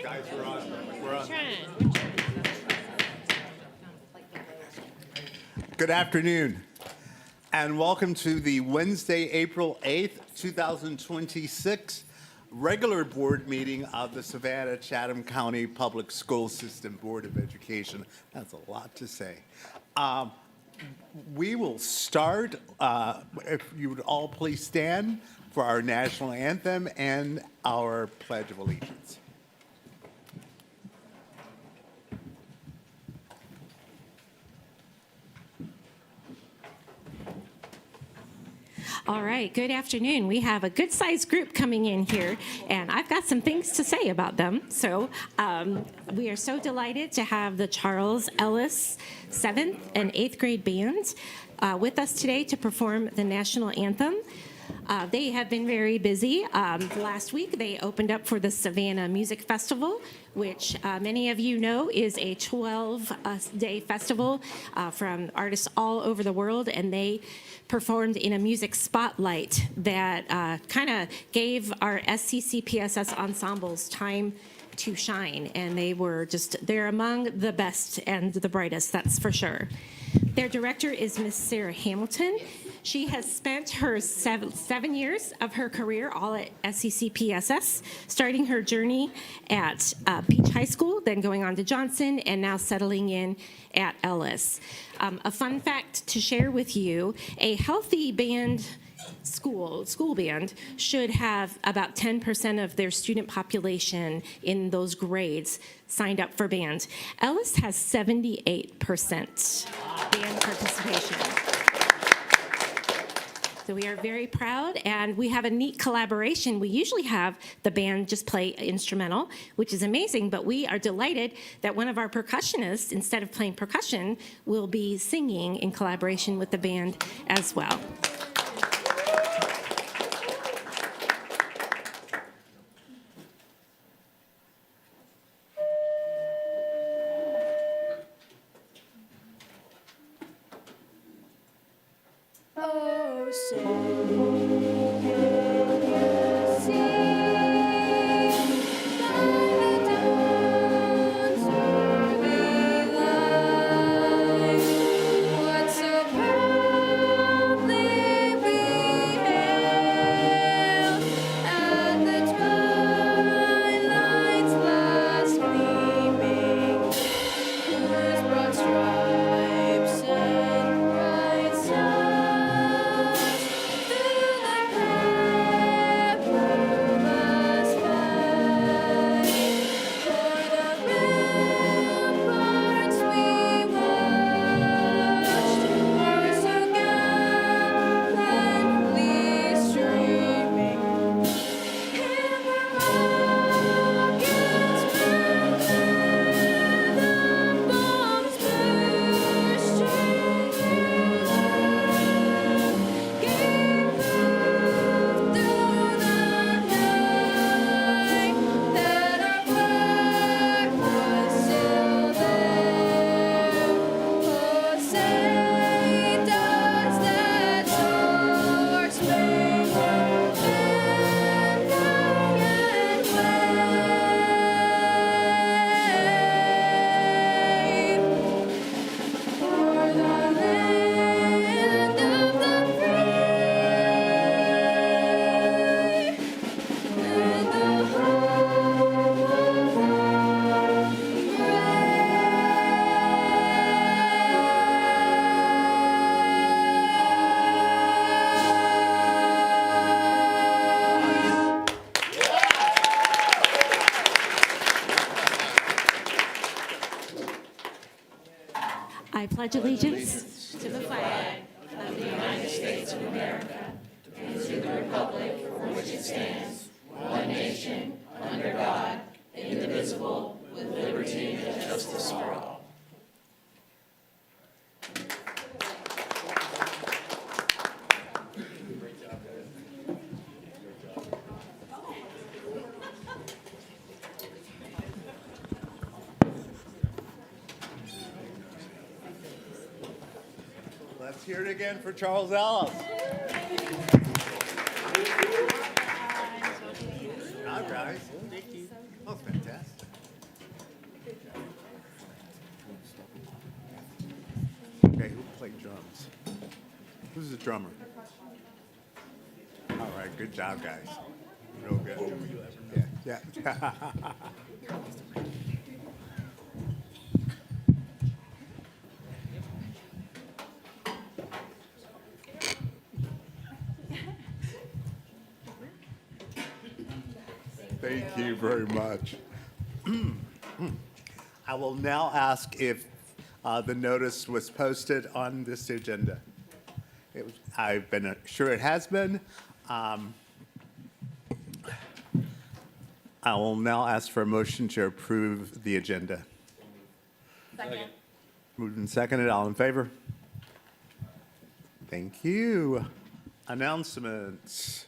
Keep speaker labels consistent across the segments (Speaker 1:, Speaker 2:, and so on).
Speaker 1: Guys, we're on. We're on. Good afternoon, and welcome to the Wednesday, April 8th, 2026 regular board meeting of the Savannah-Chatham County Public School System Board of Education. That's a lot to say. We will start, if you would all please stand for our national anthem and our Pledge of Allegiance.
Speaker 2: All right, good afternoon. We have a good-sized group coming in here, and I've got some things to say about them. So we are so delighted to have the Charles Ellis 7th and 8th grade bands with us today to perform the national anthem. They have been very busy. Last week, they opened up for the Savannah Music Festival, which many of you know is a 12-day festival from artists all over the world, and they performed in a music spotlight that kind of gave our SCCPSS ensembles time to shine, and they're among the best and the brightest, that's for sure. Their director is Miss Sarah Hamilton. She has spent her seven years of her career all at SCCPSS, starting her journey at Beach High School, then going on to Johnson, and now settling in at Ellis. A fun fact to share with you, a healthy band school band should have about 10% of their student population in those grades signed up for band. Ellis has 78% band participation. So we are very proud, and we have a neat collaboration. We usually have the band just play instrumental, which is amazing, but we are delighted that one of our percussionists, instead of playing percussion, will be singing in collaboration with the band as well. I pledge allegiance to the flag of the United States of America and to the republic for which it stands, one nation, under God, indivisible, with liberty and justice for all.
Speaker 1: Let's hear it again for Charles Ellis. job, guys. Thank you. Oh, fantastic. Okay, who played drums? Who's the drummer? All right, good job, guys. Real good. Yeah, yeah. Thank you very much. I will now ask if the notice was posted on this agenda. I've been sure it has been. I will now ask for a motion to approve the agenda.
Speaker 3: Second.
Speaker 1: Moved and seconded. All in favor? Thank you. Announcements.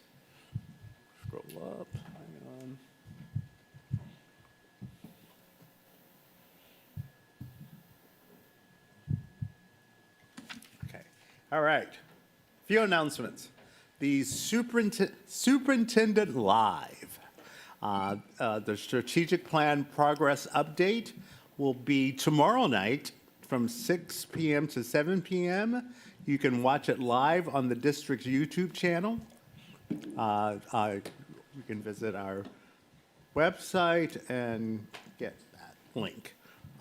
Speaker 1: Scroll up. Hang on. Okay. All right. Few announcements. The Superintendent Live. The strategic plan progress update will be tomorrow night from 6 p.m. to 7 p.m. You can watch it live on the district's YouTube channel. You can visit our website and get that link.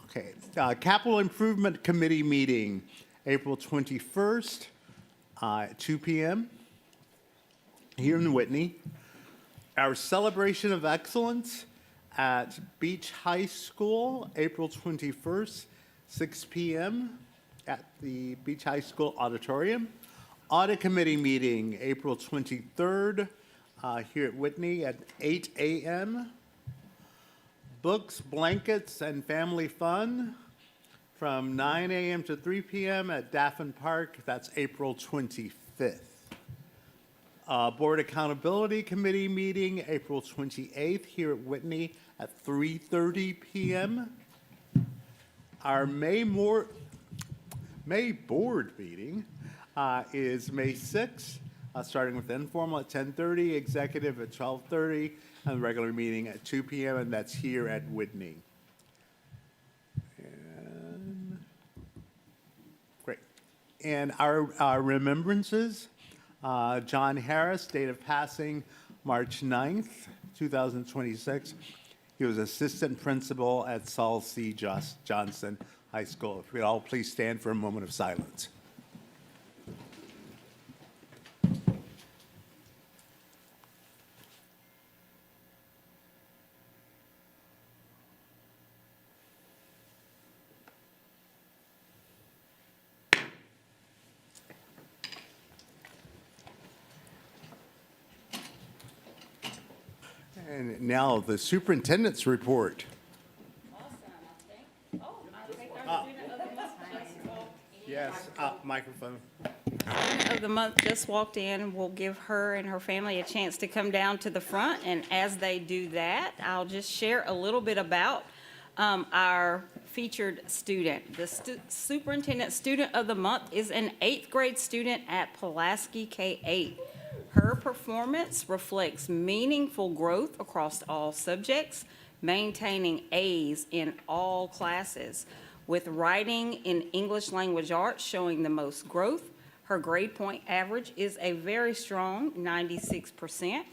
Speaker 1: Okay. Capital Improvement Committee meeting, April 21st, 2 p.m. here in Whitney. Our Celebration of Excellence at Beach High School, April 21st, 6 p.m. at the Beach High School Auditorium. Audit Committee meeting, April 23rd, here at Whitney at 8 a.m. Books, Blankets, and Family Fun from 9 a.m. to 3 p.m. at Daffin Park. That's April 25th. Board Accountability Committee meeting, April 28th, here at Whitney at 3:30 p.m. Our May board meeting is May 6th, starting with informal at 10:30, executive at 12:30, and the regular meeting at 2 p.m., and that's here at Whitney. And great. And our remembrances. John Harris, date of passing March 9th, 2026. He was assistant principal at Saul C. Johnson High School. If we all please stand for a moment of silence. And now the superintendent's report.
Speaker 3: Awesome, I think. Oh, I think our student of the month.
Speaker 1: Yes, microphone.
Speaker 3: Student of the month just walked in. We'll give her and her family a chance to come down to the front. And as they do that, I'll just share a little bit about our featured student. The superintendent student of the month is an 8th grade student at Pulaski K-8. Her performance reflects meaningful growth across all subjects, maintaining A's in all classes, with writing in English language arts showing the most growth. Her grade point average is a very strong 96%.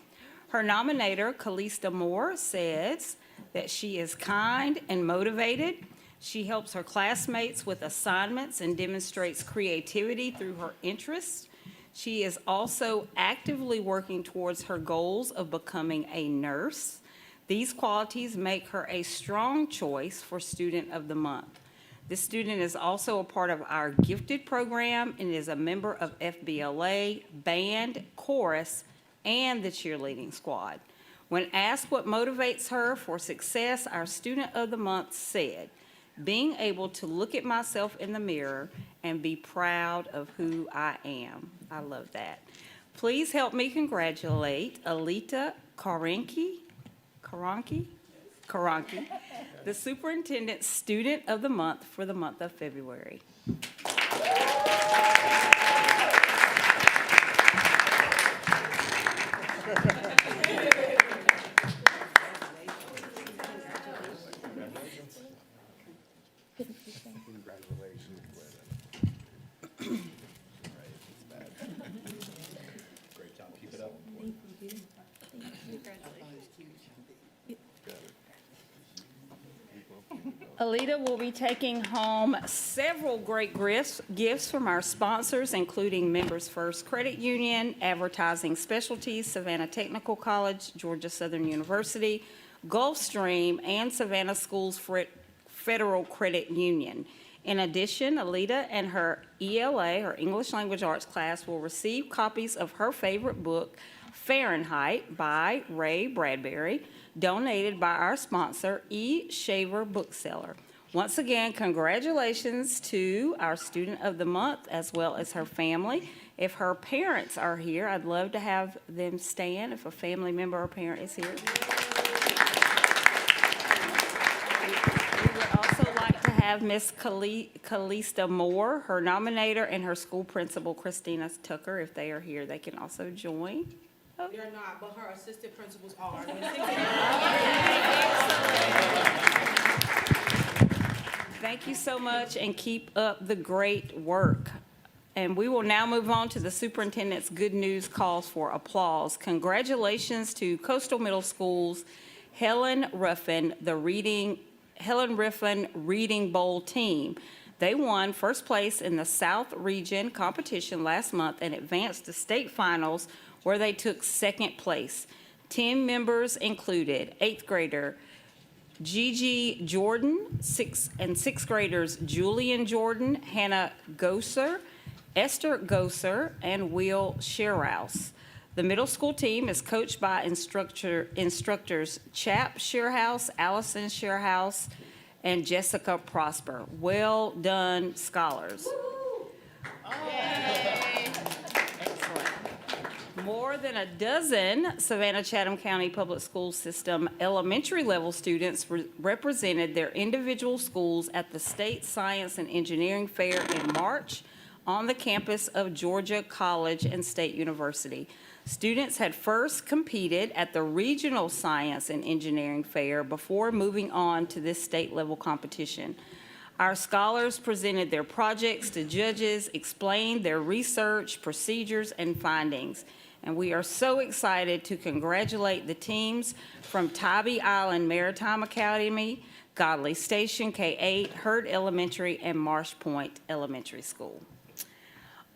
Speaker 3: Her nominator, Calista Moore, says that she is kind and motivated. She helps her classmates with assignments and demonstrates creativity through her interests. She is also actively working towards her goals of becoming a nurse. These qualities make her a strong choice for Student of the Month. This student is also a part of our gifted program and is a member of FBLA, band, chorus, and the cheerleading squad. When asked what motivates her for success, our Student of the Month said, "Being able to look at myself in the mirror and be proud of who I am." I love that. Please help me congratulate Alita Karanki, the Superintendent Student of the Month for the month of February. Alita will be taking home several great gifts from our sponsors, including Members First Credit Union, Advertising Specialties, Savannah Technical College, Georgia Southern University, Gulfstream, and Savannah Schools Federal Credit Union. In addition, Alita and her ELA, her English Language Arts class, will receive copies of her favorite book, Fahrenheit by Ray Bradbury, donated by our sponsor, E. Shaver Bookseller. Once again, congratulations to our Student of the Month as well as her family. If her parents are here, I'd love to have them stand if a family member or parent is here. We would also like to have Miss Callista Moore, her nominator, and her school principal, Christina Tucker. If they are here, they can also join.
Speaker 4: They're not, but her assistant principals are.
Speaker 3: Thank you so much, and keep up the great work. And we will now move on to the superintendent's good news calls for applause. Congratulations to Coastal Middle School's Helen Ruffin Reading Bowl team. They won first place in the South Region competition last month and advanced to state finals, where they took second place. 10 members included 8th grader Gigi Jordan, 6th graders Julian Jordan, Hannah Gosser, Esther Gosser, and Will Sherouse. The middle school team is coached by instructors Chap Shearhouse, Allison Shearhouse, and Jessica Prosper. Well done, scholars. More than a dozen Savannah-Chatham County Public School System elementary level students represented their individual schools at the State Science and Engineering Fair in March on the campus of Georgia College and State University. Students had first competed at the Regional Science and Engineering Fair before moving on to this state level competition. Our scholars presented their projects to judges, explained their research, procedures, and findings. And we are so excited to congratulate the teams from Tybee Island Maritime Academy, Godley Station K-8, Hurd Elementary, and Marsh Point Elementary School.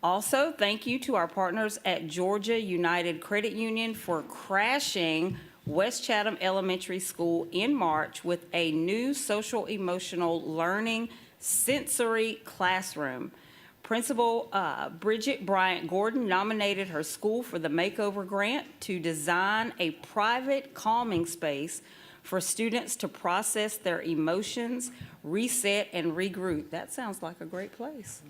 Speaker 3: Also, thank you to our partners at Georgia United Credit Union for crashing West Chatham Elementary School in March with a new social emotional learning sensory classroom. Principal Bridget Bryant Gordon nominated her school for the Makeover Grant to design a private calming space for students to process their emotions, reset, and regroup. That sounds like a great place.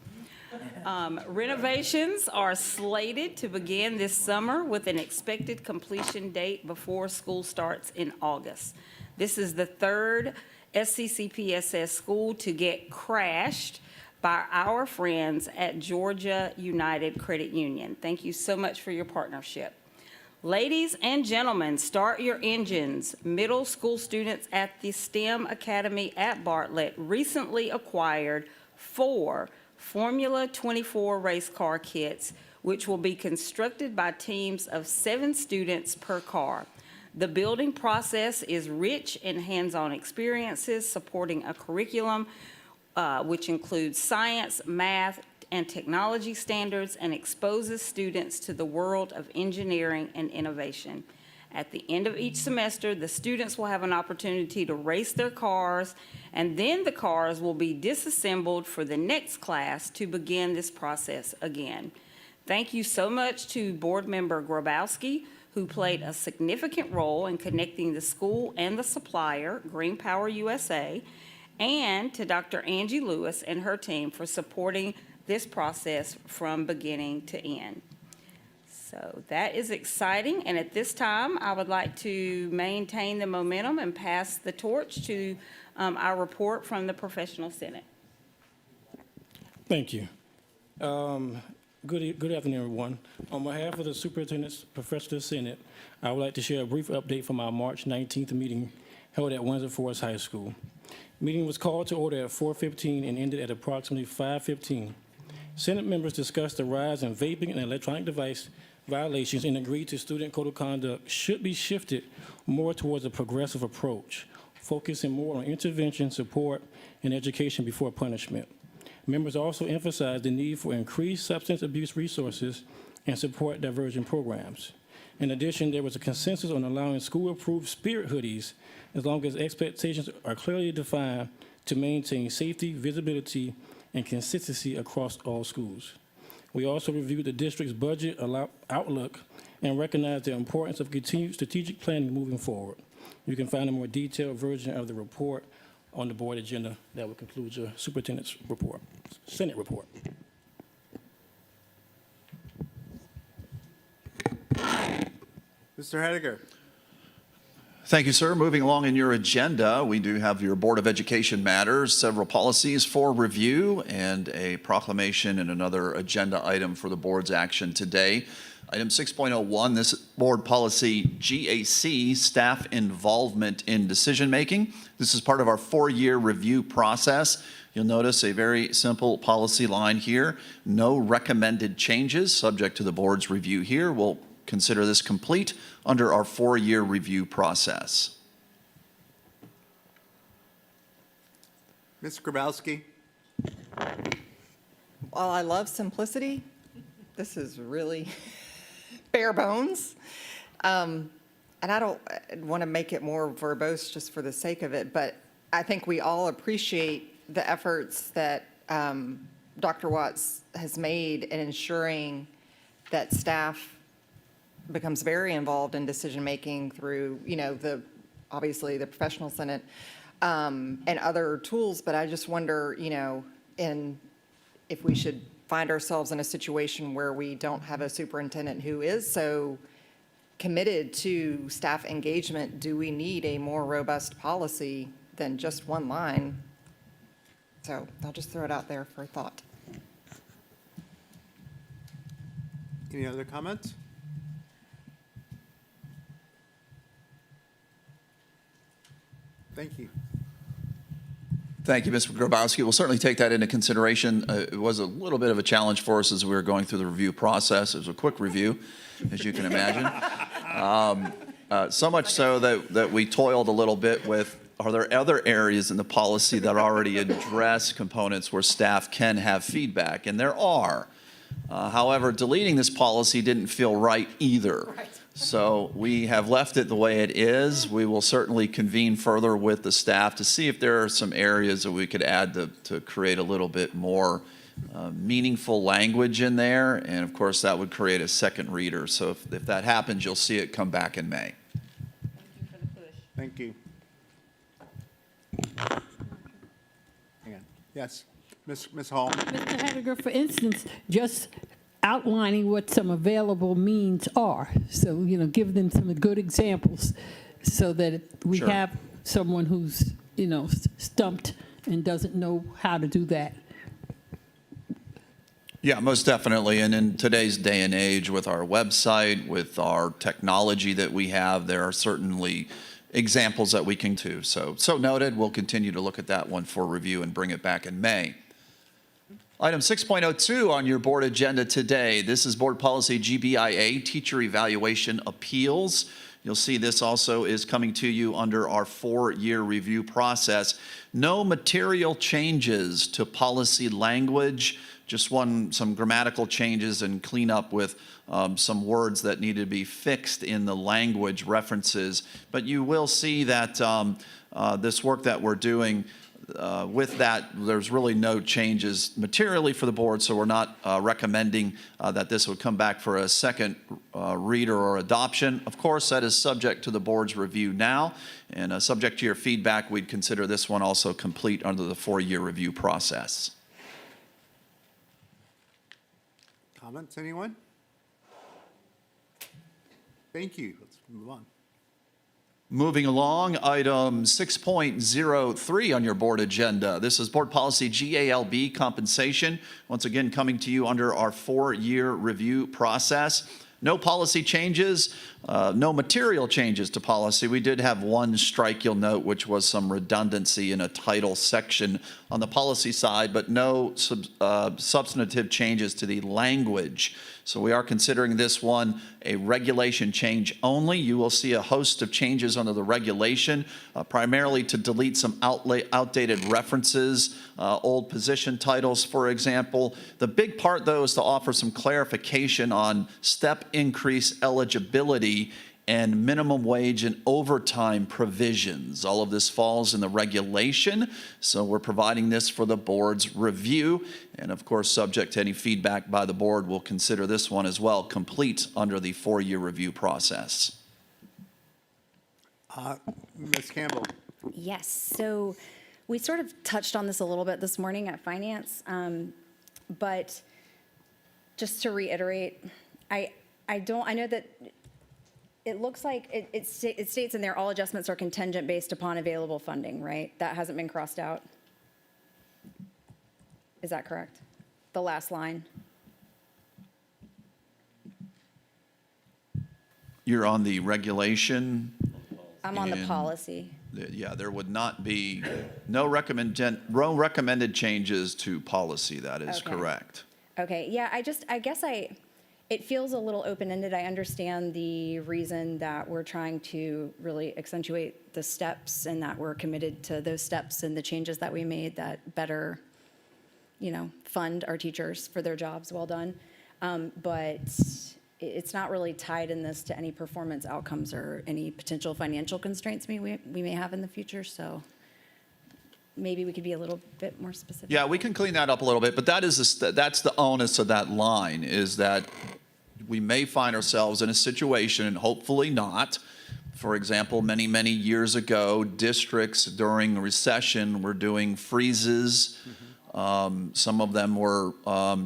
Speaker 3: Renovations are slated to begin this summer with an expected completion date before school starts in August. This is the third SCCPSS school to get crashed by our friends at Georgia United Credit Union. Thank you so much for your partnership. Ladies and gentlemen, start your engines. Middle school students at the STEM Academy at Bartlett recently acquired 4 Formula 24 race car kits, which will be constructed by teams of 7 students per car. The building process is rich in hands-on experiences supporting a curriculum which includes science, math, and technology standards and exposes students to the world of engineering and innovation. At the end of each semester, the students will have an opportunity to race their cars, and then the cars will be disassembled for the next class to begin this process again. Thank you so much to Board Member Grabowski, who played a significant role in connecting the school and the supplier, Green Power USA, and to Dr. Angie Lewis and her team for supporting this process from beginning to end. So that is exciting, and at this time, I would like to maintain the momentum and pass the torch to our report from the Professional Senate.
Speaker 5: Thank you. Good afternoon, everyone. On behalf of the Superintendent's Professional Senate, I would like to share a brief update from our March 19th meeting held at Windsor Forest High School. The meeting was called to order at 4:15 and ended at approximately 5:15. Senate members discussed the rise in vaping and electronic device violations and agreed to student code of conduct should be shifted more towards a progressive approach. focusing more on intervention, support, and education before punishment. Members also emphasized the need for increased substance abuse resources and support diversion programs. In addition, there was a consensus on allowing school-approved spirit hoodies as long as expectations are clearly defined to maintain safety, visibility, and consistency across all schools. We also reviewed the district's budget outlook and recognized the importance of continued strategic planning moving forward. You can find a more detailed version of the report on the board agenda. That will conclude your superintendent's report, Senate report.
Speaker 1: Mr. Hediger.
Speaker 6: Thank you, sir. Moving along in your agenda, we do have your Board of Education matters, several policies for review, and a proclamation and another agenda item for the board's action today. Item 6.01, this board policy GAC, staff involvement in decision-making. This is part of our 4-year review process. You'll notice a very simple policy line here. No recommended changes, subject to the board's review here. We'll consider this complete under our 4-year review process.
Speaker 1: Ms. Grabowski.
Speaker 7: While I love simplicity, this is really bare bones. And I don't want to make it more verbose just for the sake of it, but I think we all appreciate the efforts that Dr. Watts has made in ensuring that staff becomes very involved in decision-making through, obviously the professional senate and other tools. But I just wonder, if we should find ourselves in a situation where we don't have a superintendent who is so committed to staff engagement, do we need a more robust policy than just one line? So I'll just throw it out there for thought.
Speaker 1: Any other comments? Thank you.
Speaker 6: Thank you, Ms. Grabowski. We'll certainly take that into consideration. It was a little bit of a challenge for us as we were going through the review process. It was a quick review, as you can imagine. So much so that we toiled a little bit with, are there other areas in the policy that already address components where staff can have feedback? And there are. However, deleting this policy didn't feel right either. Right. So we have left it the way it is. We will certainly convene further with the staff to see if there are some areas that we could add to create a little bit more meaningful language in there. And of course, that would create a second reader. So if that happens, you'll see it come back in May.
Speaker 3: Thank you for the push.
Speaker 1: Thank you. Hang on. Yes. Ms. Hall.
Speaker 8: Mr. Hediger, for instance, just outlining what some available means are. So, give them some good examples so that we
Speaker 6: Sure.
Speaker 8: have someone who's, stumped and doesn't know how to do that.
Speaker 6: Yeah, most definitely. And in today's day and age, with our website, with our technology that we have, there are certainly examples that we can do. So noted. We'll continue to look at that one for review and bring it back in May. Item 6.02 on your board agenda today. This is Board Policy GBIA, Teacher Evaluation Appeals. You'll see this also is coming to you under our 4-year review process. No material changes to policy language, just some grammatical changes and clean up with some words that need to be fixed in the language references. But you will see that this work that we're doing, with that, there's really no changes materially for the board, so we're not recommending that this would come back for a second reader or adoption. Of course, that is subject to the board's review now, and subject to your feedback, we'd consider this one also complete under the 4-year review process.
Speaker 1: Comments, anyone? Thank you. Let's move on.
Speaker 6: Moving along, item 6.03 on your board agenda. This is Board Policy GALB, compensation. Once again, coming to you under our 4-year review process. No policy changes, no material changes to policy. We did have one strike, you'll note, which was some redundancy in a title section on the policy side, but no substantive changes to the language. So we are considering this one a regulation change only. You will see a host of changes under the regulation, primarily to delete some outdated references, old position titles, for example. The big part, though, is to offer some clarification on step increase eligibility and minimum wage and overtime provisions. All of this falls in the regulation, so we're providing this for the board's review. And of course, subject to any feedback by the board, we'll consider this one as well complete under the 4-year review process.
Speaker 1: Ms. Campbell?
Speaker 9: Yes, so we sort of touched on this a little bit this morning at Finance, but just to reiterate, I know that it looks like it states in there, all adjustments are contingent based upon available funding, right? That hasn't been crossed out? Is that correct? The last line?
Speaker 6: You're on the regulation?
Speaker 9: I'm on the
Speaker 6: And-
Speaker 9: policy.
Speaker 6: Yeah, there would not be, no recommended changes to policy. That is
Speaker 9: Okay.
Speaker 6: correct.
Speaker 9: Okay, yeah, I guess it feels a little open-ended. I understand the reason that we're trying to really accentuate the steps and that we're committed to those steps and the changes that we made that better, fund our teachers for their jobs. Well done. But it's not really tied in this to any performance outcomes or any potential financial constraints we may have in the future. So maybe we could be a little bit more specific.
Speaker 6: Yeah, we can clean that up a little bit, but that's the onus of that line, is that we may find ourselves in a situation, and hopefully not. For example, many, many years ago, districts during recession were doing freezes. Some of them were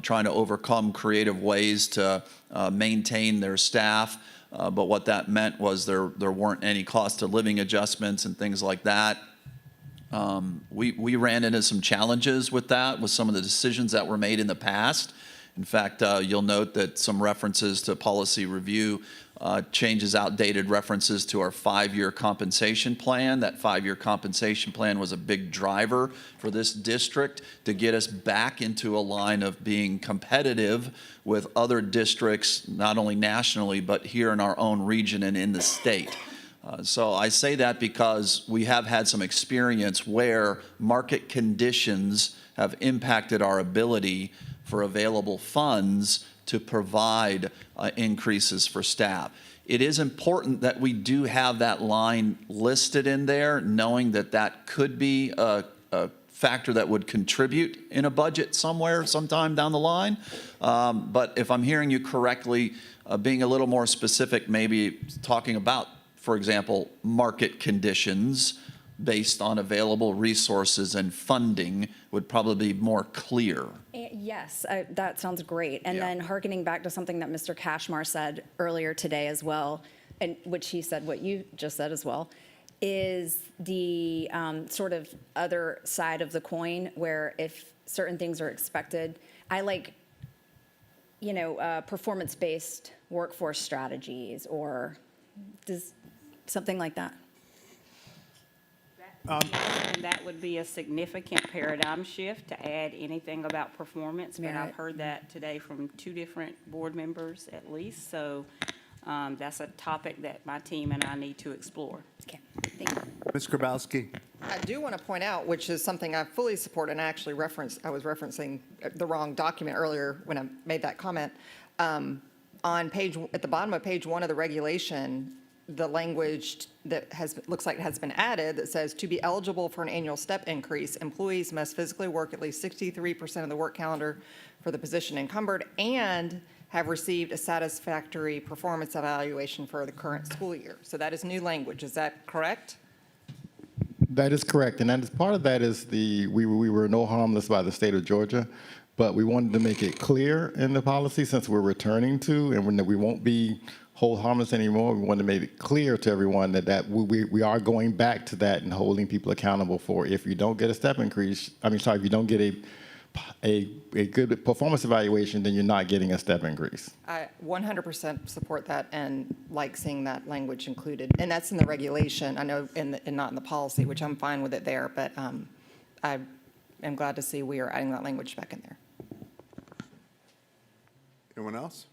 Speaker 6: trying to overcome creative ways to maintain their staff. But what that meant was there weren't any cost of living adjustments and things like that. We ran into some challenges with that, with some of the decisions that were made in the past. In fact, you'll note that some references to policy review changes outdated references to our 5-year compensation plan. That 5-year compensation plan was a big driver for this district to get us back into a line of being competitive with other districts, not only nationally, but here in our own region and in the state. So I say that because we have had some experience where market conditions have impacted our ability for available funds to provide increases for staff. It is important that we do have that line listed in there, knowing that that could be a factor that would contribute in a budget somewhere, sometime down the line. But if I'm hearing you correctly, being a little more specific, maybe talking about, for example, market conditions based on available resources and funding would probably be more clear.
Speaker 9: Yes, that sounds great. And
Speaker 6: Yeah.
Speaker 9: then hearkening back to something that Mr. Cashmar said earlier today as well, and which he said what you just said as well, is the sort of other side of the coin where if certain things are expected, I like, performance-based workforce strategies or something like that.
Speaker 3: And that would be a significant paradigm shift to add anything about performance, but I've
Speaker 9: Merit.
Speaker 3: heard that today from 2 different board members at least, so that's a topic that my team and I need to explore.
Speaker 9: Okay, thank you.
Speaker 1: Ms. Grabowski?
Speaker 7: I do want to point out, which is something I fully support, and I was referencing the wrong document earlier when I made that comment. At the bottom of page 1 of the regulation, the language that looks like it has been added that says, to be eligible for an annual step increase, employees must physically work at least 63% of the work calendar for the position encumbered and have received a satisfactory performance evaluation for the current school year. So that is new language. Is that correct?
Speaker 10: That is correct, and that is part of that is we were no harmless by the state of Georgia, but we wanted to make it clear in the policy since we're returning to, and we won't be hold harmless anymore. We want to make it clear to everyone that we are going back to that and holding people accountable for if you don't get a step increase. If you don't get a good performance evaluation, then you're not getting a step increase.
Speaker 7: I 100% support that and like seeing that language included. And that's in the regulation, I know, and not in the policy, which I'm fine with it there, but I am glad to see we are adding that language back in there.
Speaker 1: Anyone else?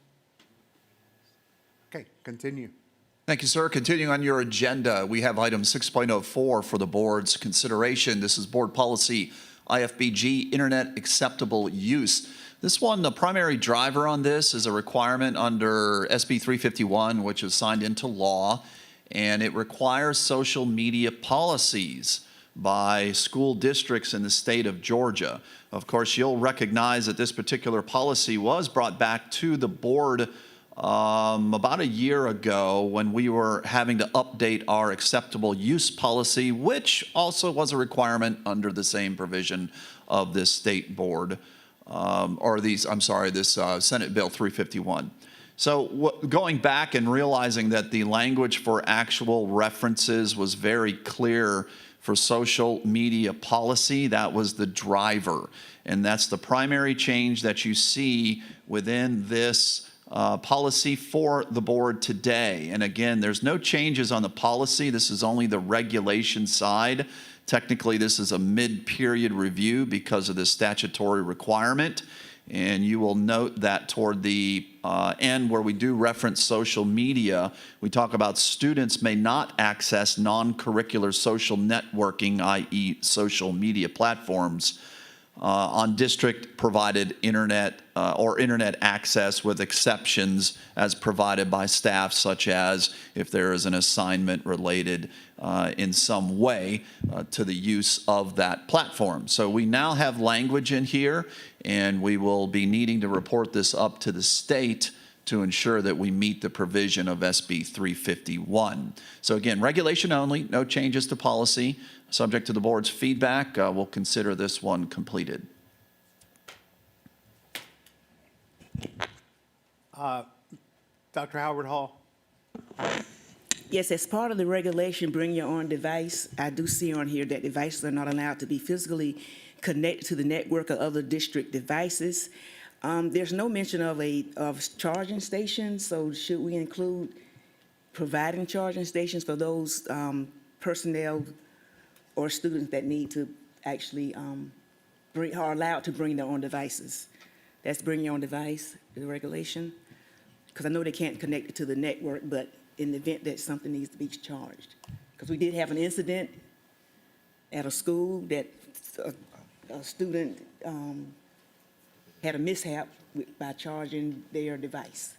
Speaker 1: Okay, continue.
Speaker 6: Thank you, sir. Continuing on your agenda, we have item 6.04 for the board's consideration. This is board policy IFBG, Internet Acceptable Use. This one, the primary driver on this is a requirement under SB 351, which was signed into law, and it requires social media policies by school districts in the state of Georgia. Of course, you'll recognize that this particular policy was brought back to the board about a year ago when we were having to update our acceptable use policy, which also was a requirement under the same provision of this state board, this Senate Bill 351. So going back and realizing that the language for actual references was very clear for social media policy, that was the driver. And that's the primary change that you see within this policy for the board today. And again, there's no changes on the policy. This is only the regulation side. Technically, this is a mid-period review because of the statutory requirement. And you will note that toward the end where we do reference social media, we talk about students may not access non-curricular social networking, i.e. social media platforms, on district-provided internet or internet access with exceptions as provided by staff, such as if there is an assignment related in some way to the use of that platform. So we now have language in here, and we will be needing to report this up to the state to ensure that we meet the provision of SB 351. So again, regulation only, no changes to policy. Subject to the board's feedback, we'll consider this one completed.
Speaker 1: Dr. Howard Hall?
Speaker 11: Yes, as part of the regulation, bring your own device, I do see on here that devices are not allowed to be physically connected to the network of other district devices. There's no mention of charging stations, so should we include providing charging stations for those personnel or students that need to actually are allowed to bring their own devices? That's bring your own device, the regulation. Because I know they can't connect it to the network, but in the event that something needs to be charged. Because we did have an incident at a school that a student had a mishap by charging their device.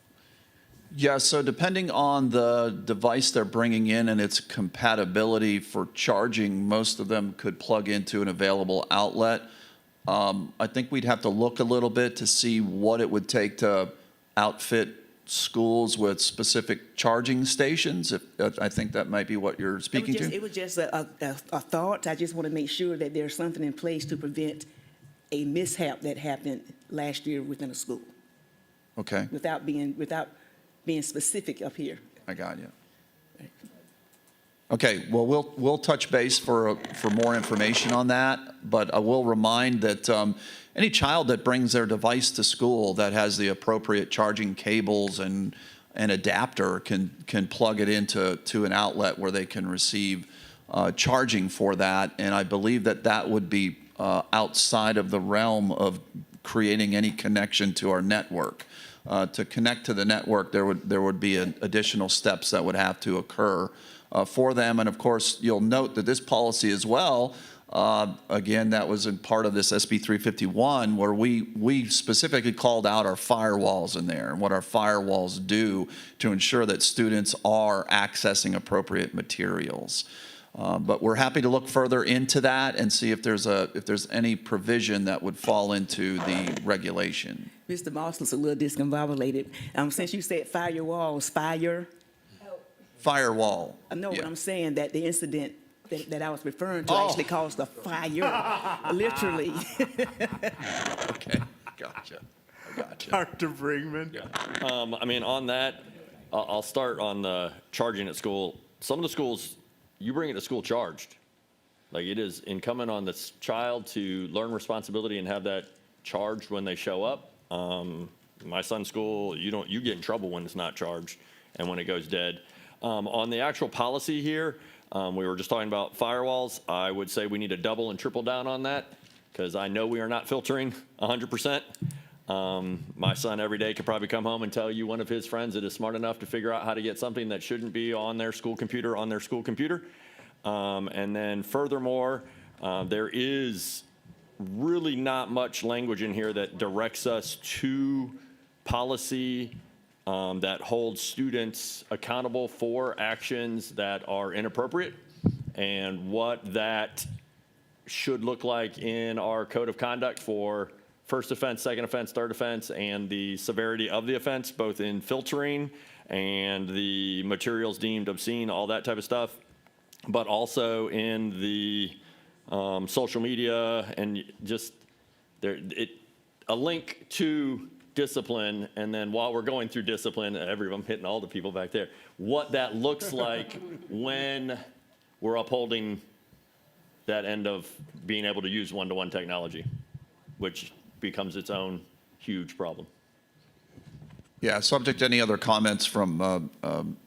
Speaker 6: Yeah, so depending on the device they're bringing in and its compatibility for charging, most of them could plug into an available outlet. I think we'd have to look a little bit to see what it would take to outfit schools with specific charging stations. I think that might be what you're speaking to.
Speaker 11: It was just a thought. I just want to make sure that there's something in place to prevent a mishap that happened last year within a school.
Speaker 6: Okay,
Speaker 11: Without being specific up here.
Speaker 6: I got you. Okay, well, we'll touch base for more information on that, but I will remind that any child that brings their device to school that has the appropriate charging cables and adapter can plug it into an outlet where they can receive charging for that, and I believe that would be outside of the realm of creating any connection to our network. To connect to the network, there would be additional steps that would have to occur for them. And of course, you'll note that this policy as well, again, that was in part of this SB 351, where we specifically called out our firewalls in there and what our firewalls do to ensure that students are accessing appropriate materials. But we're happy to look further into that and see if there's any provision that would fall into the regulation.
Speaker 11: Mr. Moss's a little discombobulated. Since you said firewalls,
Speaker 6: Firewall.
Speaker 11: I know
Speaker 6: Yeah.
Speaker 11: what I'm saying, that the incident that I was referring to actually caused a fire, literally.
Speaker 6: Okay, gotcha.
Speaker 1: Dr. Brinkman?
Speaker 12: I mean, on that, I'll start on the charging at school. Some of the schools, you bring it to school charged. Like, it is incumbent on the child to learn responsibility and have that charged when they show up. My son's school, you get in trouble when it's not charged and when it goes dead. On the actual policy here, we were just talking about firewalls. I would say we need to double and triple down on that, because I know we are not filtering 100%. My son every day could probably come home and tell you one of his friends that is smart enough to figure out how to get something that shouldn't be on their school computer on their school computer. And then furthermore, there is really not much language in here that directs us to policy that holds students accountable for actions that are inappropriate and what that should look like in our code of conduct for first offense, second offense, third offense, and the severity of the offense, both in filtering and the materials deemed obscene, all that type of stuff, but also in the social media and just a link to discipline. And then while we're going through discipline, I'm hitting all the people back there, what that looks like when we're upholding that end of being able to use one-to-one technology, which becomes its own huge problem.
Speaker 6: Yeah, subject to any other comments from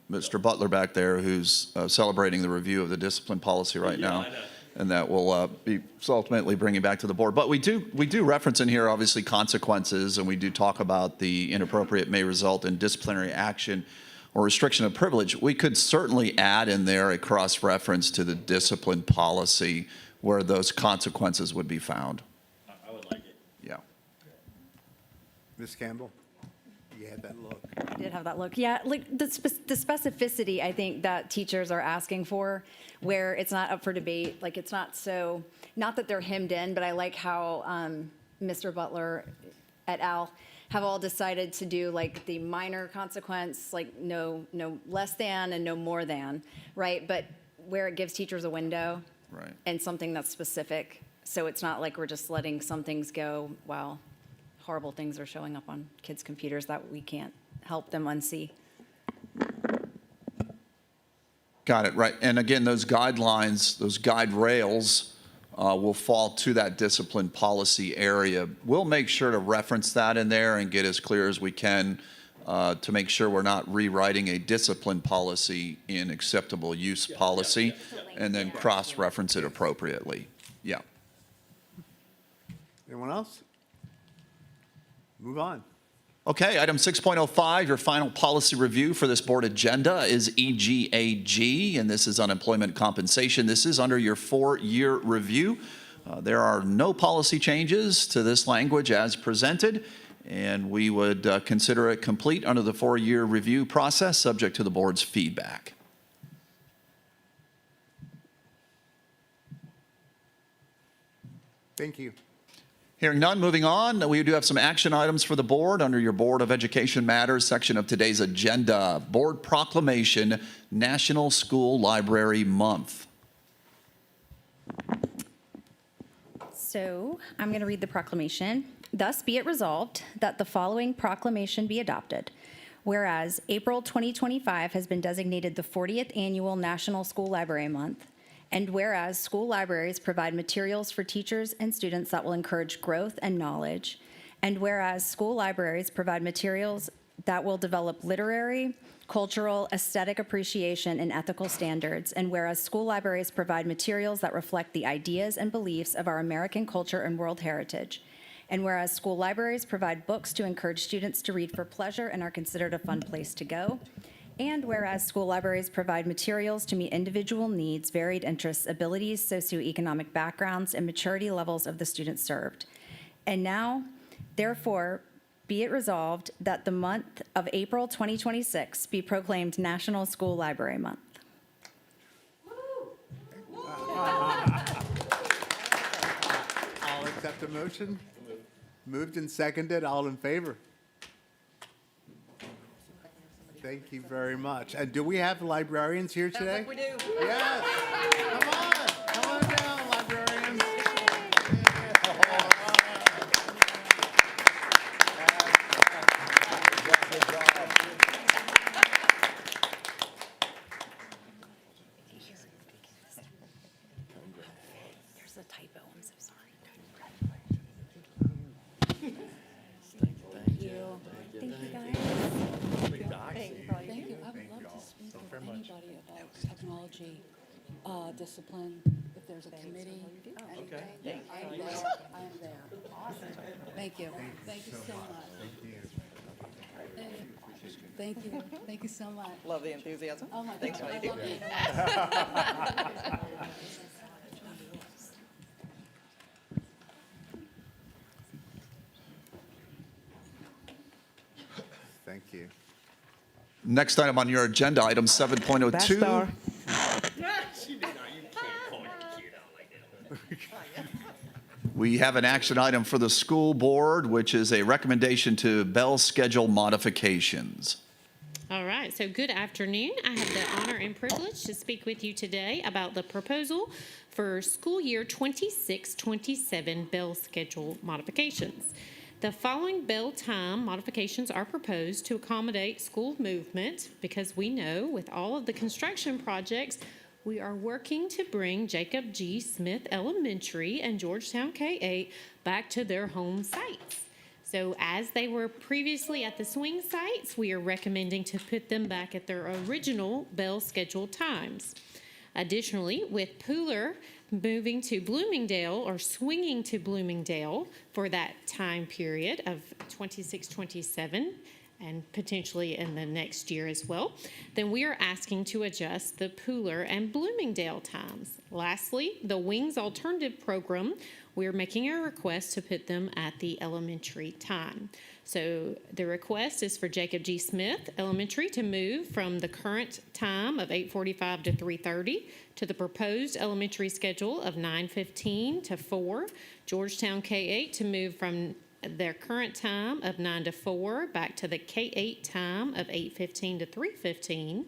Speaker 6: Mr. Butler back there, who's celebrating the review of the discipline policy right now.
Speaker 12: I know.
Speaker 6: And that will be ultimately bringing back to the board. But we do reference in here, obviously, consequences, and we do talk about the inappropriate may result in disciplinary action or restriction of privilege. We could certainly add in there a cross-reference to the discipline policy where those consequences would be found.
Speaker 12: I would like it.
Speaker 6: Yeah.
Speaker 1: Ms. Campbell, you had that look.
Speaker 9: I did have that look. Yeah, like the specificity I think that teachers are asking for, where it's not up for debate, like it's not so, not that they're hemmed in, but I like how Mr. Butler et al. Have all decided to do like the minor consequence, like no less than and no more than, right? But where it gives teachers a window.
Speaker 6: Right.
Speaker 9: And something that's specific. So it's not like we're just letting some things go while horrible things are showing up on kids' computers that we can't help them unsee.
Speaker 6: Got it, right. And again, those guidelines, those guide rails will fall to that discipline policy area. We'll make sure to reference that in there and get as clear as we can to make sure we're not rewriting a discipline policy in acceptable use policy and then cross-reference it appropriately. Yeah.
Speaker 1: Anyone else? Move on.
Speaker 6: Okay, item 6.05, your final policy review for this board agenda is EGAG, and this is unemployment compensation. This is under your 4-year review. There are no policy changes to this language as presented, and we would consider it complete under the 4-year review process, subject to the board's feedback.
Speaker 1: Thank you.
Speaker 6: Hearing none, moving on. We do have some action items for the board under your Board of Education Matters section of today's agenda. Board Proclamation, National School Library Month.
Speaker 9: So I'm going to read the proclamation. Thus be it resolved that the following proclamation be adopted. Whereas April 2025 has been designated the 40th Annual National School Library Month, and whereas school libraries provide materials for teachers and students that will encourage growth and knowledge, and whereas school libraries provide materials that will develop literary, cultural, aesthetic appreciation, and ethical standards, and whereas school libraries provide materials that reflect the ideas and beliefs of our American culture and world heritage, and whereas school libraries provide books to encourage students to read for pleasure and are considered a fun place to go, and whereas school libraries provide materials to meet individual needs, varied interests, abilities, socioeconomic backgrounds, and maturity levels of the students served. And now, therefore, be it resolved that the month of April 2026 be proclaimed National School Library Month.
Speaker 1: I'll accept a motion. Moved and seconded. All in favor? Thank you very much. And do we have librarians here today?
Speaker 3: We do.
Speaker 1: Yes. Come on down, librarians.
Speaker 9: There's a typo, I'm so sorry. Thank you. Thank you, guys.
Speaker 8: Thank you. I would love to speak with anybody about technology, discipline, if there's a committee.
Speaker 1: Okay.
Speaker 8: I am there. Awesome. Thank you. Thank you so much. Thank you. Thank you so much.
Speaker 7: Love the enthusiasm.
Speaker 8: Oh my
Speaker 7: Thanks for
Speaker 8: gosh,
Speaker 7: what you
Speaker 8: I
Speaker 7: do.
Speaker 8: love it.
Speaker 1: Thank you.
Speaker 6: Next item on your agenda, item 7.02.
Speaker 11: Best star.
Speaker 6: We have an action item for the school board, which is a recommendation to bell schedule modifications.
Speaker 2: All right, so good afternoon. I have the honor and privilege to speak with you today about the proposal for school year 26-27 bell schedule modifications. The following bell time modifications are proposed to accommodate school movement because we know with all of the construction projects, we are working to bring Jacob G. Smith Elementary and Georgetown K-8 back to their home sites. So as they were previously at the swing sites, we are recommending to put them back at their original bell scheduled times. Additionally, with Pooler moving to Bloomingdale or swinging to Bloomingdale for that time period of 26-27 and potentially in the next year as well, then we are asking to adjust the Pooler and Bloomingdale times. Lastly, the Wings Alternative Program, we're making a request to put them at the elementary time. So the request is for Jacob G. Smith Elementary to move from the current time of 8:45 to 3:30 to the proposed elementary schedule of 9:15 to 4. Georgetown K-8 to move from their current time of 9 to 4 back to the K-8 time of 8:15 to 3:15.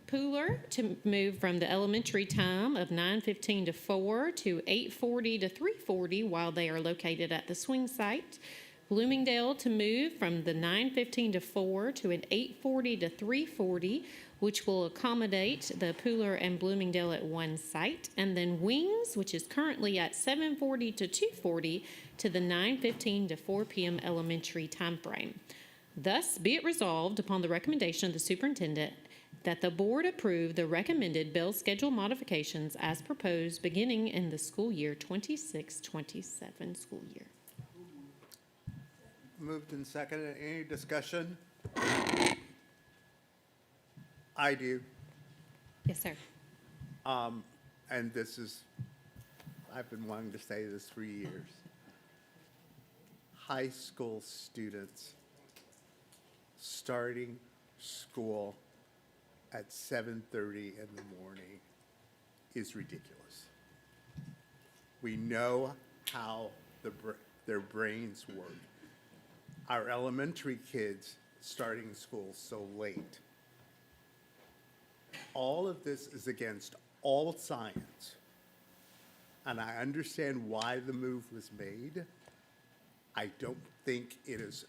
Speaker 2: Pooler to move from the elementary time of 9:15 to 4 to 8:40 to 3:40 while they are located at the swing site. Bloomingdale to move from the 9:15 to 4 to an 8:40 to 3:40, which will accommodate the Pooler and Bloomingdale at one site. And then Wings, which is currently at 7:40 to 2:40 to the 9:15 to 4 p.m. elementary time frame. Thus, be it resolved upon the recommendation of the superintendent that the board approve the recommended bell schedule modifications as proposed beginning in the school year 26-27 school year.
Speaker 1: Moved and seconded. Any discussion? I do.
Speaker 2: Yes, sir.
Speaker 1: And this is, I've been wanting to say this for years. High school students starting school at 7:30 in the morning is ridiculous. We know how their brains work. Our elementary kids starting school so late. All of this is against all science. And I understand why the move was made. I don't think it is,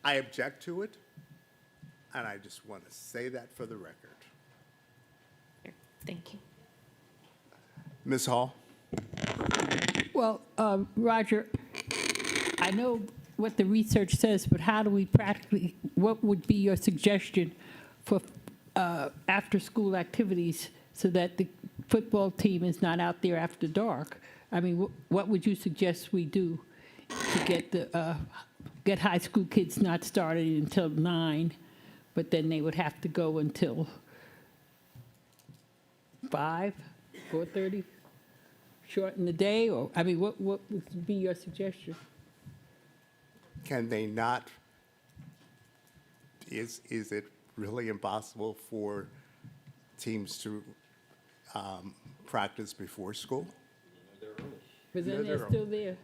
Speaker 1: I object to it, and I just want to say that for the record.
Speaker 2: Thank you.
Speaker 1: Ms. Hall?
Speaker 8: Well, Roger, I know what the research says, but how do we practically, what would be your suggestion for after-school activities so that the football team is not out there after dark? I mean, what would you suggest we do to get high school kids not started until 9, but then they would have to go until 5, 4:30? Shorten the day, or, I mean, what would be your suggestion?
Speaker 1: Can they not, is it really impossible for teams to practice before school?
Speaker 8: But
Speaker 1: No,
Speaker 8: then they're
Speaker 1: they're-
Speaker 8: still there.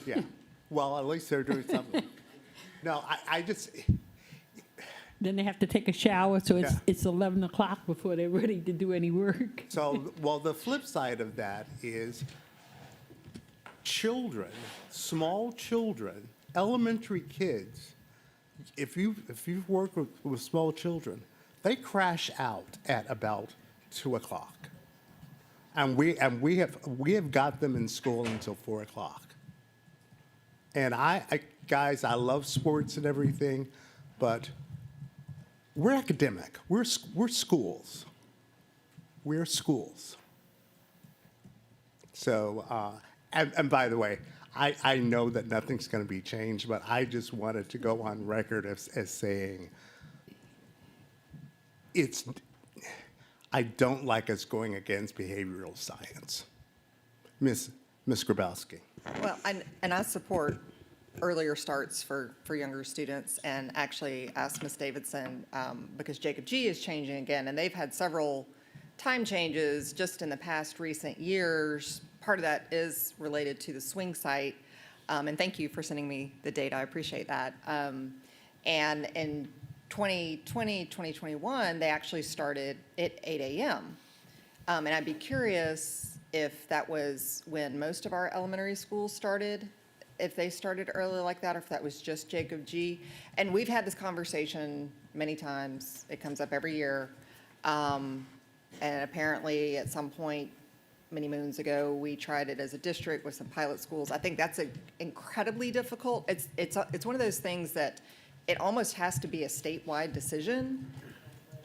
Speaker 1: Yeah, well, at least they're doing something. No, I just,
Speaker 8: Then they have to take a shower, so
Speaker 1: Yeah.
Speaker 8: it's 11 o'clock before they're ready to do any work.
Speaker 1: so, well, the flip side of that is children, small children, elementary kids, if you've worked with small children, they crash out at about 2 o'clock. And we have got them in school until 4 o'clock. And guys, I love sports and everything, but we're academic. We're schools. we're schools. So, and by the way, I know that nothing's going to be changed, but I just wanted to go on record as saying I don't like us going against behavioral science. Ms. Grabowski.
Speaker 7: Well, and I support earlier starts for younger students, and actually asked Ms. Davidson, because Jacob G is changing again, and they've had several time changes just in the past recent years. Part of that is related to the swing site, and thank you for sending me the data, I appreciate that. And in 2020, 2021, they actually started at 8 a.m. And I'd be curious if that was when most of our elementary schools started, if they started early like that, or if that was just Jacob G. And we've had this conversation many times. It comes up every year. And apparently, at some point, many moons ago, we tried it as a district with some pilot schools. I think that's incredibly difficult. It's one of those things that it almost has to be a statewide decision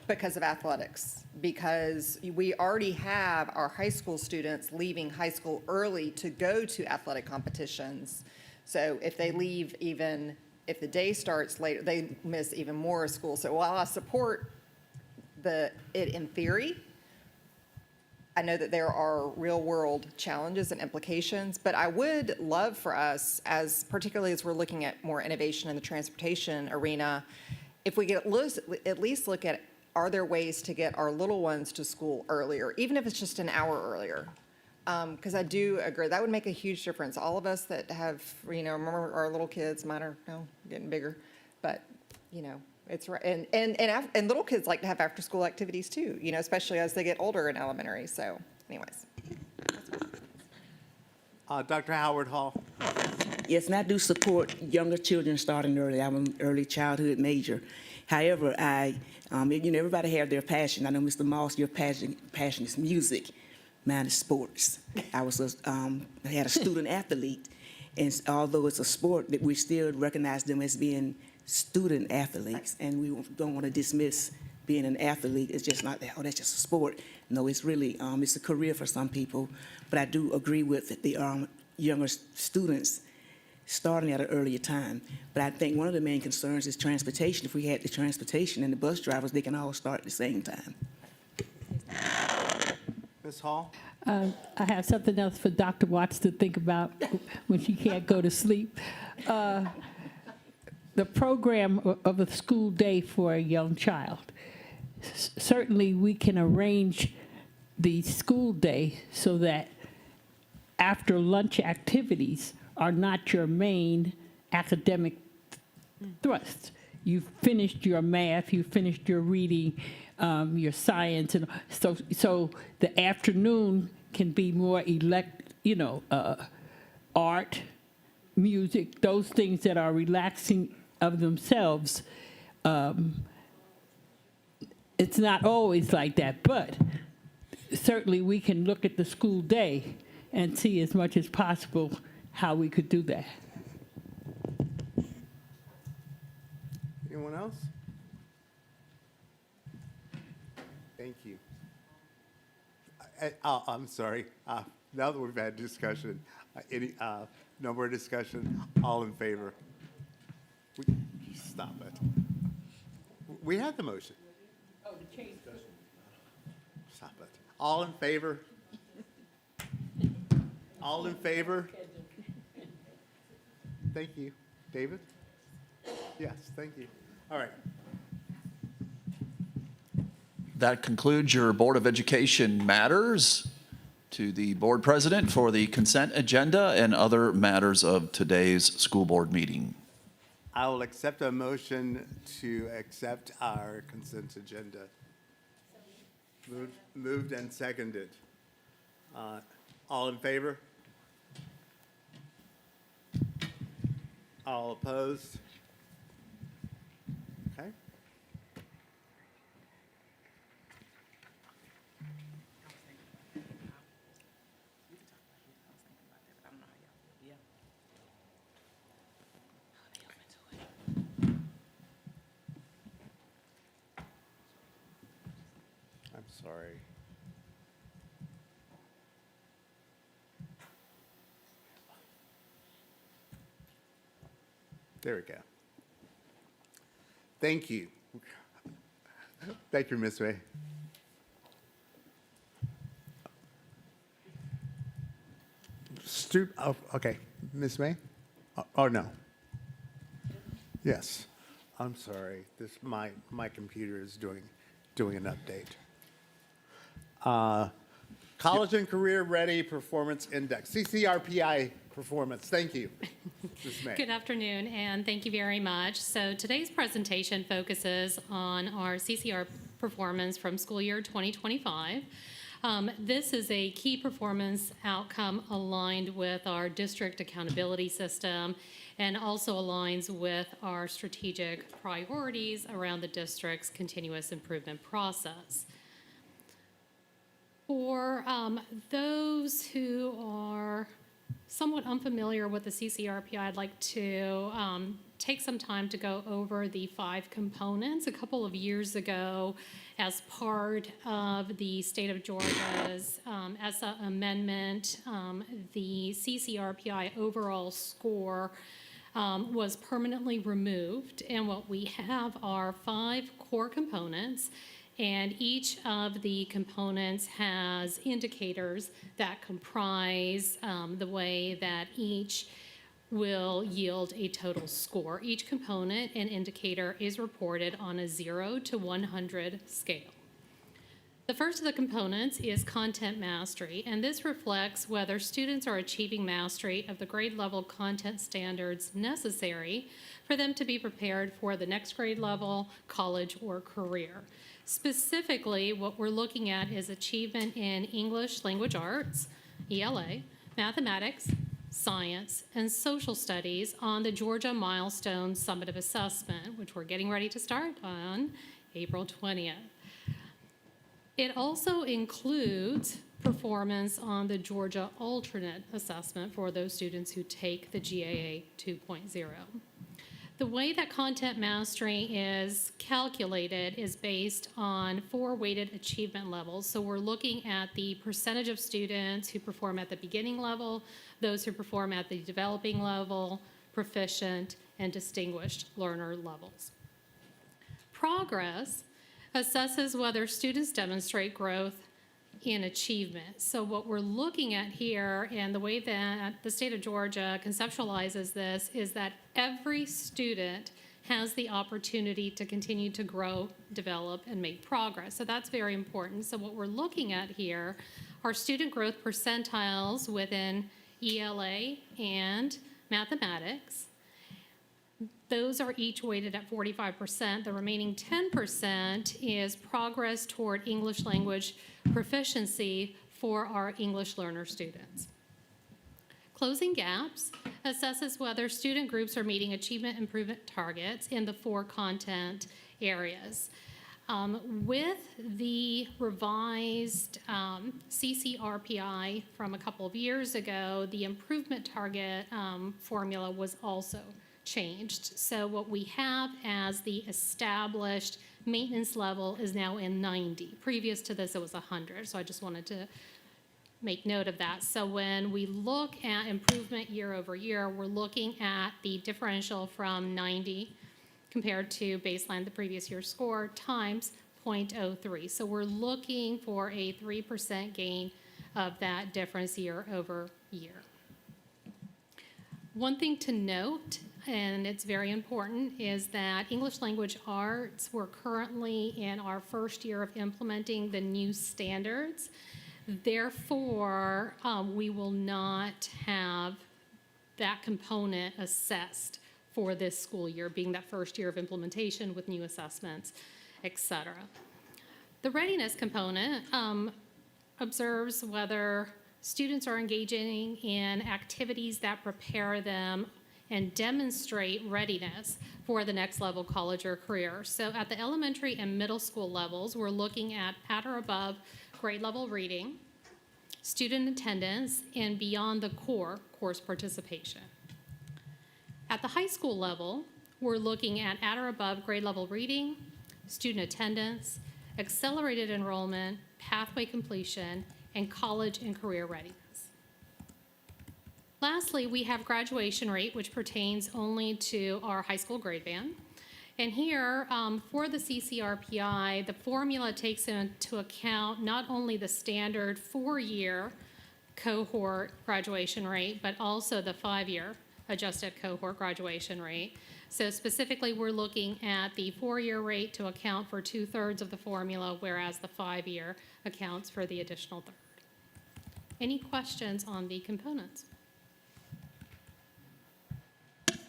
Speaker 7: because of athletics, because we already have our high school students leaving high school early to go to athletic competitions. So if they leave even, if the day starts later, they miss even more school. So while I support it in theory, I know that there are real-world challenges and implications, but I would love for us, particularly as we're looking at more innovation in the transportation arena, if we could at least look at, are there ways to get our little ones to school earlier, even if it's just an hour earlier? Because I do agree, that would make a huge difference. All of us that have, remember our little kids, mine are getting bigger, but, it's right. And little kids like to have after-school activities too, especially as they get older in elementary. So anyways.
Speaker 1: Dr. Howard Hall.
Speaker 11: Yes, and I do support younger children starting early. I'm an early childhood major. However, everybody have their passion. I know, Mr. Moss, your passion is music. Mine is sports. I had a student athlete, and although it's a sport, that we still recognize them as being student athletes, and we don't want to dismiss being an athlete. It's just not that, that's just a sport. No, it's really, it's a career for some people, but I do agree with the younger students starting at an earlier time. But I think one of the main concerns is transportation. If we had the transportation and the bus drivers, they can all start at the same time.
Speaker 1: Ms. Hall?
Speaker 8: I have something else for Dr. Watts to think about when she can't go to sleep. The program of a school day for a young child. Certainly, we can arrange the school day so that after lunch activities are not your main academic thrust. You've finished your math, you've finished your reading, your science, and so the afternoon can be more art, music, those things that are relaxing of themselves. It's not always like that, but certainly we can look at the school day and see as much as possible how we could do that.
Speaker 1: Anyone else? Thank you. I'm sorry. Now that we've had discussion, no more discussion? All in favor? Stop it. We had the motion.
Speaker 8: Oh, the change.
Speaker 1: Stop it. All in favor? All in favor? Thank you. David? Yes, thank you. All right.
Speaker 6: That concludes your Board of Education matters. To the board president for the consent agenda and other matters of today's school board meeting.
Speaker 1: I will accept a motion to accept our consent agenda. Moved and seconded. All in favor? All opposed? Okay. I'm sorry. There we go. Thank you. Thank you, Ms. May. Oh, okay, Ms. May? Oh, no. Yes, I'm sorry. My computer is doing an update. College and Career Ready Performance Index, CCRPI performance. Thank you, Ms. May.
Speaker 13: Good afternoon, and thank you very much. So today's presentation focuses on our CCR performance from school year 2025. This is a key performance outcome aligned with our district accountability system and also aligns with our strategic priorities around the district's continuous improvement process. For those who are somewhat unfamiliar with the CCRPI, I'd like to take some time to go over the 5 components. A couple of years ago, as part of the state of Georgia's ESSA amendment, the CCRPI overall score was permanently removed, and what we have are 5 core components. And each of the components has indicators that comprise the way that each will yield a total score. Each component and indicator is reported on a 0 to 100 scale. The first of the components is content mastery, and this reflects whether students are achieving mastery of the grade level content standards necessary for them to be prepared for the next grade level, college, or career. Specifically, what we're looking at is achievement in English language arts, ELA, mathematics, science, and social studies on the Georgia Milestone Summative Assessment, which we're getting ready to start on April 20th. It also includes performance on the Georgia Alternate Assessment for those students who take the GAA 2.0. The way that content mastery is calculated is based on 4 weighted achievement levels. So we're looking at the percentage of students who perform at the beginning level, those who perform at the developing level, proficient, and distinguished learner levels. Progress assesses whether students demonstrate growth in achievement. So what we're looking at here, and the way that the state of Georgia conceptualizes this, is that every student has the opportunity to continue to grow, develop, and make progress. So that's very important. So what we're looking at here are student growth percentiles within ELA and mathematics. Those are each weighted at 45%. The remaining 10% is progress toward English language proficiency for our English learner students. Closing gaps assesses whether student groups are meeting achievement improvement targets in the 4 content areas. With the revised CCRPI from a couple of years ago, the improvement target formula was also changed. So what we have as the established maintenance level is now in 90. Previous to this, it was 100. So I just wanted to make note of that. So when we look at improvement year over year, we're looking at the differential from 90 compared to baseline, the previous year's score, times 0.03. So we're looking for a 3% gain of that difference year over year. One thing to note, and it's very important, is that English language arts, we're currently in our first year of implementing the new standards. Therefore, we will not have that component assessed for this school year, being that first year of implementation with new assessments, et cetera. The readiness component observes whether students are engaging in activities that prepare them and demonstrate readiness for the next level college or career. So at the elementary and middle school levels, we're looking at or above grade level reading, student attendance, and beyond the core course participation. At the high school level, we're looking at or above grade level reading, student attendance, accelerated enrollment, pathway completion, and college and career readiness. Lastly, we have graduation rate, which pertains only to our high school grade band. And here, for the CCRPI, the formula takes into account not only the standard four-year cohort graduation rate, but also the five-year adjusted cohort graduation rate. So specifically, we're looking at the four-year rate to account for 2/3 of the formula, whereas the five-year accounts for the additional third. Any questions on the components?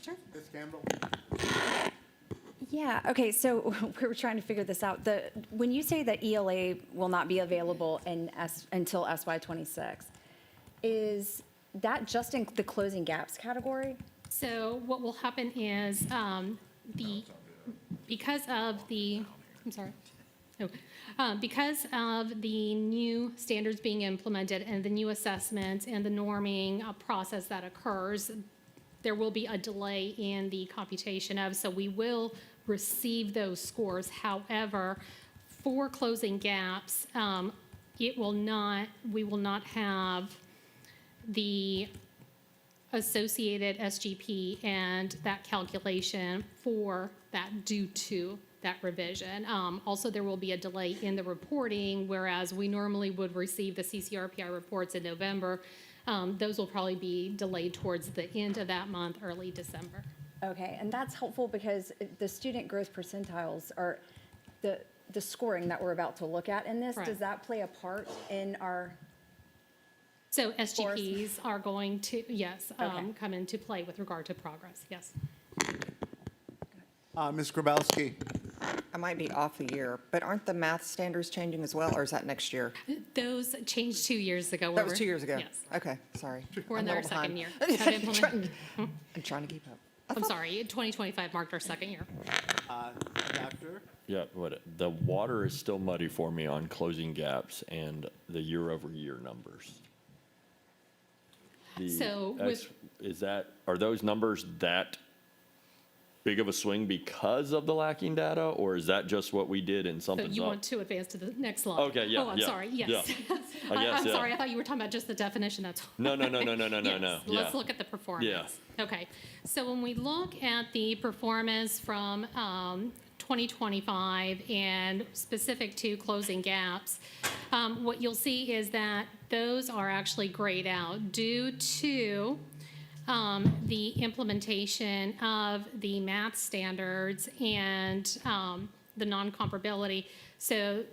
Speaker 13: Sure.
Speaker 1: Ms. Campbell?
Speaker 9: Yeah, okay, so we were trying to figure this out. When you say that ELA will not be available until SY '26, is that just in the closing gaps category?
Speaker 13: So what will happen is, because of the, I'm sorry. Because of the new standards being implemented and the new assessments and the norming process that occurs, there will be a delay in the computation of, so we will receive those scores. However, for closing gaps, we will not have the associated SGP and that calculation for that due to that revision. Also, there will be a delay in the reporting, whereas we normally would receive the CCRPI reports in November. Those will probably be delayed towards the end of that month, early December.
Speaker 9: Okay, and that's helpful because the student growth percentiles are the scoring that we're about to look at in this.
Speaker 13: Right.
Speaker 9: Does that play a part in our?
Speaker 13: So SGPs are going to, yes,
Speaker 9: Okay.
Speaker 13: come into play with regard to progress, yes.
Speaker 1: Ms. Grabowski?
Speaker 7: I might be off a year, but aren't the math standards changing as well, or is that next year?
Speaker 13: Those changed 2 years ago.
Speaker 7: That was 2 years ago?
Speaker 13: Yes.
Speaker 7: Okay, sorry.
Speaker 13: We're in
Speaker 7: I'm a
Speaker 13: our
Speaker 7: little
Speaker 13: second
Speaker 7: behind.
Speaker 13: year.
Speaker 7: I'm
Speaker 13: Have implemented-
Speaker 7: trying to keep up.
Speaker 13: I'm sorry, 2025 marked our second year.
Speaker 1: Doctor?
Speaker 12: Yeah, the water is still muddy for me on closing gaps and the year-over-year numbers.
Speaker 13: So
Speaker 12: Are those numbers that big of a swing because of the lacking data, or is that just what we did and
Speaker 13: So
Speaker 12: something's
Speaker 13: you
Speaker 12: up?
Speaker 13: want to advance to the next slide?
Speaker 12: Okay, yeah,
Speaker 13: Oh, I'm
Speaker 12: yeah,
Speaker 13: sorry, yes.
Speaker 12: yeah. I guess,
Speaker 13: I'm
Speaker 12: yeah.
Speaker 13: sorry, I thought you were talking about just the definition, that's.
Speaker 12: No,
Speaker 13: Yes,
Speaker 12: no.
Speaker 13: Let's
Speaker 12: Yeah.
Speaker 13: look at the performance. Okay, so when we look at the performance from 2025 and specific to closing gaps, what you'll see is that those are actually grayed out due to the implementation of the math standards and the non-comparability. So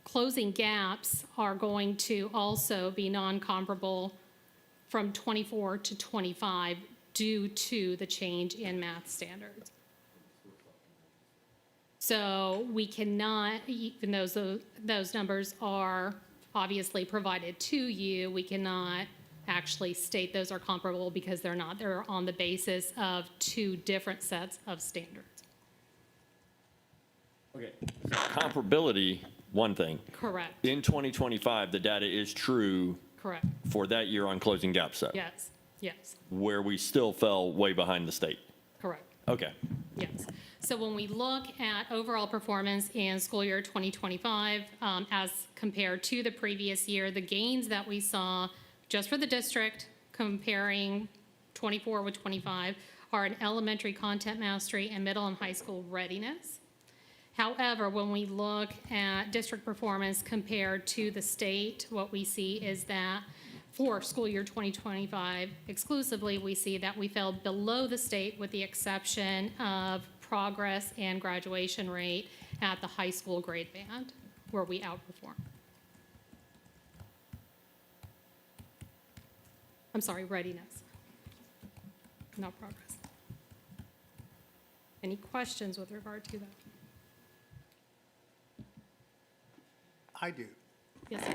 Speaker 13: closing gaps are going to also be non-comparable from 24 to 25 due to the change in math standards. So we cannot, even though those numbers are obviously provided to you, we cannot actually state those are comparable because they're not. They're on the basis of two different sets of standards.
Speaker 12: Okay. Comparability, one thing.
Speaker 13: Correct,
Speaker 12: In 2025, the data is true
Speaker 13: correct.
Speaker 12: for that year on closing gap set,
Speaker 13: Yes, yes,
Speaker 12: where we still fell way behind the state.
Speaker 13: correct.
Speaker 12: Okay.
Speaker 13: Yes. So when we look at overall performance in school year 2025, as compared to the previous year, the gains that we saw just for the district, comparing 24 with 25, are in elementary content mastery and middle and high school readiness. However, when we look at district performance compared to the state, what we see is that for school year 2025 exclusively, we see that we fell below the state with the exception of progress and graduation rate at the high school grade band, where we outperform. I'm sorry, readiness, not progress. Any questions with regard to that?
Speaker 1: I do.
Speaker 13: Yes, sir.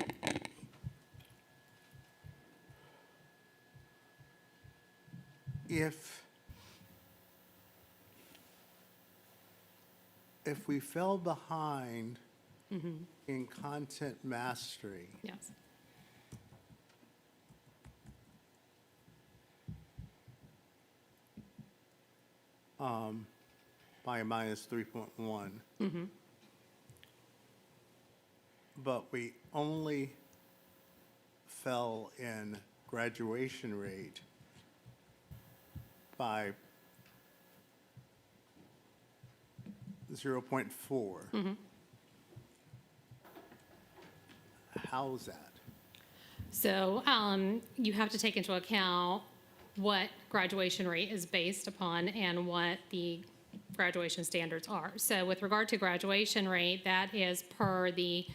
Speaker 1: If we fell behind in content mastery,
Speaker 13: Yes.
Speaker 1: by a minus 3.1. But we only fell in graduation rate by 0.4. How's that?
Speaker 13: So you have to take into account what graduation rate is based upon and what the graduation standards are. So with regard to graduation rate, that is per the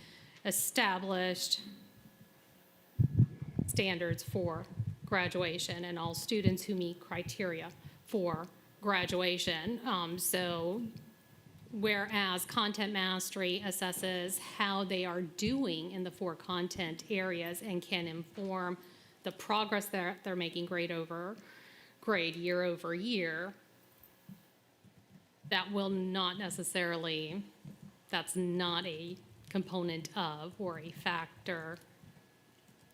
Speaker 13: established standards for graduation and all students who meet criteria for graduation. So whereas content mastery assesses how they are doing in the 4 content areas and can inform the progress they're making grade over grade, year over year, that will not necessarily, that's not a component of or a factor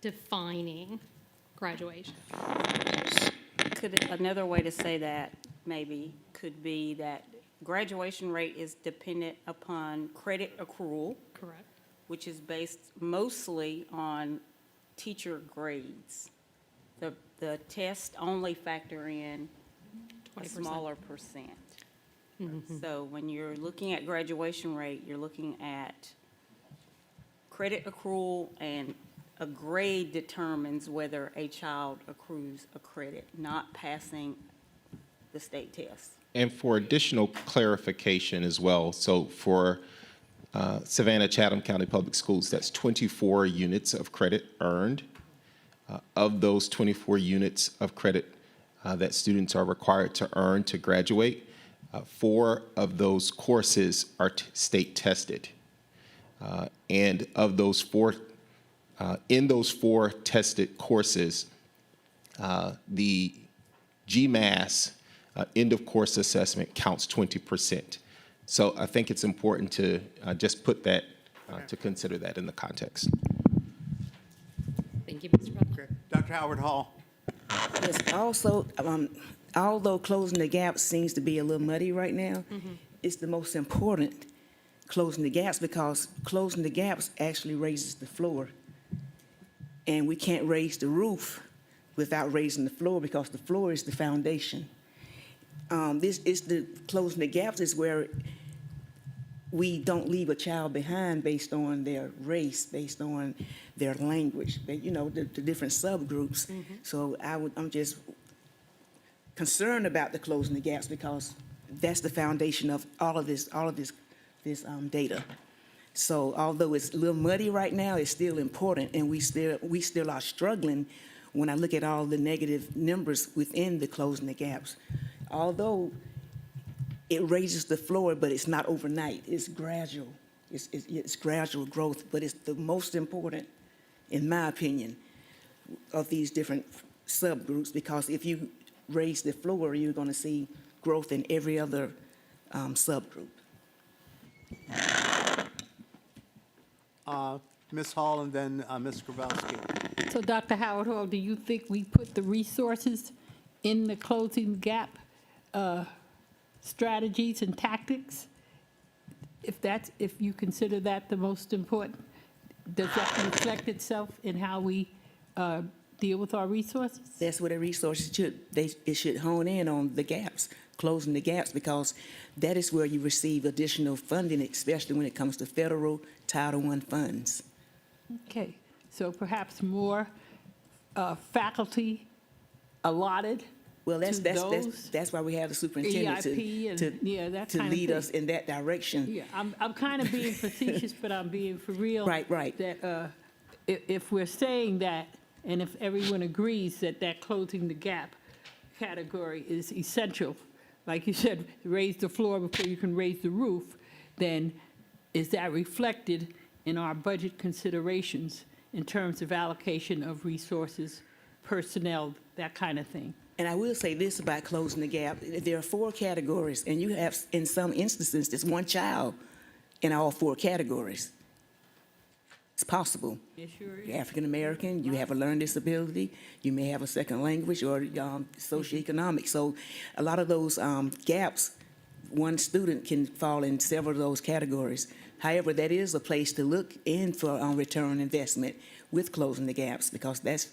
Speaker 13: defining graduation.
Speaker 3: Another way to say that maybe could be that graduation rate is dependent upon credit accrual,
Speaker 13: Correct.
Speaker 3: which is based mostly on teacher grades. The tests only factor in a
Speaker 13: 20%.
Speaker 3: smaller percent. So when you're looking at graduation rate, you're looking at credit accrual, and a grade determines whether a child accrues a credit, not passing the state test.
Speaker 14: And for additional clarification as well, so for Savannah-Chatham County Public Schools, that's 24 units of credit earned. Of those 24 units of credit that students are required to earn to graduate, 4 of those courses are state tested. And of those 4, in those 4 tested courses, the GMAS end of course assessment counts 20%. So I think it's important to just put that, to consider that in the context.
Speaker 13: Thank you, Mr. Butler.
Speaker 1: Okay. Dr. Howard Hall.
Speaker 11: Yes, also, although closing the gaps seems to be a little muddy right now, it's the most important, closing the gaps, because closing the gaps actually raises the floor. And we can't raise the roof without raising the floor, because the floor is the foundation. This is the closing the gaps is where we don't leave a child behind based on their race, based on their language, the different subgroups. So I'm just concerned about the closing the gaps, because that's the foundation of all of this data. So although it's a little muddy right now, it's still important, and we still are struggling when I look at all the negative numbers within the closing the gaps. Although it raises the floor, but it's not overnight. It's gradual. It's gradual growth, but it's the most important, in my opinion, of these different subgroups, because if you raise the floor, you're going to see growth in every other subgroup.
Speaker 1: Ms. Hall and then Ms. Grabowski.
Speaker 8: So Dr. Howard Hall, do you think we put the resources in the closing gap strategies and tactics? If you consider that the most important, does that reflect itself in how we deal with our resources?
Speaker 11: That's where the resources it should hone in on the gaps, closing the gaps, because that is where you receive additional funding, especially when it comes to federal Title I funds.
Speaker 8: Okay, so perhaps more faculty allotted.
Speaker 11: Well,
Speaker 8: to those?
Speaker 11: that's why we have the superintendent to lead us in that direction.
Speaker 8: Yeah, I'm kind of being facetious, but I'm being for real.
Speaker 11: Right.
Speaker 8: That if we're saying that, and if everyone agrees that closing the gap category is essential, like you said, raise the floor before you can raise the roof, then is that reflected in our budget considerations in terms of allocation of resources, personnel, that kind of thing?
Speaker 11: And I will say this about closing the gap. There are 4 categories, and you have, in some instances, there's one child in all 4 categories. It's possible.
Speaker 8: Yes, sure is.
Speaker 11: You're African American, you have a learning disability, you may have a second language or socioeconomic. So a lot of those gaps, one student can fall in several of those categories. However, that is a place to look in for return on investment with closing the gaps, because that's,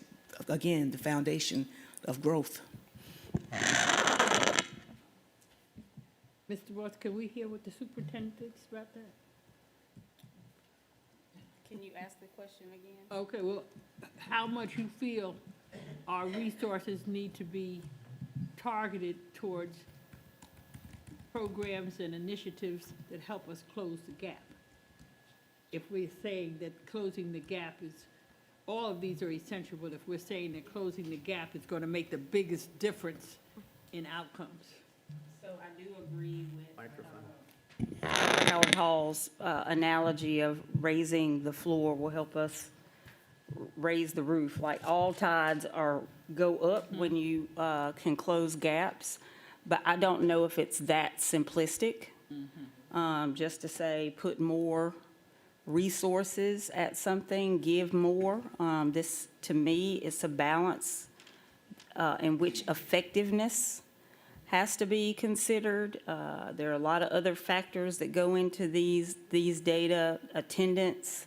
Speaker 11: again, the foundation of growth.
Speaker 8: Mr. Ross, can we hear what the superintendent thinks about that?
Speaker 3: Can you ask the question again?
Speaker 8: Okay, well, how much you feel our resources need to be targeted towards programs and initiatives that help us close the gap? If we're saying that closing the gap is, all of these are essential, but if we're saying that closing the gap is going to make the biggest difference in outcomes.
Speaker 3: So I do agree with Howard Hall's analogy of raising the floor will help us raise the roof. Like all tides go up when you can close gaps, but I don't know if it's that simplistic. Just to say, put more resources at something, give more. This, to me, is a balance in which effectiveness has to be considered. There are a lot of other factors that go into these data, attendance,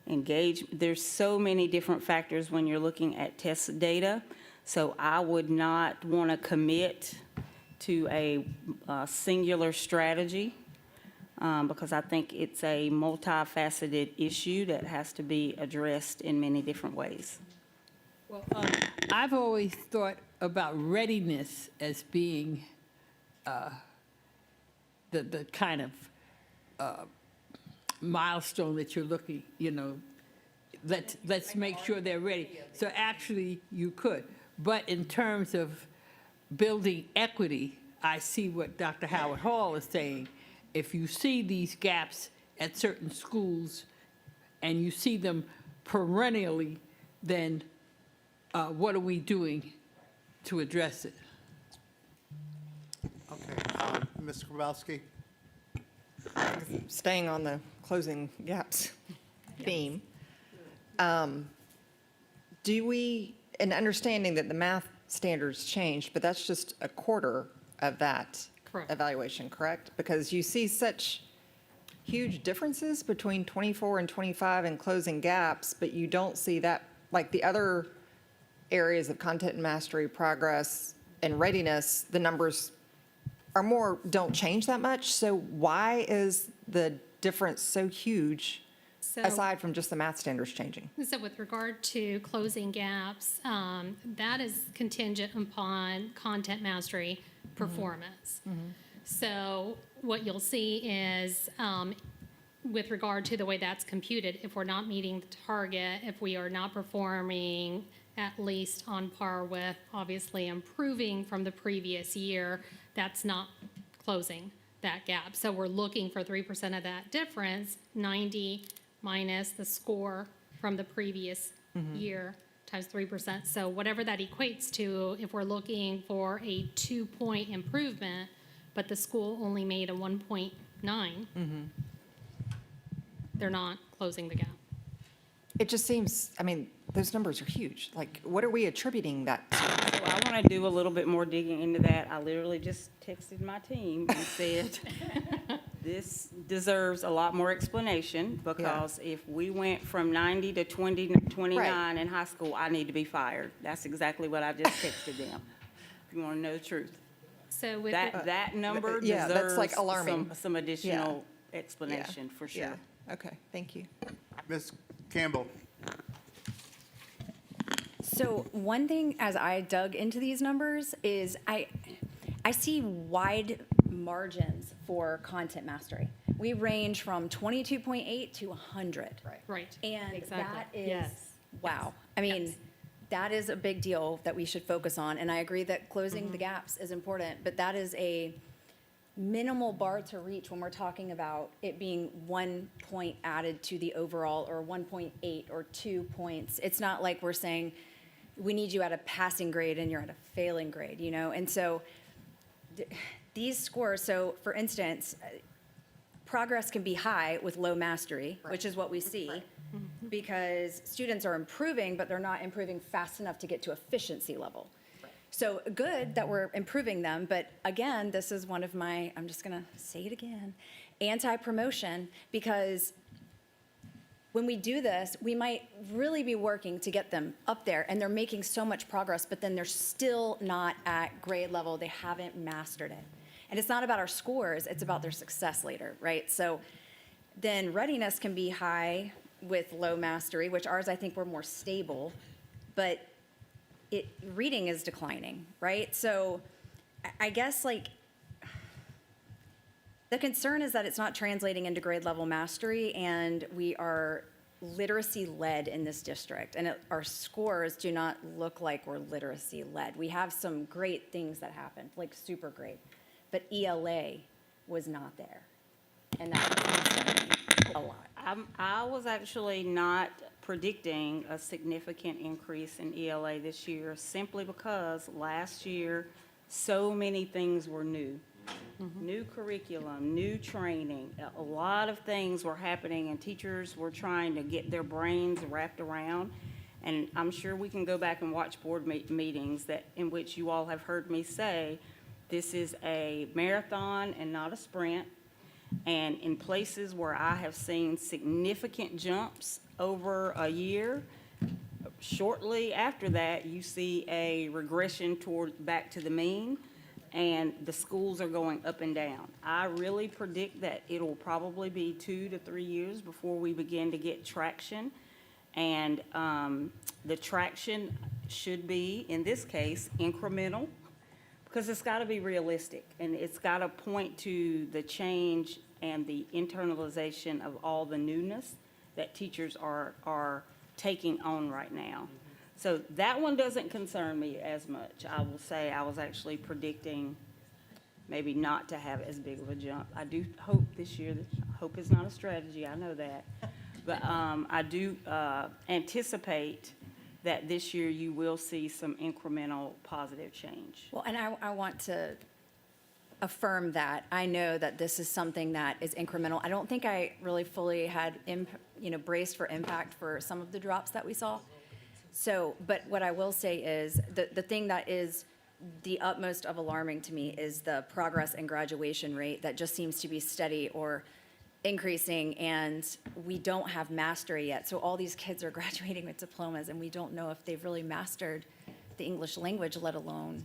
Speaker 3: engagement. There's so many different factors when you're looking at test data. So I would not want to commit to a singular strategy because I think it's a multifaceted issue that has to be addressed in many different ways.
Speaker 8: Well, I've always thought about readiness as being the kind of milestone that you're looking, let's make sure they're ready. So actually, you could. But in terms of building equity, I see what Dr. Howard Hall is saying. If you see these gaps at certain schools and you see them perennially, then what are we doing to address it?
Speaker 1: Okay, Mr. Grabowski?
Speaker 7: Staying on the closing gaps theme, do we, and understanding that the math standards changed, but that's just a quarter of that
Speaker 13: Correct.
Speaker 7: evaluation, correct? Because you see such huge differences between 24 and 25 in closing gaps, but you don't see that, like the other areas of content mastery, progress, and readiness, the numbers are more, don't change that much. So why is the difference so huge, aside from just the math standards changing?
Speaker 13: So with regard to closing gaps, that is contingent upon content mastery performance. So what you'll see is, with regard to the way that's computed, if we're not meeting the target, if we are not performing at least on par with, obviously improving from the previous year, that's not closing that gap. So we're looking for 3% of that difference, 90 minus the score from the previous year times 3%. So whatever that equates to, if we're looking for a 2-point improvement, but the school only made a 1.9, they're not closing the gap.
Speaker 7: It just seems, I mean, those numbers are huge. Like, what are we attributing that to?
Speaker 3: So I want to do a little bit more digging into that. I literally just texted my team and said, this deserves a lot more explanation because if we went from 90 to 29 in high school, I need to be fired. That's exactly what I just texted them. If you want to know the truth.
Speaker 13: So with
Speaker 3: That number
Speaker 7: Yeah, that's like
Speaker 3: deserves
Speaker 7: alarming.
Speaker 3: some additional explanation for sure.
Speaker 7: Yeah, okay, thank you.
Speaker 1: Ms. Campbell?
Speaker 9: So one thing as I dug into these numbers is I see wide margins for content mastery. We range from 22.8 to 100.
Speaker 13: Right.
Speaker 9: And
Speaker 13: Exactly.
Speaker 9: that is,
Speaker 13: Yes.
Speaker 9: wow. I mean, that is a big deal that we should focus on. And I agree that closing the gaps is important, but that is a minimal bar to reach when we're talking about it being 1 point added to the overall or 1.8 or 2 points. It's not like we're saying, we need you at a passing grade and you're at a failing grade, And so these scores, so for instance, progress can be high with low mastery, which is what we see, because students are improving, but they're not improving fast enough to get to efficiency level. So good that we're improving them, but again, this is one of my, I'm just gonna say it again, anti-promotion, because when we do this, we might really be working to get them up there, and they're making so much progress, but then they're still not at grade level. They haven't mastered it. And it's not about our scores, it's about their success later, right? So then readiness can be high with low mastery, which ours, I think, were more stable, but reading is declining, right? So I guess like the concern is that it's not translating into grade level mastery, and we are literacy led in this district, and our scores do not look like we're literacy led. We have some great things that happened, like super great, but ELA was not there, and that was a lot.
Speaker 3: I was actually not predicting a significant increase in ELA this year simply because last year, so many things were new. New curriculum, new training, a lot of things were happening and teachers were trying to get their brains wrapped around. And I'm sure we can go back and watch board meetings in which you all have heard me say, this is a marathon and not a sprint. And in places where I have seen significant jumps over a year, shortly after that, you see a regression back to the mean, and the schools are going up and down. I really predict that it'll probably be 2 to 3 years before we begin to get traction. And the traction should be, in this case, incremental, because it's got to be realistic, and it's got to point to the change and the internalization of all the newness that teachers are taking on right now. So that one doesn't concern me as much. I will say I was actually predicting maybe not to have as big of a jump. I do hope this year, hope is not a strategy, I know that. But I do anticipate that this year you will see some incremental positive change.
Speaker 9: Well, and I want to affirm that. I know that this is something that is incremental. I don't think I really fully had, braced for impact for some of the drops that we saw. So, but what I will say is the thing that is the utmost of alarming to me is the progress and graduation rate that just seems to be steady or increasing, and we don't have mastery yet. So all these kids are graduating with diplomas, and we don't know if they've really mastered the English language, let alone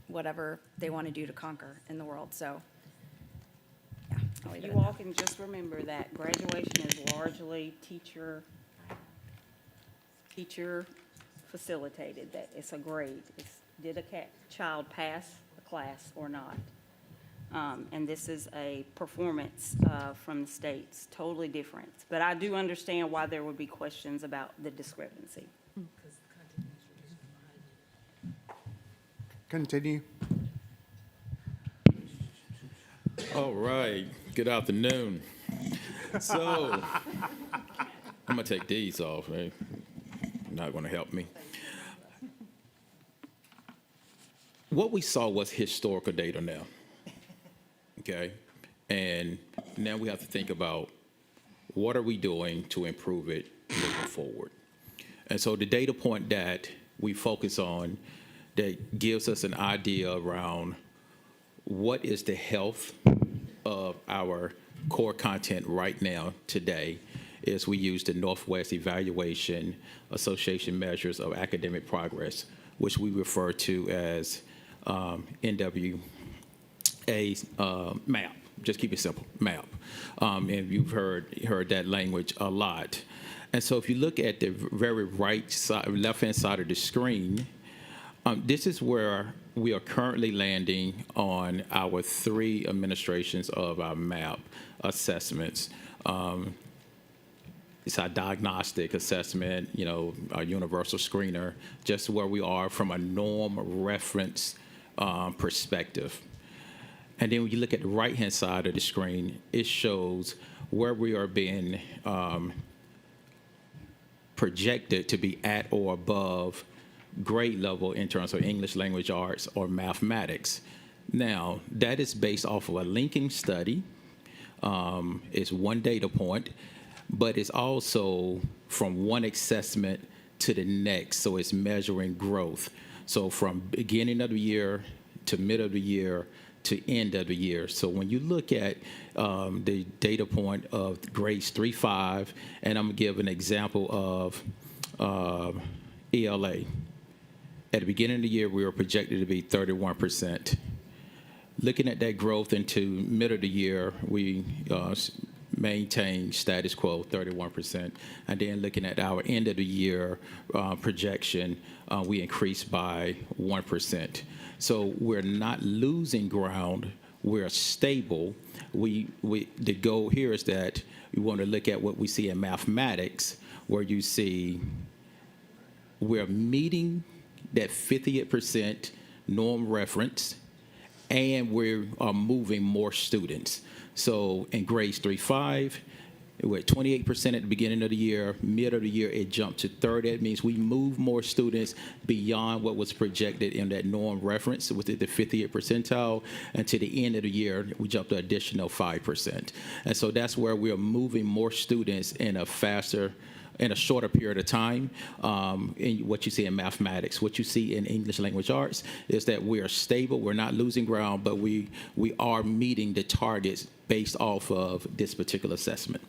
Speaker 9: whatever they want to do to conquer in the world. So, yeah, I'll leave it
Speaker 3: You
Speaker 9: at
Speaker 3: all
Speaker 9: that.
Speaker 3: can just remember that graduation is largely teacher facilitated, that it's a grade. Did a child pass the class or not? And this is a performance from the states, totally different. But I do understand why there would be questions about the discrepancy.
Speaker 1: Continue.
Speaker 15: All right, good afternoon. So, I'm gonna take these off, right? Not gonna help me. What we saw was historical data now, okay? And now we have to think about what are we doing to improve it moving forward. And so the data point that we focus on that gives us an idea around what is the health of our core content right now today is we use the Northwest Evaluation Association measures of academic progress, which we refer to as NWA MAP. Just keep it simple, MAP. And you've heard that language a lot. And so if you look at the very right side, left-hand side of the screen, this is where we are currently landing on our 3 administrations of our MAP assessments. It's our diagnostic assessment, our universal screener, just where we are from a norm reference perspective. And then when you look at the right-hand side of the screen, it shows where we are being projected to be at or above grade level in terms of English language arts or mathematics. Now, that is based off of a linking study. It's one data point, but it's also from one assessment to the next, so it's measuring growth. So from beginning of the year to mid of the year to end of the year. So when you look at the data point of grades 3-5, and I'm gonna give an example of ELA. At the beginning of the year, we were projected to be 31%. Looking at that growth into middle of the year, we maintain status quo, 31%. And then looking at our end of the year projection, we increased by 1%. So we're not losing ground. We're stable. The goal here is that we want to look at what we see in mathematics, where you see we're meeting that 50% norm reference, and we are moving more students. So in grades 3-5, we're at 28% at the beginning of the year. Mid of the year, it jumped to 30. That means we move more students beyond what was projected in that norm reference within the 50th percentile. And to the end of the year, we jumped an additional 5%. And so that's where we're moving more students in a shorter period of time. In what you see in mathematics, what you see in English language arts is that we are stable, we're not losing ground, but we are meeting the targets based off of this particular assessment.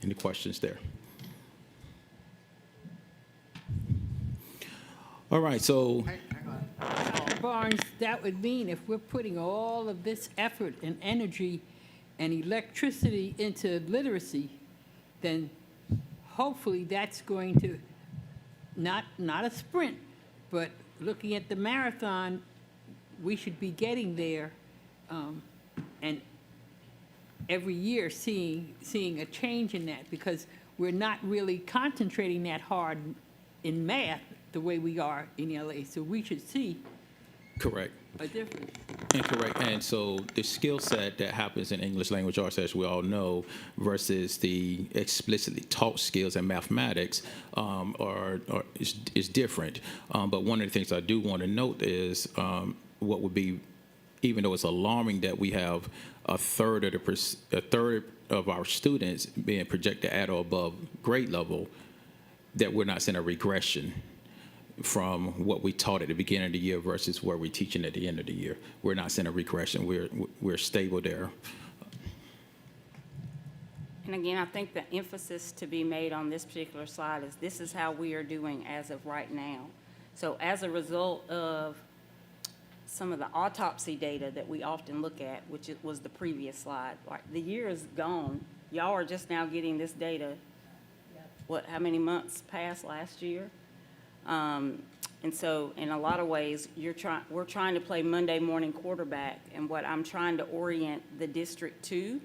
Speaker 15: Any questions there? All right, so
Speaker 8: Barnes, that would mean if we're putting all of this effort and energy and electricity into literacy, then hopefully that's going to, not a sprint, but looking at the marathon, we should be getting there, and every year seeing a change in that, because we're not really concentrating that hard in math the way we are in LA. So we should see
Speaker 15: correct.
Speaker 8: a difference.
Speaker 15: Incorrect. And so the skill set that happens in English language arts, as we all know, versus the explicitly taught skills in mathematics is different. But one of the things I do want to note is what would be, even though it's alarming that we have a third of our students being projected at or above grade level, that we're not seeing a regression from what we taught at the beginning of the year versus where we're teaching at the end of the year. We're not seeing a regression. We're stable there.
Speaker 3: And again, I think the emphasis to be made on this particular slide is this is how we are doing as of right now. So as a result of some of the autopsy data that we often look at, which was the previous slide, like the year is gone. Y'all are just now getting this data, how many months past last year? And so in a lot of ways, we're trying to play Monday morning quarterback, and what I'm trying to orient the district to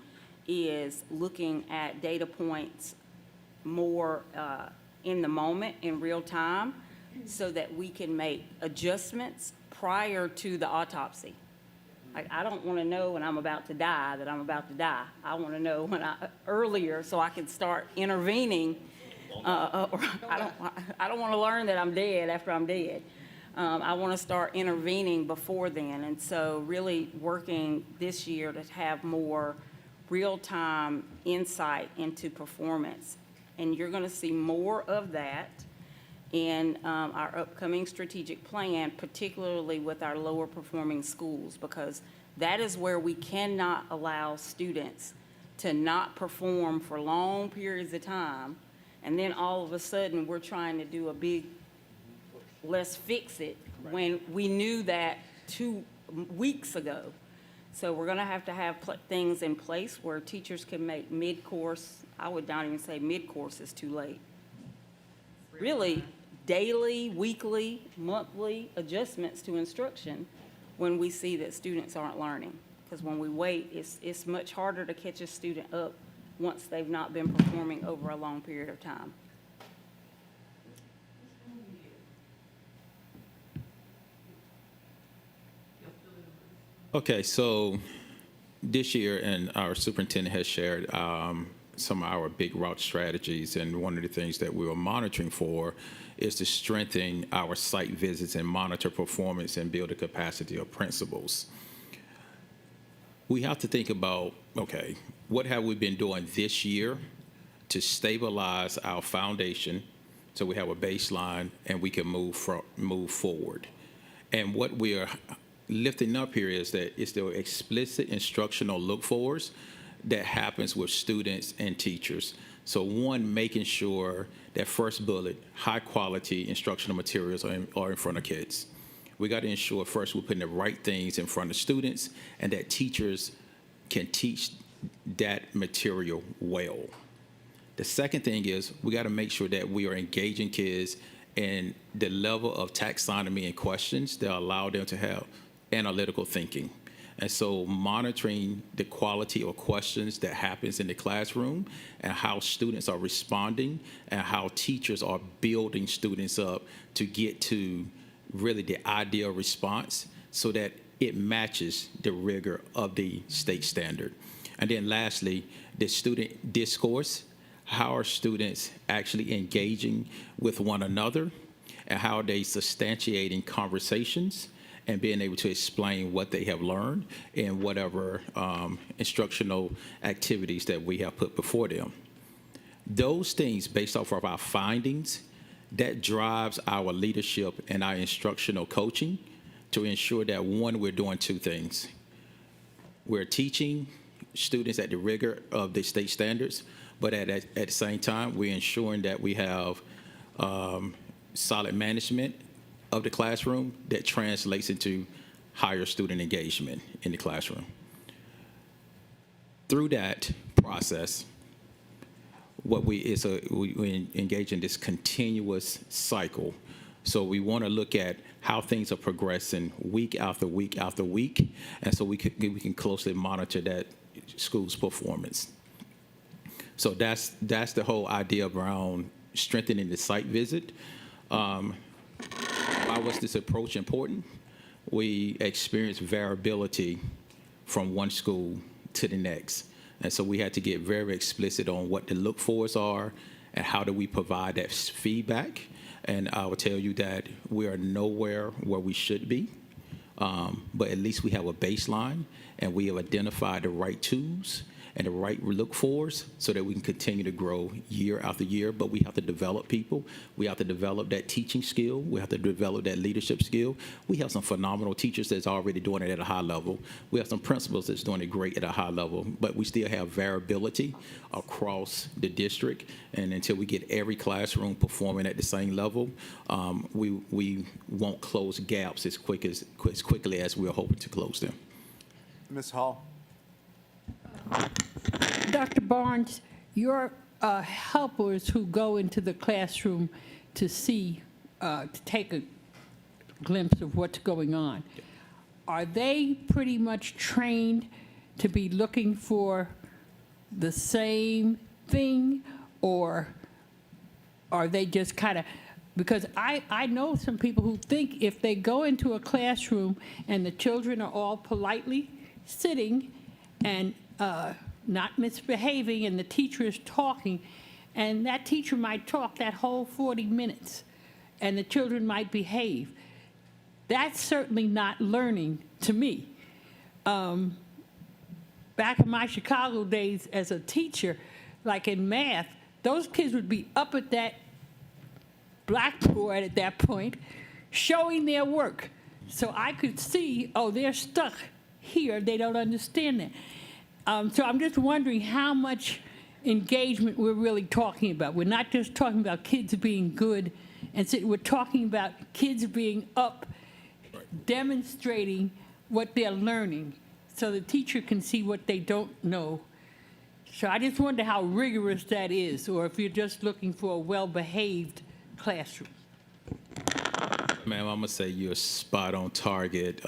Speaker 3: is looking at data points more in the moment, in real time, so that we can make adjustments prior to the autopsy. Like, I don't want to know when I'm about to die that I'm about to die. I want to know earlier so I can start intervening. I don't want to learn that I'm dead after I'm dead. I want to start intervening before then. And so really working this year to have more real-time insight into performance. And you're going to see more of that in our upcoming strategic plan, particularly with our lower performing schools, because that is where we cannot allow students to not perform for long periods of time. And then all of a sudden, we're trying to do a big, let's fix it, when we knew that 2 weeks ago. So we're going to have things in place where teachers can make mid-course, I would not even say mid-course is too late. Really, daily, weekly, monthly adjustments to instruction when we see that students aren't learning. Because when we wait, it's much harder to catch a student up once they've not been performing over a long period of time.
Speaker 15: Okay, so this year, and our superintendent has shared some of our big route strategies, and one of the things that we were monitoring for is to strengthen our site visits and monitor performance and build the capacity of principals. We have to think about, okay, what have we been doing this year to stabilize our foundation so we have a baseline and we can move forward? And what we are lifting up here is that it's the explicit instructional look-forwards that happens with students and teachers. So one, making sure that first bullet, high-quality instructional materials are in front of kids. We got to ensure first we're putting the right things in front of students and that teachers can teach that material well. The second thing is we got to make sure that we are engaging kids in the level of taxonomy and questions that allow them to have analytical thinking. And so monitoring the quality of questions that happens in the classroom and how students are responding and how teachers are building students up to get to really the ideal response so that it matches the rigor of the state standard. And then lastly, the student discourse. How are students actually engaging with one another and how are they substantiating conversations and being able to explain what they have learned in whatever instructional activities that we have put before them. Those things, based off of our findings, that drives our leadership and our instructional coaching to ensure that, one, we're doing two things. We're teaching students at the rigor of the state standards, but at the same time, we're ensuring that we have solid management of the classroom that translates into higher student engagement in the classroom. Through that process, we engage in this continuous cycle. So we want to look at how things are progressing week after week after week, and so we can closely monitor that school's performance. So that's the whole idea around strengthening the site visit. Why was this approach important? We experience variability from one school to the next. And so we had to get very explicit on what the look fors are and how do we provide that feedback. And I will tell you that we are nowhere where we should be, but at least we have a baseline and we have identified the right tools and the right look fors so that we can continue to grow year after year. But we have to develop people. We have to develop that teaching skill. We have to develop that leadership skill. We have some phenomenal teachers that's already doing it at a high level. We have some principals that's doing it great at a high level, but we still have variability across the district. And until we get every classroom performing at the same level, we won't close gaps as quickly as we're hoping to close them.
Speaker 1: Ms. Hall?
Speaker 8: Dr. Barnes, your helpers who go into the classroom to see, to take a glimpse of what's going on, are they pretty much trained to be looking for the same thing, or are they just kind of, because I know some people who think if they go into a classroom and the children are all politely sitting and not misbehaving and the teacher is talking, and that teacher might talk that whole 40 minutes and the children might behave. That's certainly not learning to me. Back in my Chicago days as a teacher, like in math, those kids would be up at that blackboard at that point showing their work. So I could see, oh, they're stuck here, they don't understand that. So I'm just wondering how much engagement we're really talking about. We're not just talking about kids being good, and so we're talking about kids being up, demonstrating what they're learning, so the teacher can see what they don't know. So I just wonder how rigorous that is, or if you're just looking for a well-behaved classroom.
Speaker 15: Ma'am, I'm going to say you're spot on target.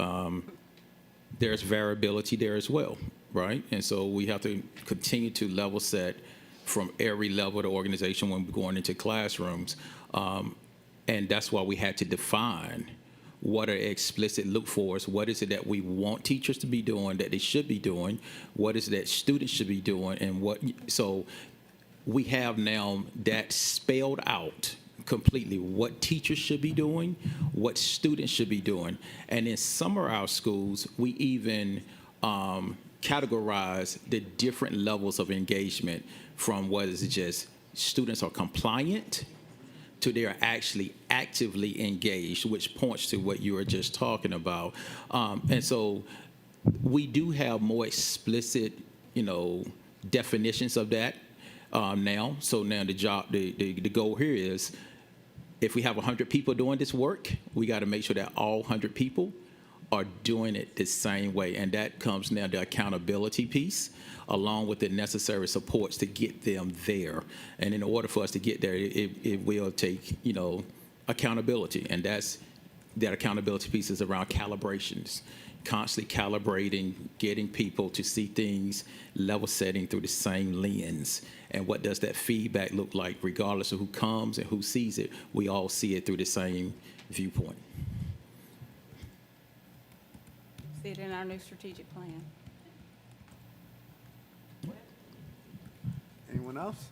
Speaker 15: There's variability there as well, right? And so we have to continue to level set from every level of the organization when we're going into classrooms. And that's why we had to define what are explicit look fors, what is it that we want teachers to be doing, that they should be doing, what is it that students should be doing, and what, so we have now that spelled out completely what teachers should be doing, what students should be doing. And in some of our schools, we even categorize the different levels of engagement from what is just students are compliant to they're actually actively engaged, which points to what you were just talking about. And so we do have more explicit, definitions of that now. So now the goal here is if we have 100 people doing this work, we got to make sure that all 100 people are doing it the same way. And that comes now the accountability piece, along with the necessary supports to get them there. And in order for us to get there, it will take, accountability. And that accountability piece is around calibrations, constantly calibrating, getting people to see things, level setting through the same lens. And what does that feedback look like, regardless of who comes and who sees it? We all see it through the same viewpoint.
Speaker 3: See it in our new strategic plan.
Speaker 1: Anyone else?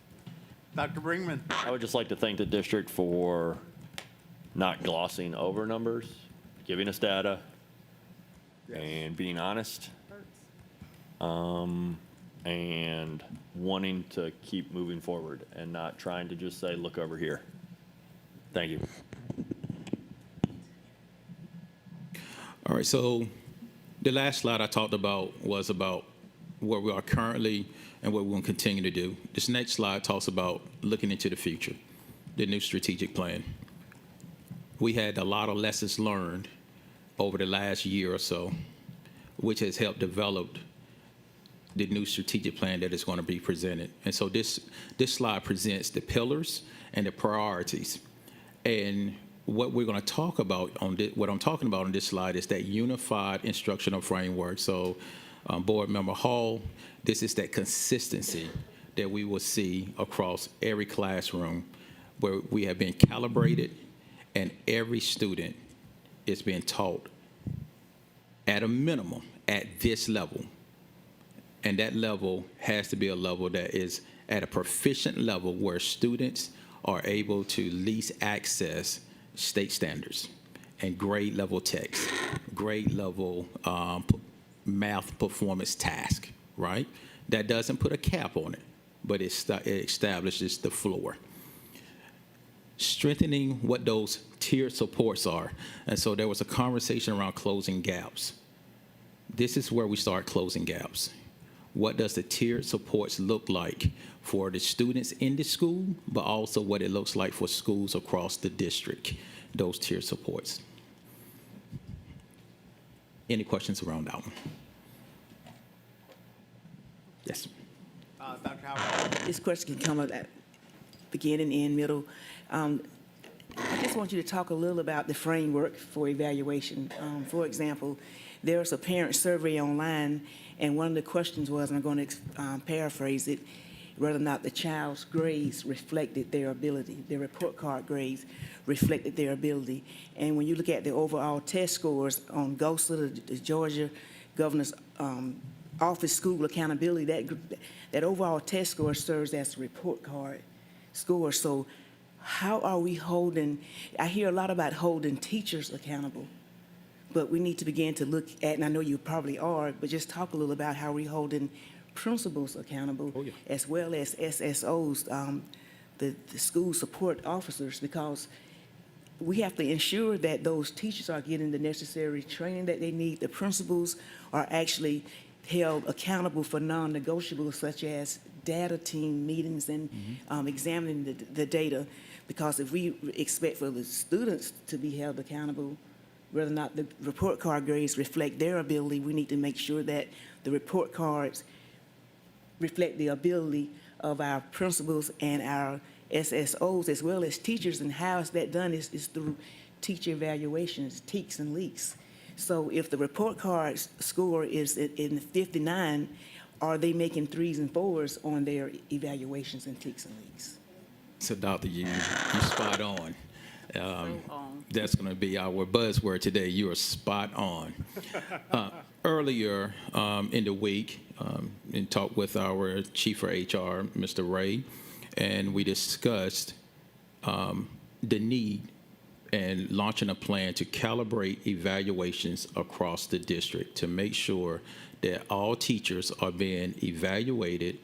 Speaker 1: Dr. Brinkman?
Speaker 12: I would just like to thank the district for not glossing over numbers, giving us data, and being honest, and wanting to keep moving forward and not trying to just say, look over here. Thank you.
Speaker 15: All right, so the last slide I talked about was about where we are currently and what we're going to continue to do. This next slide talks about looking into the future, the new strategic plan. We had a lot of lessons learned over the last year or so, which has helped develop the new strategic plan that is going to be presented. And so this slide presents the pillars and the priorities. And what we're going to talk about what I'm talking about on this slide is that unified instructional framework. So Board Member Hall, this is that consistency that we will see across every classroom where we have been calibrated and every student is being taught at a minimum at this level. And that level has to be a level that is at a proficient level where students are able to at least access state standards and grade level text, grade level math performance task, right? That doesn't put a cap on it, but it establishes the floor. Strengthening what those tiered supports are. And so there was a conversation around closing gaps. This is where we start closing gaps. What does the tiered supports look like for the students in the school, but also what it looks like for schools across the district, those tiered supports? Any questions around that one? Yes.
Speaker 1: Dr. Howard?
Speaker 11: This question can come at beginning, end, middle. I just want you to talk a little about the framework for evaluation. For example, there's a parent survey online, and one of the questions was, and I'm going to paraphrase it, whether or not the child's grades reflected their ability, their report card grades reflected their ability. And when you look at the overall test scores on GOSA, the Georgia Governor's Office School Accountability, that overall test score serves as a report card score. So how are we holding, I hear a lot about holding teachers accountable, but we need to begin to look at, and I know you probably are, but just talk a little about how we're holding principals accountable, as well as SSOs, the school support officers, because we have to ensure that those teachers are getting the necessary training that they need. The principals are actually held accountable for non-negotiables such as data team meetings and examining the data, because if we expect for the students to be held accountable, whether or not the report card grades reflect their ability, we need to make sure that the report cards reflect the ability of our principals and our SSOs as well as teachers. And how is that done is through teacher evaluations, TEKS and leaks. So if the report card score is in 59, are they making 3s and 4s on their evaluations and TEKS and leaks?
Speaker 15: So Dr. you spot on. That's going to be our buzzword today. You are spot on. Earlier in the week, in talk with our chief of HR, Mr. Ray, and we discussed the need and launching a plan to calibrate evaluations across the district to make sure that all teachers are being evaluated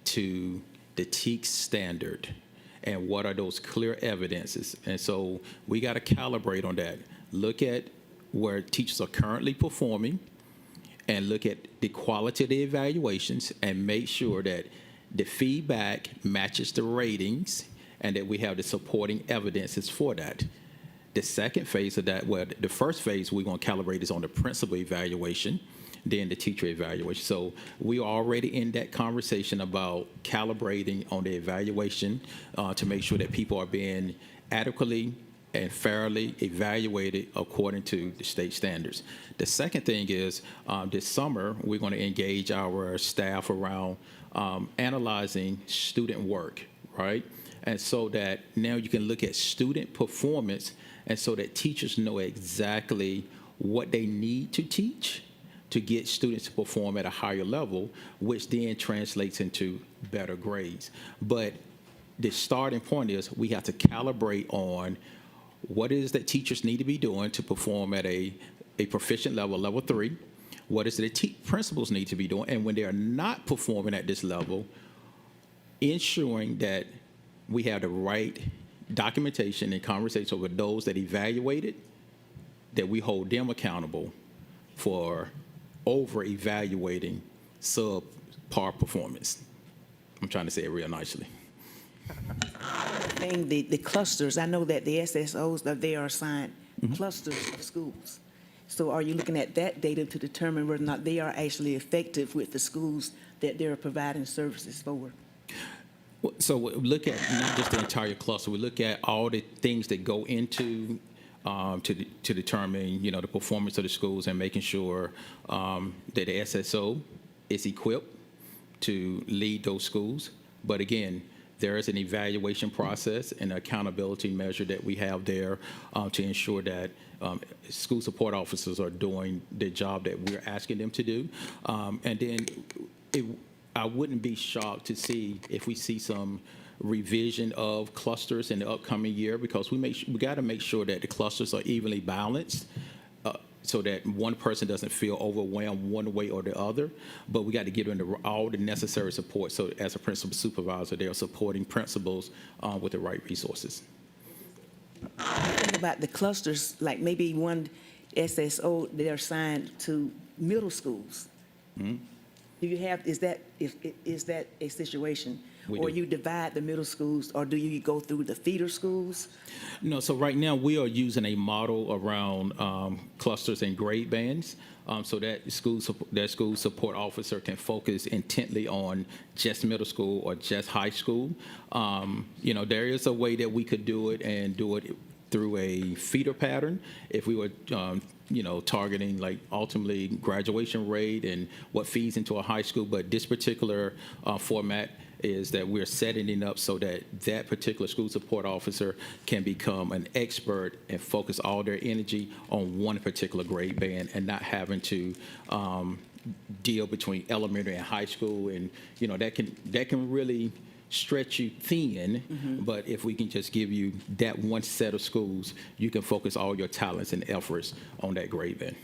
Speaker 15: to the TEKS standard. And what are those clear evidences? And so we got to calibrate on that. Look at where teachers are currently performing and look at the quality of the evaluations and make sure that the feedback matches the ratings and that we have the supporting evidences for that. The second phase of that, well, the first phase we're going to calibrate is on the principal evaluation, then the teacher evaluation. So we are already in that conversation about calibrating on the evaluation to make sure that people are being adequately and fairly evaluated according to the state standards. The second thing is this summer, we're going to engage our staff around analyzing student work, right? And so that now you can look at student performance, and so that teachers know exactly what they need to teach to get students to perform at a higher level, which then translates into better grades. But the starting point is we have to calibrate on what it is that teachers need to be doing to perform at a proficient level, level 3. What is it that principals need to be doing? And when they are not performing at this level, ensuring that we have the right documentation and conversation with those that evaluated, that we hold them accountable for over-evaluating subpar performance. I'm trying to say it real nicely.
Speaker 11: The clusters, I know that the SSOs, that they are assigned clusters of schools. So are you looking at that data to determine whether or not they are actually effective with the schools that they're providing services for?
Speaker 15: So we look at not just the entire cluster, we look at all the things that go into to determine, the performance of the schools and making sure that the SSO is equipped to lead those schools. But again, there is an evaluation process and accountability measure that we have there to ensure that school support officers are doing the job that we're asking them to do. And then I wouldn't be shocked to see if we see some revision of clusters in the upcoming year, because we got to make sure that the clusters are evenly balanced so that one person doesn't feel overwhelmed one way or the other. But we got to give them all the necessary support, so as a principal supervisor, they are supporting principals with the right resources.
Speaker 11: Think about the clusters, like maybe one SSO, they're assigned to middle schools.
Speaker 15: Mm-hmm.
Speaker 11: Do you have, is that a situation?
Speaker 15: We
Speaker 11: or
Speaker 15: do.
Speaker 11: you divide the middle schools, or do you go through the feeder schools?
Speaker 15: No, so right now we are using a model around clusters and grade bands, so that school support officer can focus intently on just middle school or just high school. There is a way that we could do it and do it through a feeder pattern if we were targeting like ultimately graduation rate and what feeds into a high school. But this particular format is that we're setting it up so that that particular school support officer can become an expert and focus all their energy on one particular grade band and not having to deal between elementary and high school. And that can really stretch you thin.
Speaker 11: Mm-hmm.
Speaker 15: But if we can just give you that one set of schools, you can focus all your talents and efforts on that grade band.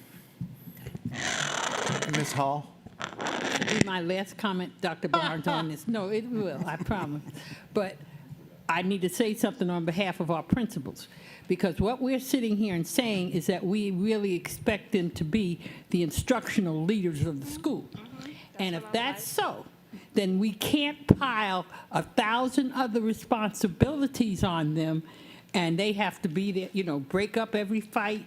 Speaker 1: Ms. Hall?
Speaker 8: Be my last comment, Dr. Barnes, on this. No, it will, I promise. But I need to say something on behalf of our principals, because what we're sitting here and saying is that we really expect them to be the instructional leaders of the school. And if that's so, then we can't pile 1,000 other responsibilities on them, and they have to be there, break up every fight,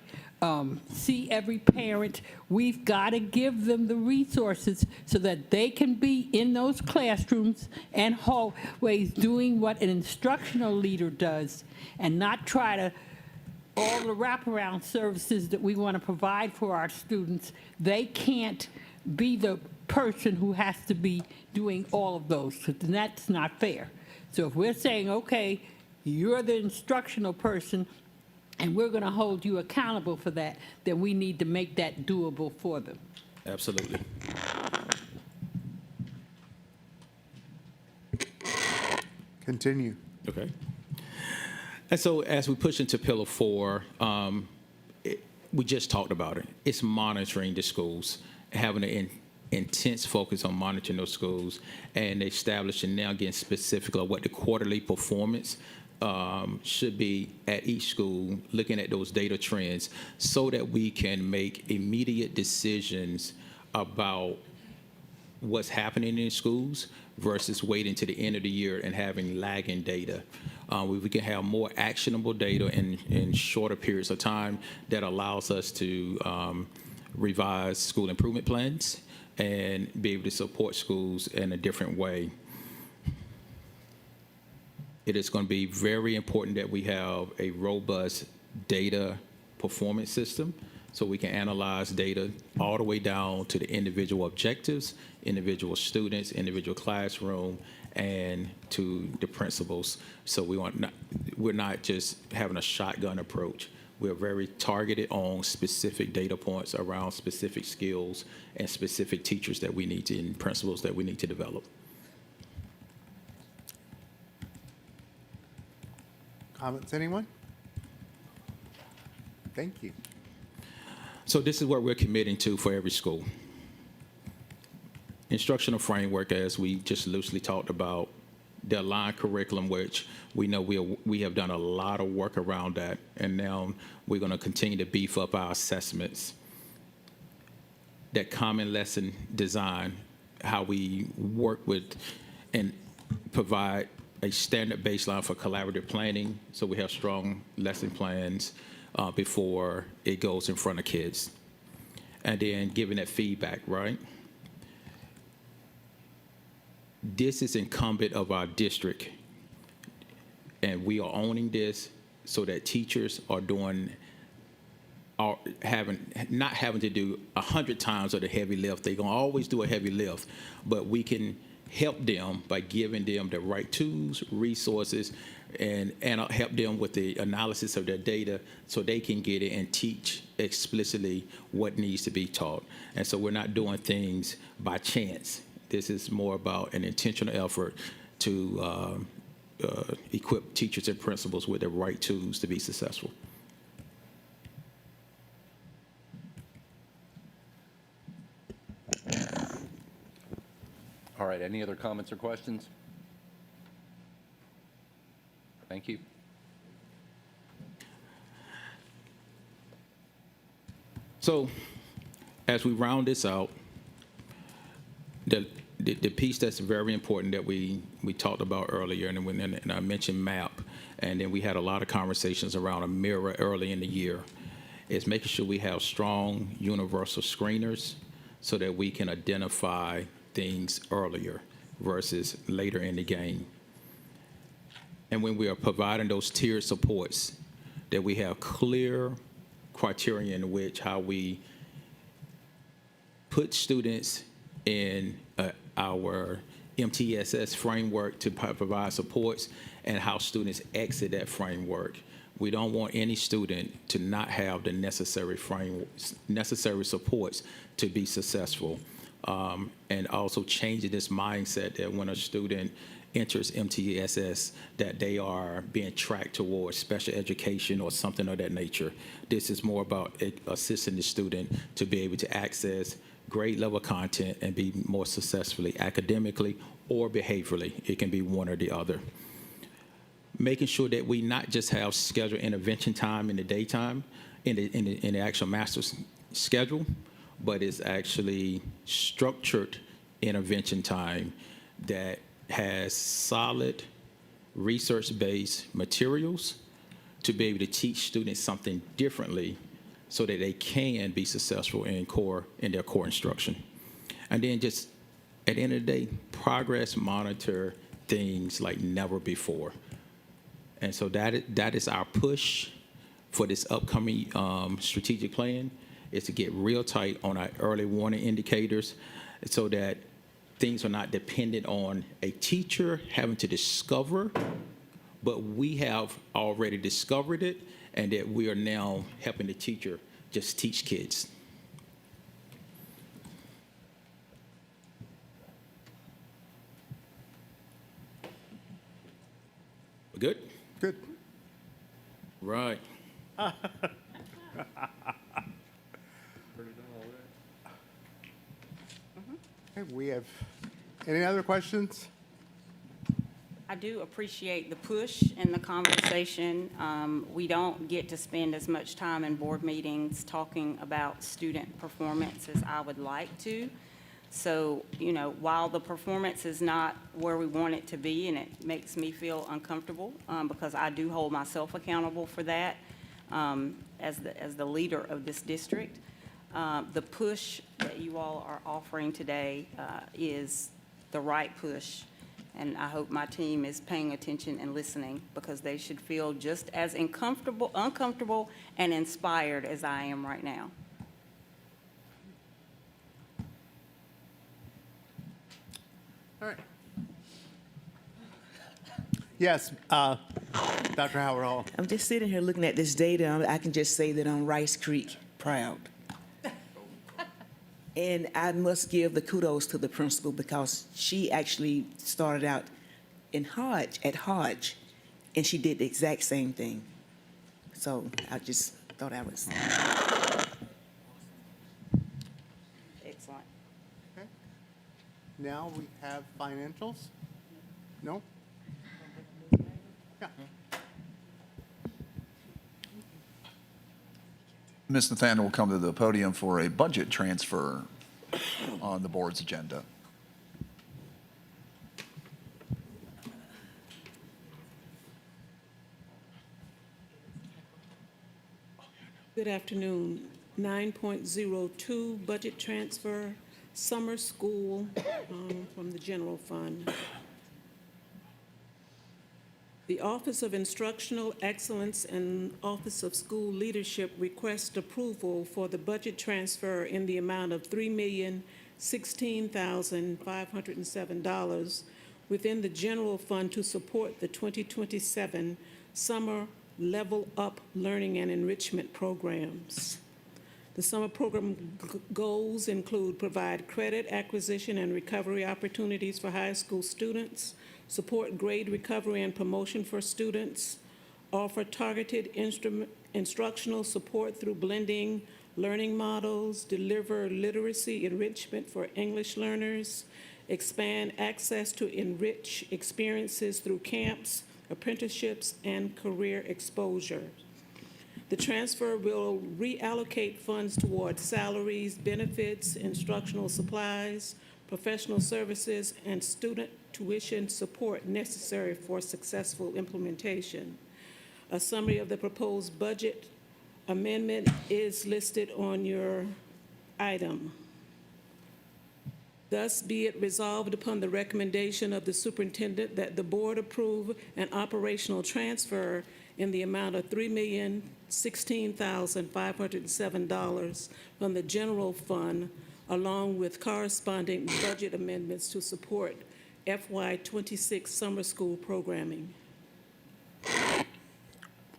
Speaker 8: see every parent. We've got to give them the resources so that they can be in those classrooms and hallways doing what an instructional leader does, and not try to all the wraparound services that we want to provide for our students. They can't be the person who has to be doing all of those, because that's not fair. So if we're saying, okay, you're the instructional person, and we're going to hold you accountable for that, then we need to make that doable for them.
Speaker 15: Absolutely.
Speaker 1: Continue.
Speaker 15: Okay. And so as we push into Pillar 4, we just talked about it. It's monitoring the schools, having an intense focus on monitoring those schools, and establishing now, again, specifically what the quarterly performance should be at each school, looking at those data trends so that we can make immediate decisions about what's happening in schools versus waiting to the end of the year and having lagging data. We can have more actionable data in shorter periods of time that allows us to revise school improvement plans and be able to support schools in a different way. It is going to be very important that we have a robust data performance system so we can analyze data all the way down to the individual objectives, individual students, individual classroom, and to the principals. So we're not just having a shotgun approach. We're very targeted on specific data points around specific skills and specific teachers that we need to, and principals that we need to develop.
Speaker 1: Comments, anyone? Thank you.
Speaker 15: So this is what we're committing to for every school. Instructional framework, as we just loosely talked about, the aligned curriculum, which we know we have done a lot of work around that, and now we're going to continue to beef up our assessments. That common lesson design, how we work with and provide a standard baseline for collaborative planning, so we have strong lesson plans before it goes in front of kids. And then giving that feedback, right? This is incumbent of our district, and we are owning this so that teachers are not having to do 100 times of the heavy lift. They're going to always do a heavy lift, but we can help them by giving them the right tools, resources, and help them with the analysis of their data so they can get it and teach explicitly what needs to be taught. And so we're not doing things by chance. This is more about an intentional effort to equip teachers and principals with the right tools to be successful.
Speaker 16: All right, any other comments or questions? Thank you.
Speaker 15: So as we round this out, the piece that's very important that we talked about earlier, and I mentioned MAP, and then we had a lot of conversations around a mirror early in the year, is making sure we have strong universal screeners so that we can identify things earlier versus later in the game. And when we are providing those tiered supports, that we have clear criteria in which how we put students in our MTSS framework to provide supports and how students exit that framework. We don't want any student to not have the necessary supports to be successful. And also changing this mindset that when a student enters MTSS, that they are being tracked towards special education or something of that nature. This is more about assisting the student to be able to access grade level content and be more successfully academically or behaviorally. It can be one or the other. Making sure that we not just have scheduled intervention time in the daytime, in the actual master's schedule, but it's actually structured intervention time that has solid research-based materials to be able to teach students something differently so that they can be successful in their core instruction. And then just at the end of the day, progress monitor things like never before. And so that is our push for this upcoming strategic plan, is to get real tight on our early warning indicators so that things are not dependent on a teacher having to discover, but we have already discovered it, and that we are now helping the teacher just teach kids. We're good?
Speaker 1: Good.
Speaker 15: Right.
Speaker 1: Okay, we have, any other questions?
Speaker 3: I do appreciate the push and the conversation. We don't get to spend as much time in board meetings talking about student performance as I would like to. So, while the performance is not where we want it to be, and it makes me feel uncomfortable, because I do hold myself accountable for that, as the leader of this district, the push that you all are offering today, is the right push. And I hope my team is paying attention and listening, because they should feel just as uncomfortable and inspired as I am right now.
Speaker 1: All right. Yes, Dr. Howard Hall.
Speaker 11: I'm just sitting here looking at this data. I can just say that I'm Rice Creek proud. And I must give the kudos to the principal, because she actually started out at Hodge, and she did the exact same thing. So I just thought I was.
Speaker 3: Excellent.
Speaker 1: Okay. Now we have financials? No? Yeah.
Speaker 6: Ms. Nathaniel will come to the podium for a budget transfer on the board's agenda.
Speaker 17: Good afternoon. 9.02 budget transfer, summer school from the general fund. The Office of Instructional Excellence and Office of School Leadership request approval for the budget transfer in the amount of $3,016,507 within the general fund to support the 2027 summer Level Up Learning and Enrichment programs. The summer program goals include provide credit acquisition and recovery opportunities for high school students, support grade recovery and promotion for students, offer targeted instructional support through blending learning models, deliver literacy enrichment for English learners, expand access to enrich experiences through camps, apprenticeships, and career exposure. The transfer will reallocate funds towards salaries, benefits, instructional supplies, professional services, and student tuition support necessary for successful implementation. A summary of the proposed budget amendment is listed on your item. Thus be it resolved upon the recommendation of the superintendent that the board approve an operational transfer in the amount of $3,016,507 from the general fund, along with corresponding budget amendments to support FY26 summer school programming.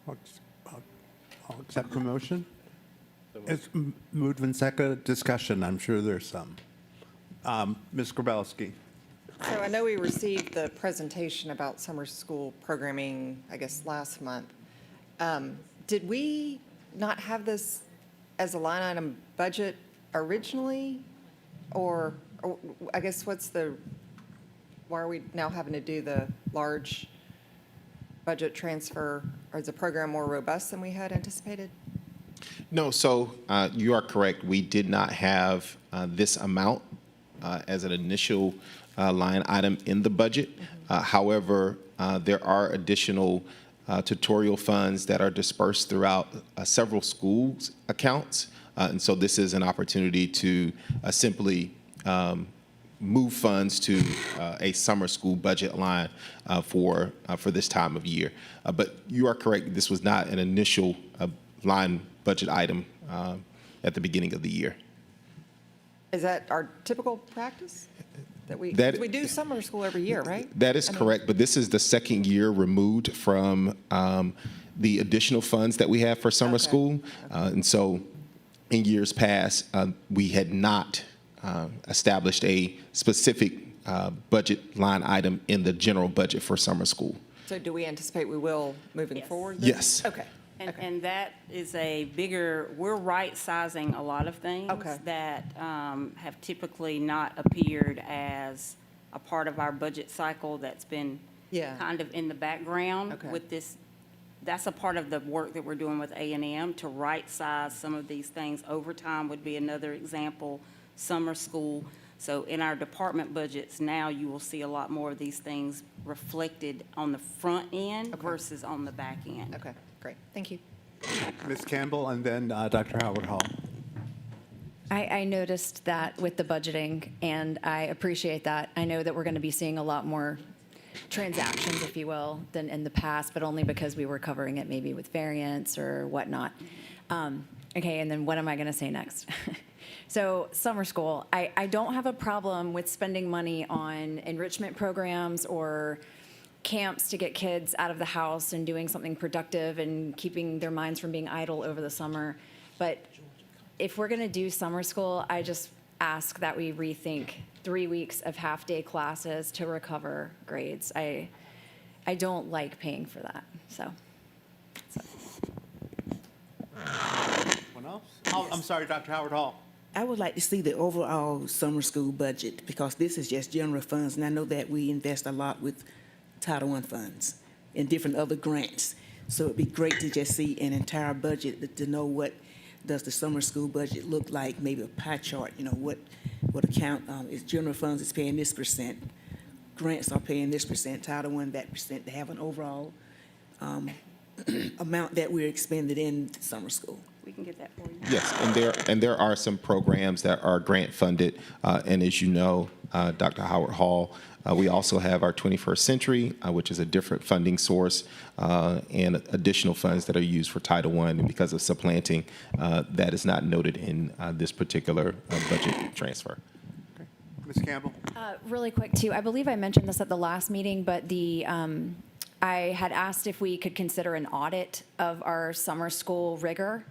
Speaker 1: I'll accept the motion. It's moved and seconded. Discussion, I'm sure there's some. Ms. Grabowski.
Speaker 7: So I know we received the presentation about summer school programming, I guess, last month. Did we not have this as a line item budget originally? Or I guess why are we now having to do the large budget transfer? Or is the program more robust than we had anticipated?
Speaker 14: No, so you are correct. We did not have this amount as an initial line item in the budget. However, there are additional tutorial funds that are dispersed throughout several schools' accounts. And so this is an opportunity to simply move funds to a summer school budget line for this time of year. But you are correct, this was not an initial line budget item at the beginning of the year.
Speaker 7: Is that our typical practice? That we do summer school every year, right?
Speaker 14: That is correct, but this is the second year removed from the additional funds that we have for summer school. And so in years past, we had not established a specific budget line item in the general budget for summer school.
Speaker 7: So do we anticipate we will moving forward? Then?
Speaker 14: Yes.
Speaker 7: Okay.
Speaker 3: And that is we're right-sizing a lot of things that have typically not appeared as a part of our budget cycle that's been kind of in the background with this. That's a part of the work that we're doing with A&M to right-size some of these things. Overtime would be another example, summer school. So in our department budgets now, you will see a lot more of these things reflected on the front end versus on the back end.
Speaker 7: Okay, great, thank you.
Speaker 1: Ms. Campbell, and then Dr. Howard Hall.
Speaker 9: I noticed that with the budgeting, and I appreciate that. I know that we're going to be seeing a lot more transactions, if you will, than in the past, but only because we were covering it maybe with variance or whatnot. Okay, and then what am I going to say next? So summer school, I don't have a problem with spending money on enrichment programs or camps to get kids out of the house and doing something productive and keeping their minds from being idle over the summer. But if we're going to do summer school, I just ask that we rethink 3 weeks of half-day classes to recover grades. I don't like paying for that, so.
Speaker 1: Anyone else? Oh, I'm sorry, Dr. Howard Hall.
Speaker 11: I would like to see the overall summer school budget, because this is just general funds, and I know that we invest a lot with Title I funds and different other grants. So it'd be great to just see an entire budget to know what does the summer school budget look like, maybe a pie chart, you know, what account is general funds is paying this percent, grants are paying this percent, Title I that percent, to have an overall amount that we're expended in summer school.
Speaker 3: We can get that for you.
Speaker 14: Yes, and there are some programs that are grant funded, and as you know, Dr. Howard Hall, we also have our 21st Century, which is a different funding source, and additional funds that are used for Title I, and because of supplanting, that is not noted in this particular budget transfer.
Speaker 1: Ms. Campbell?
Speaker 9: Really quick, too, I believe I mentioned this at the last meeting, but I had asked if we could consider an audit of our summer school rigor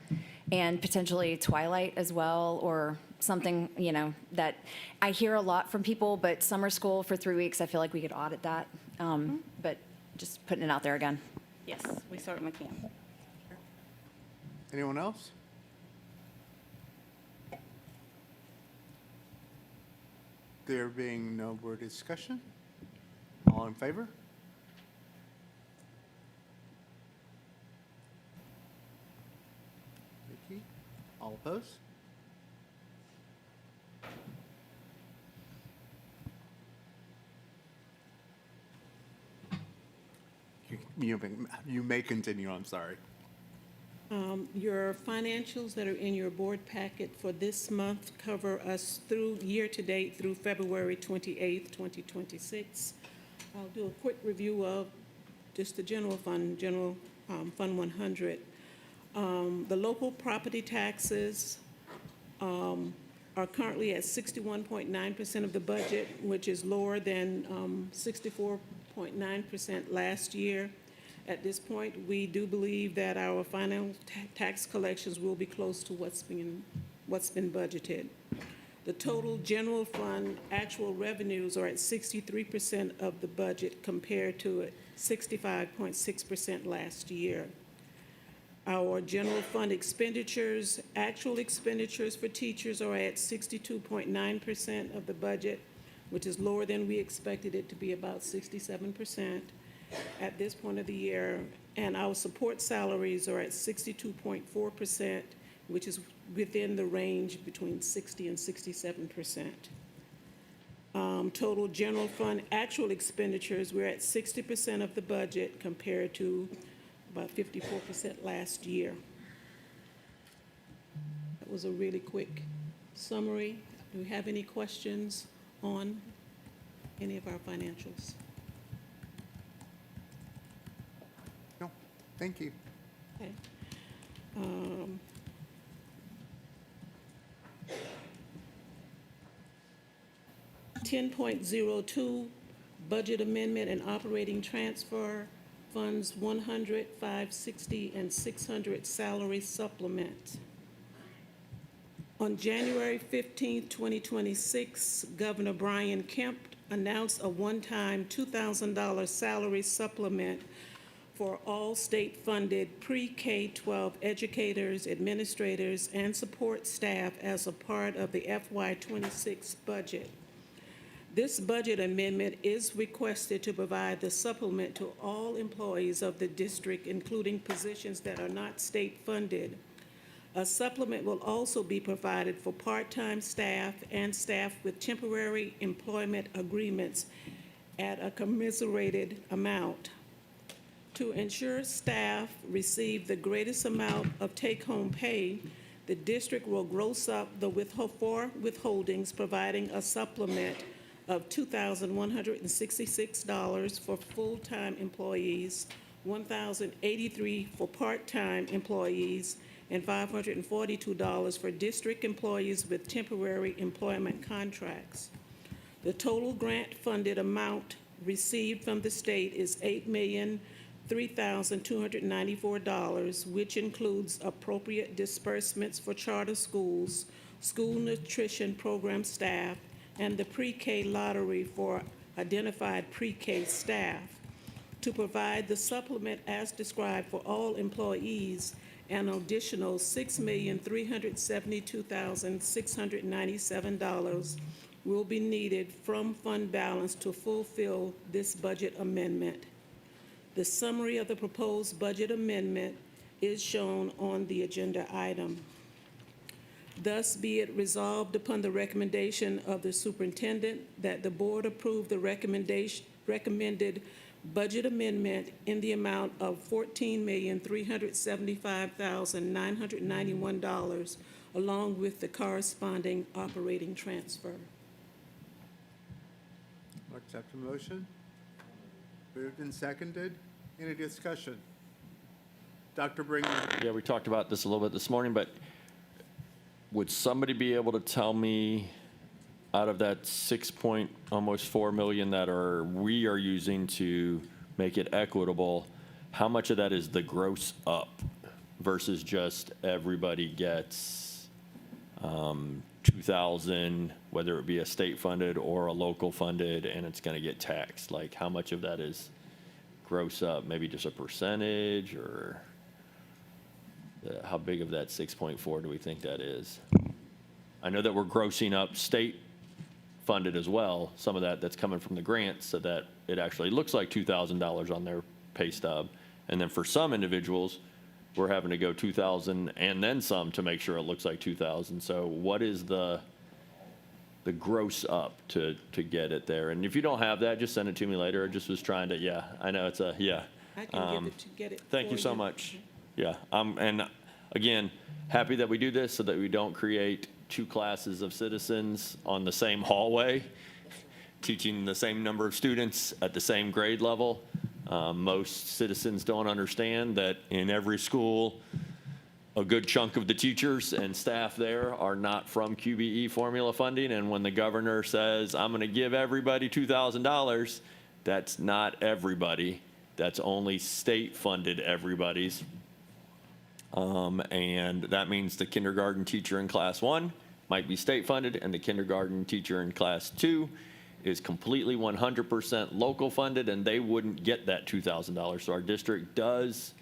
Speaker 9: and potentially Twilight as well, or something, you know, that I hear a lot from people, but summer school for 3 weeks, I feel like we could audit that. But just putting it out there again.
Speaker 3: Yes, we certainly can.
Speaker 1: Anyone else? There being no more discussion, all in favor? Vicky? All opposed? You may continue, I'm sorry.
Speaker 17: Your financials that are in your board packet for this month cover us through year-to-date through February 28th, 2026. I'll do a quick review of just the general fund, Fund 100. The local property taxes are currently at 61.9% of the budget, which is lower than 64.9% last year. At this point, we do believe that our final tax collections will be close to what's been budgeted. The total general fund actual revenues are at 63% of the budget compared to 65.6% last year. Our general fund expenditures, actual expenditures for teachers are at 62.9% of the budget, which is lower than we expected it to be, about 67% at this point of the year. And our support salaries are at 62.4%, which is within the range between 60 and 67%. Total general fund actual expenditures, we're at 60% of the budget compared to about 54% last year. That was a really quick summary. Do we have any questions on any of our financials?
Speaker 1: No, thank you.
Speaker 17: Okay. 10.02, budget amendment and operating transfer, funds 100, 560, and 600 salary supplement. On January 15, 2026, Governor Brian Kemp announced a one-time $2,000 salary supplement for all state-funded pre-K-12 educators, administrators, and support staff as a part of the FY26 budget. This budget amendment is requested to provide the supplement to all employees of the district, including positions that are not state-funded. A supplement will also be provided for part-time staff and staff with temporary employment agreements at a commiserated amount. To ensure staff receive the greatest amount of take-home pay, the district will gross up the withholdings, providing a supplement of $2,166 for full-time employees, $1,083 for part-time employees, and $542 for district employees with temporary employment contracts. The total grant-funded amount received from the state is $8,003,294, which includes appropriate disbursements for charter schools, school nutrition program staff, and the pre-K lottery for identified pre-K staff. To provide the supplement as described for all employees, an additional $6,372,697 will be needed from fund balance to fulfill this budget amendment. The summary of the proposed budget amendment is shown on the agenda item. Thus be it resolved upon the recommendation of the superintendent that the board approve the recommended budget amendment in the amount of $14,375,991, along with the corresponding operating transfer.
Speaker 1: I'll accept the motion. Moved and seconded. Any discussion? Dr. Brinkman?
Speaker 12: Yeah, we talked about this a little bit this morning, but would somebody be able to tell me out of that almost 4 million that we are using to make it equitable, how much of that is the gross up versus just everybody gets 2,000, whether it be a state funded or a local funded, and it's going to get taxed? Like, how much of that is gross up? Maybe just a percentage, or how big of that 6.4 do we think that is? I know that we're grossing up state funded as well, some of that's coming from the grants, so that it actually looks like $2,000 on their pay stub. And then for some individuals, we're having to go 2,000 and then some to make sure it looks like 2,000. So what is the gross up to get it there? And if you don't have that, just send it to me later. I just was trying to, yeah, I know it's a, yeah.
Speaker 17: I can get it.
Speaker 12: Thank you so much. Yeah, and again, happy that we do this so that we don't create two classes of citizens on the same hallway, teaching the same number of students at the same grade level. Most citizens don't understand that in every school, a good chunk of the teachers and staff there are not from QBE formula funding. And when the governor says, I'm going to give everybody $2,000, that's not everybody. That's only state-funded everybody's. And that means the kindergarten teacher in class 1 might be state-funded, and the kindergarten teacher in class 2 is completely 100% local funded, and they wouldn't get that $2,000. So our district does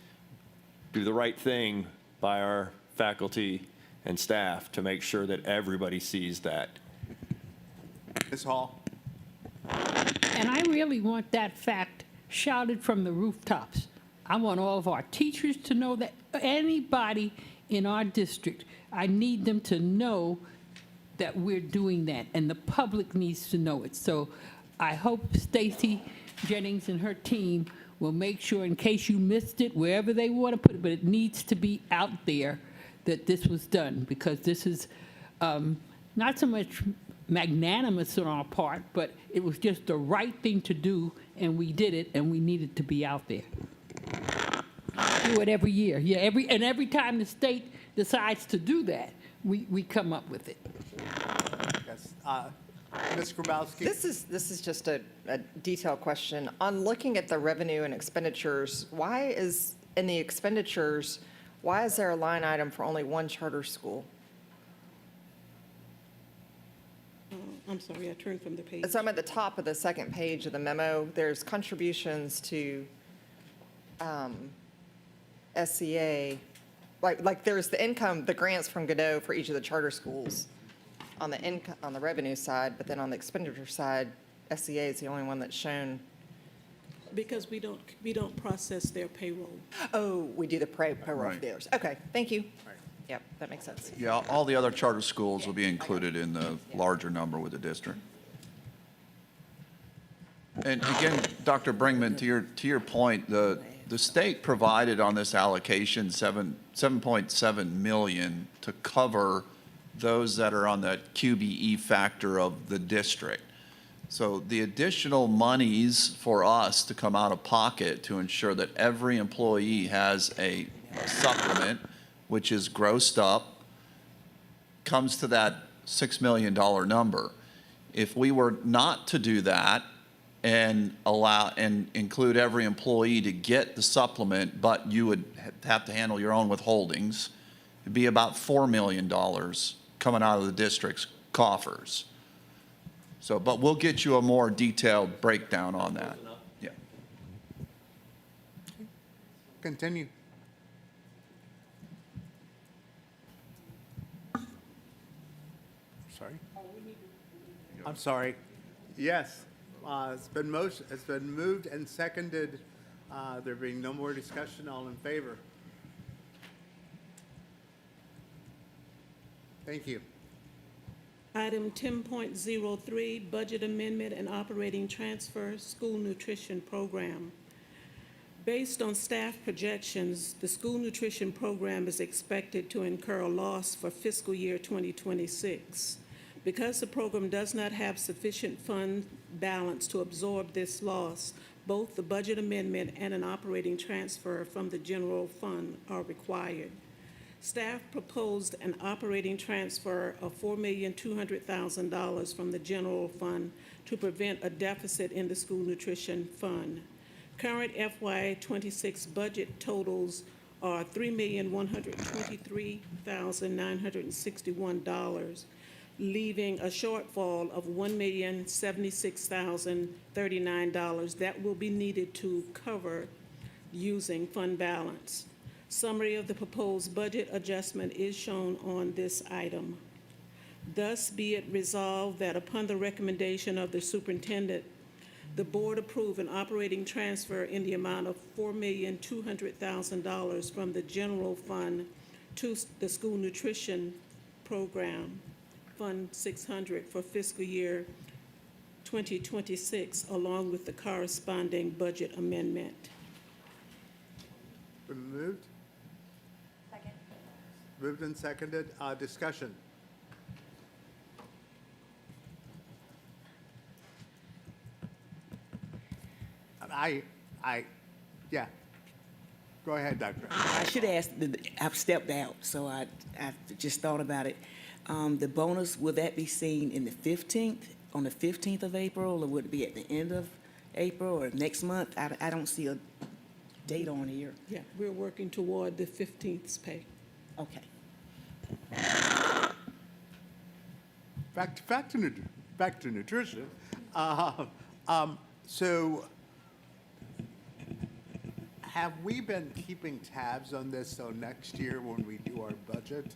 Speaker 12: do the right thing by our faculty and staff to make sure that everybody sees that.
Speaker 1: Ms. Hall?
Speaker 8: And I really want that fact shouted from the rooftops. I want all of our teachers to know that, anybody in our district, I need them to know that we're doing that, and the public needs to know it. So I hope Stacy Jennings and her team will make sure, in case you missed it, wherever they want to put it, but it needs to be out there that this was done, because this is not so much magnanimous on our part, but it was just the right thing to do, and we did it, and we needed to be out there. Do it every year. Yeah, every time the state decides to do that, we come up with it.
Speaker 1: Yes. Ms. Grabowski?
Speaker 7: This is just a detailed question. On looking at the revenue and expenditures, why is there a line item for only one charter school?
Speaker 17: I'm sorry, I turned from the page.
Speaker 7: So I'm at the top of the second page of the memo. There's contributions to SCA. Like there's the income, the grants from Godot for each of the charter schools on the revenue side, but then on the expenditure side, SCA is the only one that's shown.
Speaker 17: Because we don't process their payroll.
Speaker 7: Oh, we do the payroll for theirs. Okay, thank you. Yep, that makes sense.
Speaker 6: Yeah, all the other charter schools will be included in the larger number with the district. And again, Dr. Brinkman, to your point, the state provided on this allocation 7.7 million to cover those that are on the QBE factor of the district. So the additional monies for us to come out of pocket to ensure that every employee has a supplement, which is grossed up, comes to that $6 million number. If we were not to do that and include every employee to get the supplement, but you would have to handle your own withholdings, it'd be about $4 million coming out of the district's coffers. So, but we'll get you a more detailed breakdown on that. Yeah.
Speaker 1: Continue. Sorry? I'm sorry. Yes, it's been moved and seconded. There being no more discussion, all in favor? Thank you.
Speaker 17: Item 10.03, Budget Amendment and Operating Transfer, School Nutrition Program. Based on staff projections, the school nutrition program is expected to incur a loss for fiscal year 2026. Because the program does not have sufficient fund balance to absorb this loss, both the budget amendment and an operating transfer from the general fund are required. Staff proposed an operating transfer of $4,200,000 from the general fund to prevent a deficit in the school nutrition fund. Current FY26 budget totals are $3,123,961, leaving a shortfall of $1,076,039 that will be needed to cover using fund balance. Summary of the proposed budget adjustment is shown on this item. Thus be it resolved that upon the recommendation of the superintendent, the board approve an operating transfer in the amount of $4,200,000 from the general fund to the school nutrition program, Fund 600, for fiscal year 2026, along with the corresponding budget amendment.
Speaker 1: Been moved? Second. Moved and seconded. Discussion. Yeah. Go ahead, Doctor.
Speaker 11: I should ask, I've stepped out, so I've just thought about it. The bonus, will that be seen in the 15th, on the 15th of April, or would it be at the end of April or next month? I don't see a date on here.
Speaker 17: Yeah, we're working toward the 15th pay.
Speaker 11: Okay.
Speaker 1: Back to nutrition. So have we been keeping tabs on this so next year when we do our budget,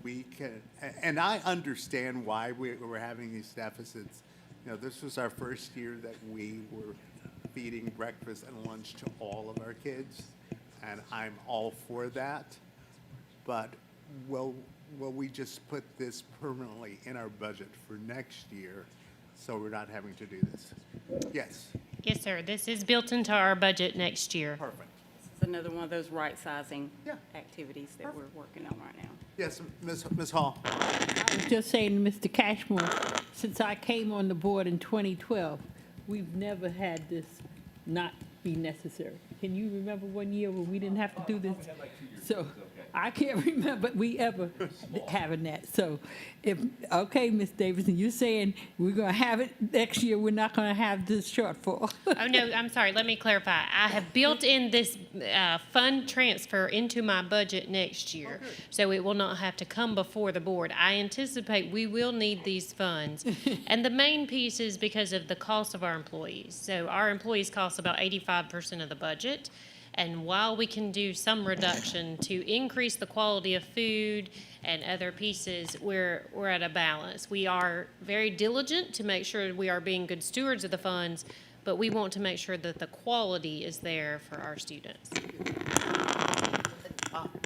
Speaker 1: we can, and I understand why we're having these deficits. You know, this was our first year that we were feeding breakfast and lunch to all of our kids, and I'm all for that. But will we just put this permanently in our budget for next year so we're not having to do this? Yes.
Speaker 18: Yes, sir. This is built into our budget next year.
Speaker 1: Perfect.
Speaker 3: This is another one of those right-sizing activities that we're working on right now.
Speaker 1: Yes, Ms. Hall.
Speaker 8: I was just saying to Mr. Cashmore, since I came on the board in 2012, we've never had this not be necessary. Can you remember one year when we didn't have to do this? So I can't remember we ever having that. So okay, Ms. Davidson, you're saying we're going to have it next year, we're not going to have this shortfall.
Speaker 18: Oh, no, I'm sorry. Let me clarify. I have built in this fund transfer into my budget next year, so it will not have to come before the board. I anticipate we will need these funds. And the main piece is because of the cost of our employees. So our employees cost about 85% of the budget. And while we can do some reduction to increase the quality of food and other pieces, we're at a balance. We are very diligent to make sure we are being good stewards of the funds, but we want to make sure that the quality is there for our students.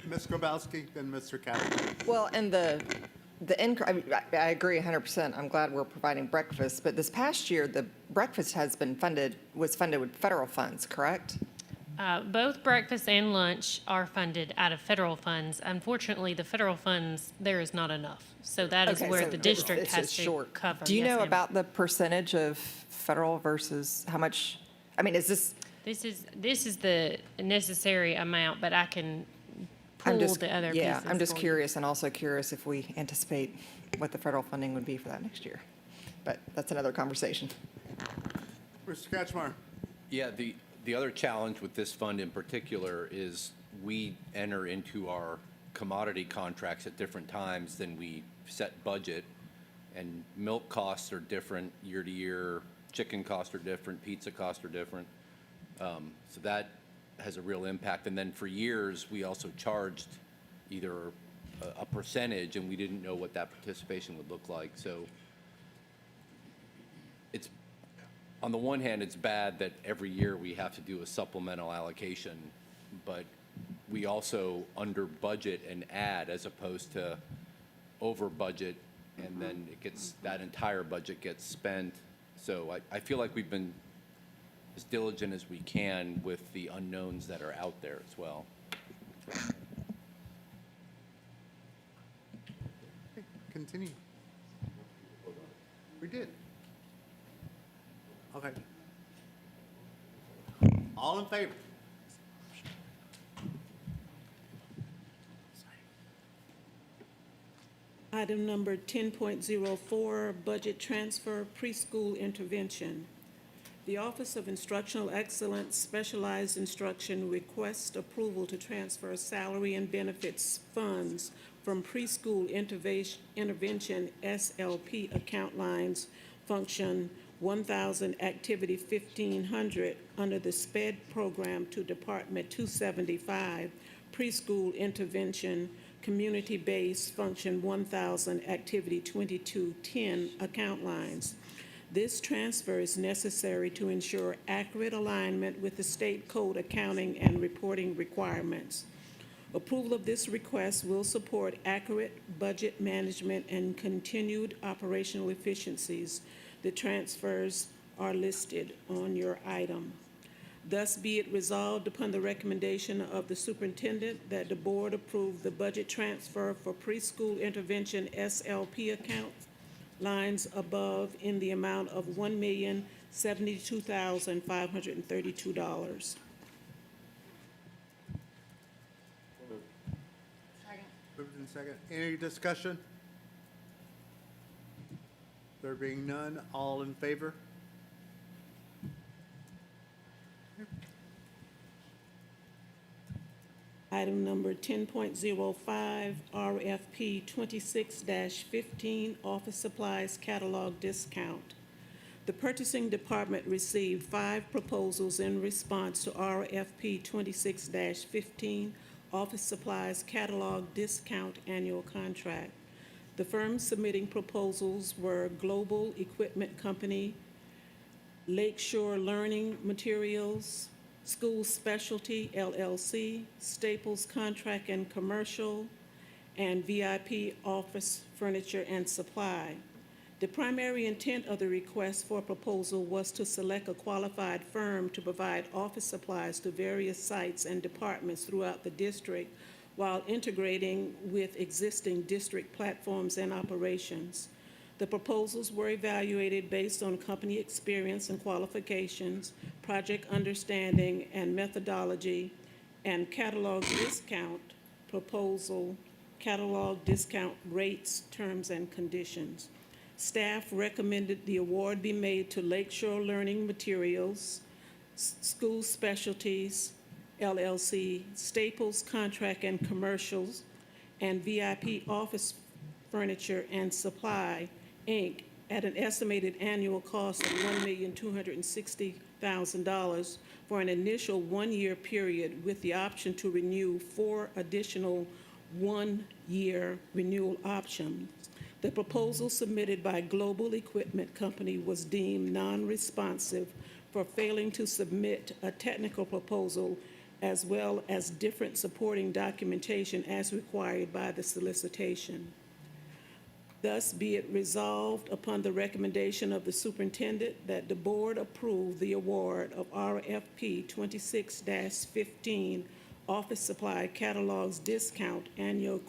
Speaker 1: Ms. Grabowski, then Mr. Cavanagh.
Speaker 7: Well, and I agree 100%. I'm glad we're providing breakfast, but this past year, the breakfast was funded with federal funds, correct?
Speaker 18: Both breakfast and lunch are funded out of federal funds. Unfortunately, the federal funds, there is not enough. So that is
Speaker 7: Okay,
Speaker 18: where
Speaker 7: so
Speaker 18: the district
Speaker 7: it's
Speaker 18: has to
Speaker 7: short.
Speaker 18: cover.
Speaker 7: Do you
Speaker 18: Yes,
Speaker 7: know
Speaker 18: ma'am.
Speaker 7: about the percentage of federal versus how much? I mean, is this?
Speaker 18: This is the necessary amount, but I can pull the other pieces.
Speaker 7: Yeah, I'm just
Speaker 18: for you.
Speaker 7: curious, and also curious if we anticipate what the federal funding would be for that next year. But that's another conversation.
Speaker 1: Mr. Ketchmark.
Speaker 16: Yeah, the other challenge with this fund in particular is we enter into our commodity contracts at different times than we set budget, and milk costs are different year to year, chicken costs are different, pizza costs are different. So that has a real impact. And then for years, we also charged either a percentage, and we didn't know what that participation would look like. So it's, on the one hand, it's bad that every year we have to do a supplemental allocation, but we also under budget and add as opposed to over budget, and then that entire budget gets spent. So I feel like we've been as diligent as we can with the unknowns that are out there as well.
Speaker 1: Continue. We did. Okay. All in favor?
Speaker 17: Item number 10.04, budget transfer, preschool intervention. The Office of Instructional Excellence Specialized Instruction requests approval to transfer salary and benefits funds from preschool intervention SLP account lines function 1,000 activity 1,500 under the SPED program to Department 275 preschool intervention community-based function 1,000 activity 2210 account lines. This transfer is necessary to ensure accurate alignment with the state code accounting and reporting requirements. Approval of this request will support accurate budget management and continued operational efficiencies. The transfers are listed on your item. Thus be it resolved upon the recommendation of the superintendent that the board approve the budget transfer for preschool intervention SLP account lines above in the amount of $1,072,532.
Speaker 1: Moved in second. Any discussion? There being none, all in favor?
Speaker 17: Item number 10.05, RFP 26-15, office supplies catalog discount. The purchasing department received 5 proposals in response to RFP 26-15, office supplies catalog discount annual contract. The firms submitting proposals were Global Equipment Company, Lakeshore Learning Materials, School Specialty LLC, Staples Contract and Commercial, and VIP Office Furniture and Supply. The primary intent of the request for proposal was to select a qualified firm to provide office supplies to various sites and departments throughout the district while integrating with existing district platforms and operations. The proposals were evaluated based on company experience and qualifications, project understanding and methodology, and catalog discount proposal, catalog discount rates, terms, and conditions. Staff recommended the award be made to Lakeshore Learning Materials, School Specialties, LLC, Staples Contract and Commercials, and VIP Office Furniture and Supply, Inc., at an estimated annual cost of $1,260,000 for an initial one-year period with the option to renew 4 additional one-year renewal options. The proposal submitted by Global Equipment Company was deemed non-responsive for failing to submit a technical proposal as well as different supporting documentation as required by the solicitation. Thus be it resolved upon the recommendation of the superintendent that the board approve the award of RFP 26-15 Office Supply Catalogs Discount Annual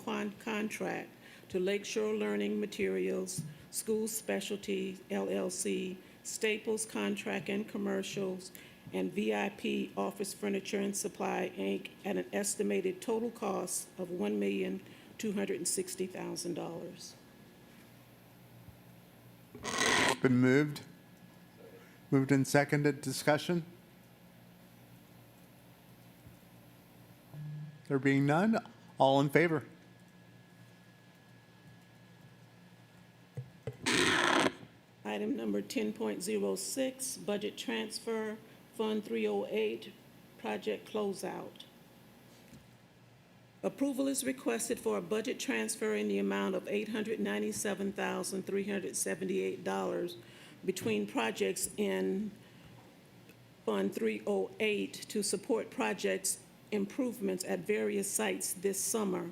Speaker 17: Contract to Lakeshore Learning Materials, School Specialty LLC, Staples Contract and Commercials, and VIP Office Furniture and Supply, Inc., at an estimated total cost of $1,260,000.
Speaker 1: It's been moved. Moved and seconded. Discussion? There being none, all in favor?
Speaker 17: Item number 10.06, budget transfer, Fund 308, project closeout. Approval is requested for a budget transfer in the amount of $897,378 between projects in Fund 308 to support projects improvements at various sites this summer.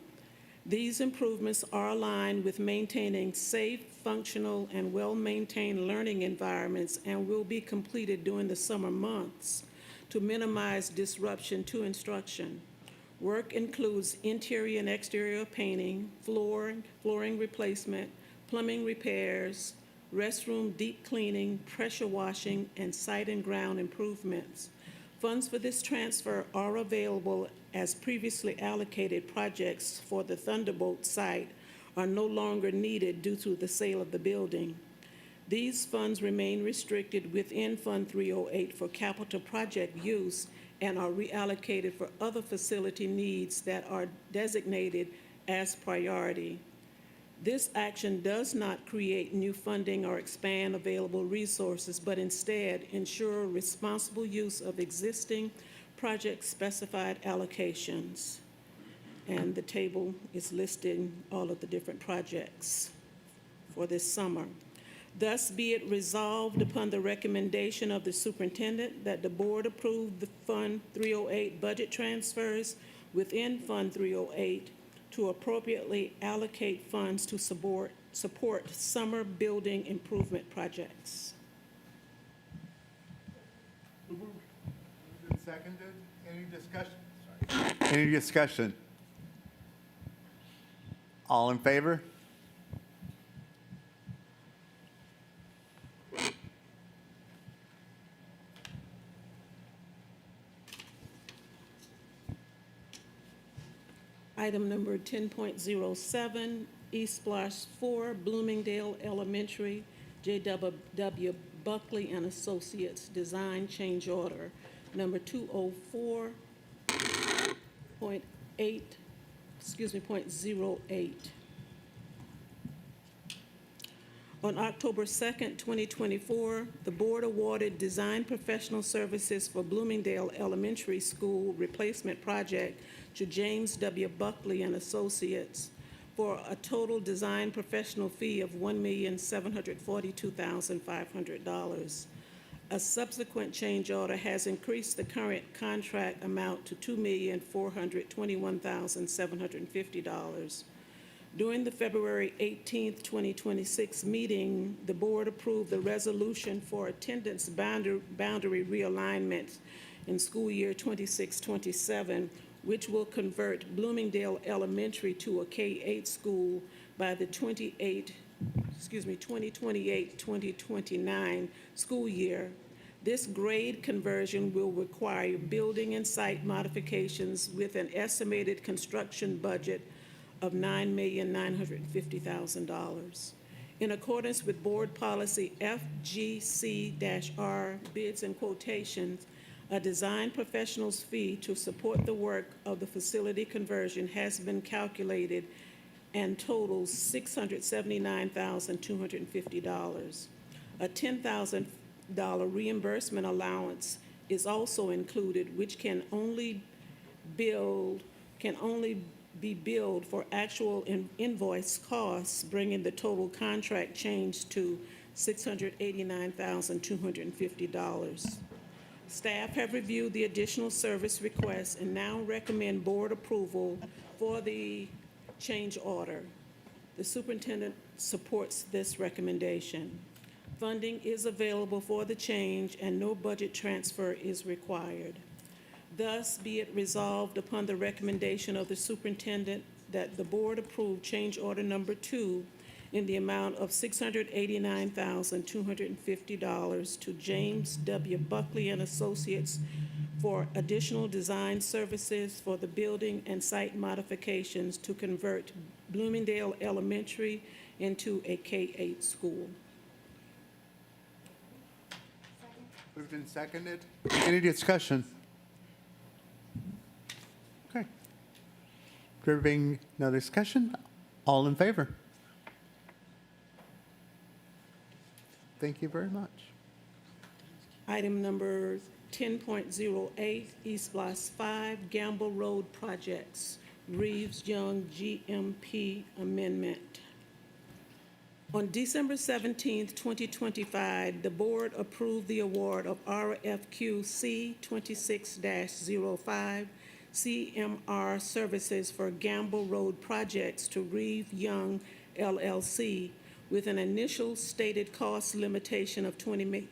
Speaker 17: These improvements are aligned with maintaining safe, functional, and well-maintained learning environments and will be completed during the summer months to minimize disruption to instruction. Work includes interior and exterior painting, flooring replacement, plumbing repairs, restroom deep cleaning, pressure washing, and site and ground improvements. Funds for this transfer are available as previously allocated projects for the Thunderbolt site are no longer needed due to the sale of the building. These funds remain restricted within Fund 308 for capital project use and are reallocated for other facility needs that are designated as priority. This action does not create new funding or expand available resources, but instead ensure responsible use of existing project-specified allocations. And the table is listing all of the different projects for this summer. Thus be it resolved upon the recommendation of the superintendent that the board approve the Fund 308 budget transfers within Fund 308 to appropriately allocate funds to support summer building improvement projects.
Speaker 1: Moved and seconded. Any discussion? Any discussion? All in favor?
Speaker 17: Item number 10.07, East Splash 4, Bloomingdale Elementary, J.W. Buckley and Associates, Design Change Order, number 204.08. On October 2nd, 2024, the board awarded design professional services for Bloomingdale Elementary School replacement project to James W. Buckley and Associates for a total design professional fee of $1,742,500. A subsequent change order has increased the current contract amount to $2,421,750. During the February 18th, 2026 meeting, the board approved the resolution for attendance boundary realignment in school year 26-27, which will convert Bloomingdale Elementary to a K-8 school by the 2028-2029 school year. This grade conversion will require building and site modifications with an estimated construction budget of $9,950,000. In accordance with board policy FGC-R, bids and quotations, a design professional's fee to support the work of the facility conversion has been calculated and totals $679,250. A $10,000 reimbursement allowance is also included, which can only be billed for actual invoice costs, bringing the total contract change to $689,250. Staff have reviewed the additional service requests and now recommend board approval for the change order. The superintendent supports this recommendation. Funding is available for the change and no budget transfer is required. Thus, be it resolved upon the recommendation of the superintendent that the board approve change order number 2 in the amount of $689,250 to James W. Buckley and Associates for additional design services for the building and site modifications to convert Bloomingdale Elementary into a K-8 school.
Speaker 1: Moved and seconded. Any discussion? Okay. There being no discussion, all in favor? Thank you very much.
Speaker 17: Item number 10.08, East Block 5, Gamble Road Projects, Reeves-Young GMP Amendment. On December 17th, 2025, the board approved the award of RFQ C26-05 CMR Services for Gamble Road Projects to Reeves-Young LLC with an initial stated cost limitation of $20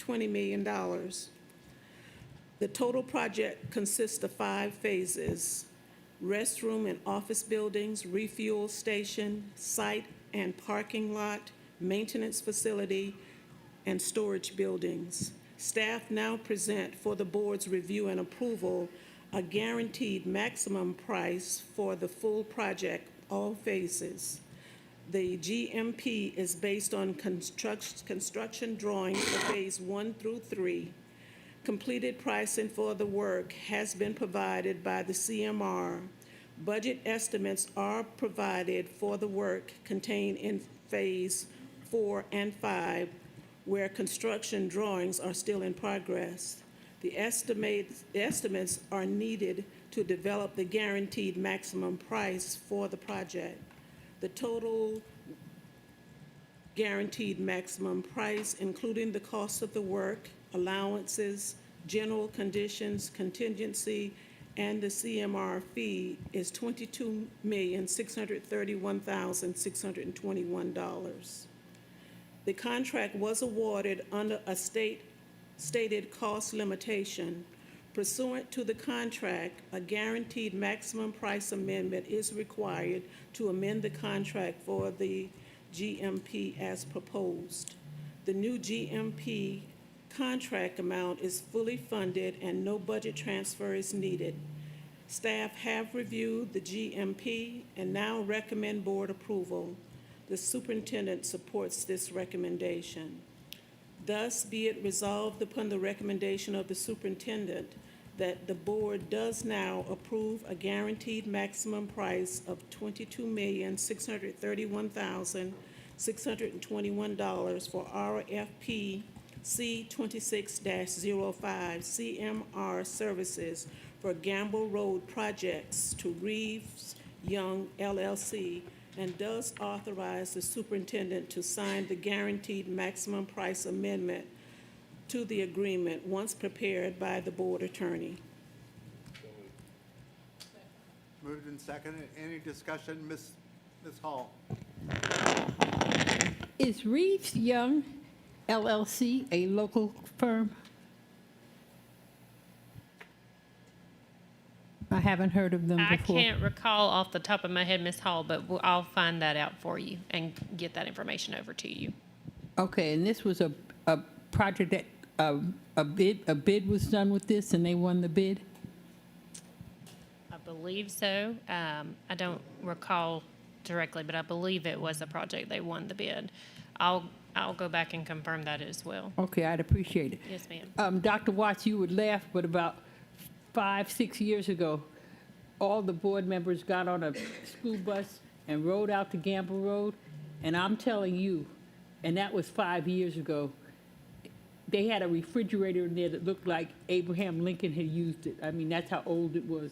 Speaker 17: million. The total project consists of 5 phases: restroom and office buildings, refuel station, site and parking lot, maintenance facility, and storage buildings. Staff now present for the board's review and approval a guaranteed maximum price for the full project, all phases. The GMP is based on construction drawings for phase 1 through 3. Completed pricing for the work has been provided by the CMR. Budget estimates are provided for the work contained in phase 4 and 5, where construction drawings are still in progress. The estimates are needed to develop the guaranteed maximum price for the project. The total guaranteed maximum price, including the cost of the work, allowances, general conditions, contingency, and the CMR fee, is $22,631,621. The contract was awarded under a stated cost limitation. Pursuant to the contract, a guaranteed maximum price amendment is required to amend the contract for the GMP as proposed. The new GMP contract amount is fully funded and no budget transfer is needed. Staff have reviewed the GMP and now recommend board approval. The superintendent supports this recommendation. Thus, be it resolved upon the recommendation of the superintendent that the board does now approve a guaranteed maximum price of $22,631,621 for RFP C26-05 CMR Services for Gamble Road Projects to Reeves-Young LLC, and does authorize the superintendent to sign the guaranteed maximum price amendment to the agreement once prepared by the board attorney.
Speaker 1: Moved and seconded. Any discussion? Ms. Hall?
Speaker 8: Is Reeves-Young LLC a local firm? I haven't heard of them before.
Speaker 18: I can't recall off the top of my head, Ms. Hall, but I'll find that out for you and get that information over to you.
Speaker 8: Okay, and this was a project that, a bid was done with this and they won the bid?
Speaker 18: I believe so. I don't recall directly, but I believe it was a project they won the bid. I'll go back and confirm that as well.
Speaker 8: Okay, I'd appreciate it.
Speaker 18: Yes, ma'am.
Speaker 8: Dr. Watts, you would laugh, but about 5-6 years ago, all the board members got on a school bus and rode out to Gamble Road, and I'm telling you, and that was 5 years ago, they had a refrigerator in there that looked like Abraham Lincoln had used it. I mean, that's how old it was.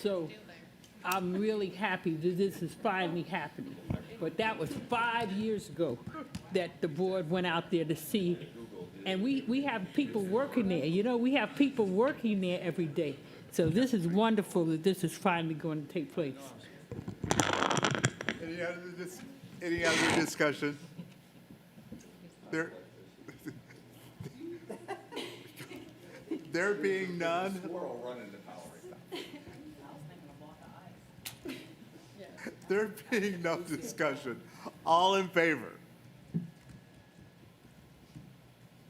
Speaker 8: So I'm really happy that this is finally happening. But that was 5 years ago that the board went out there to see And we have people working there. You know, we have people working there every day. So this is wonderful that this is finally going to take place.
Speaker 1: Any other discussion? There being none. There being no discussion, all in favor?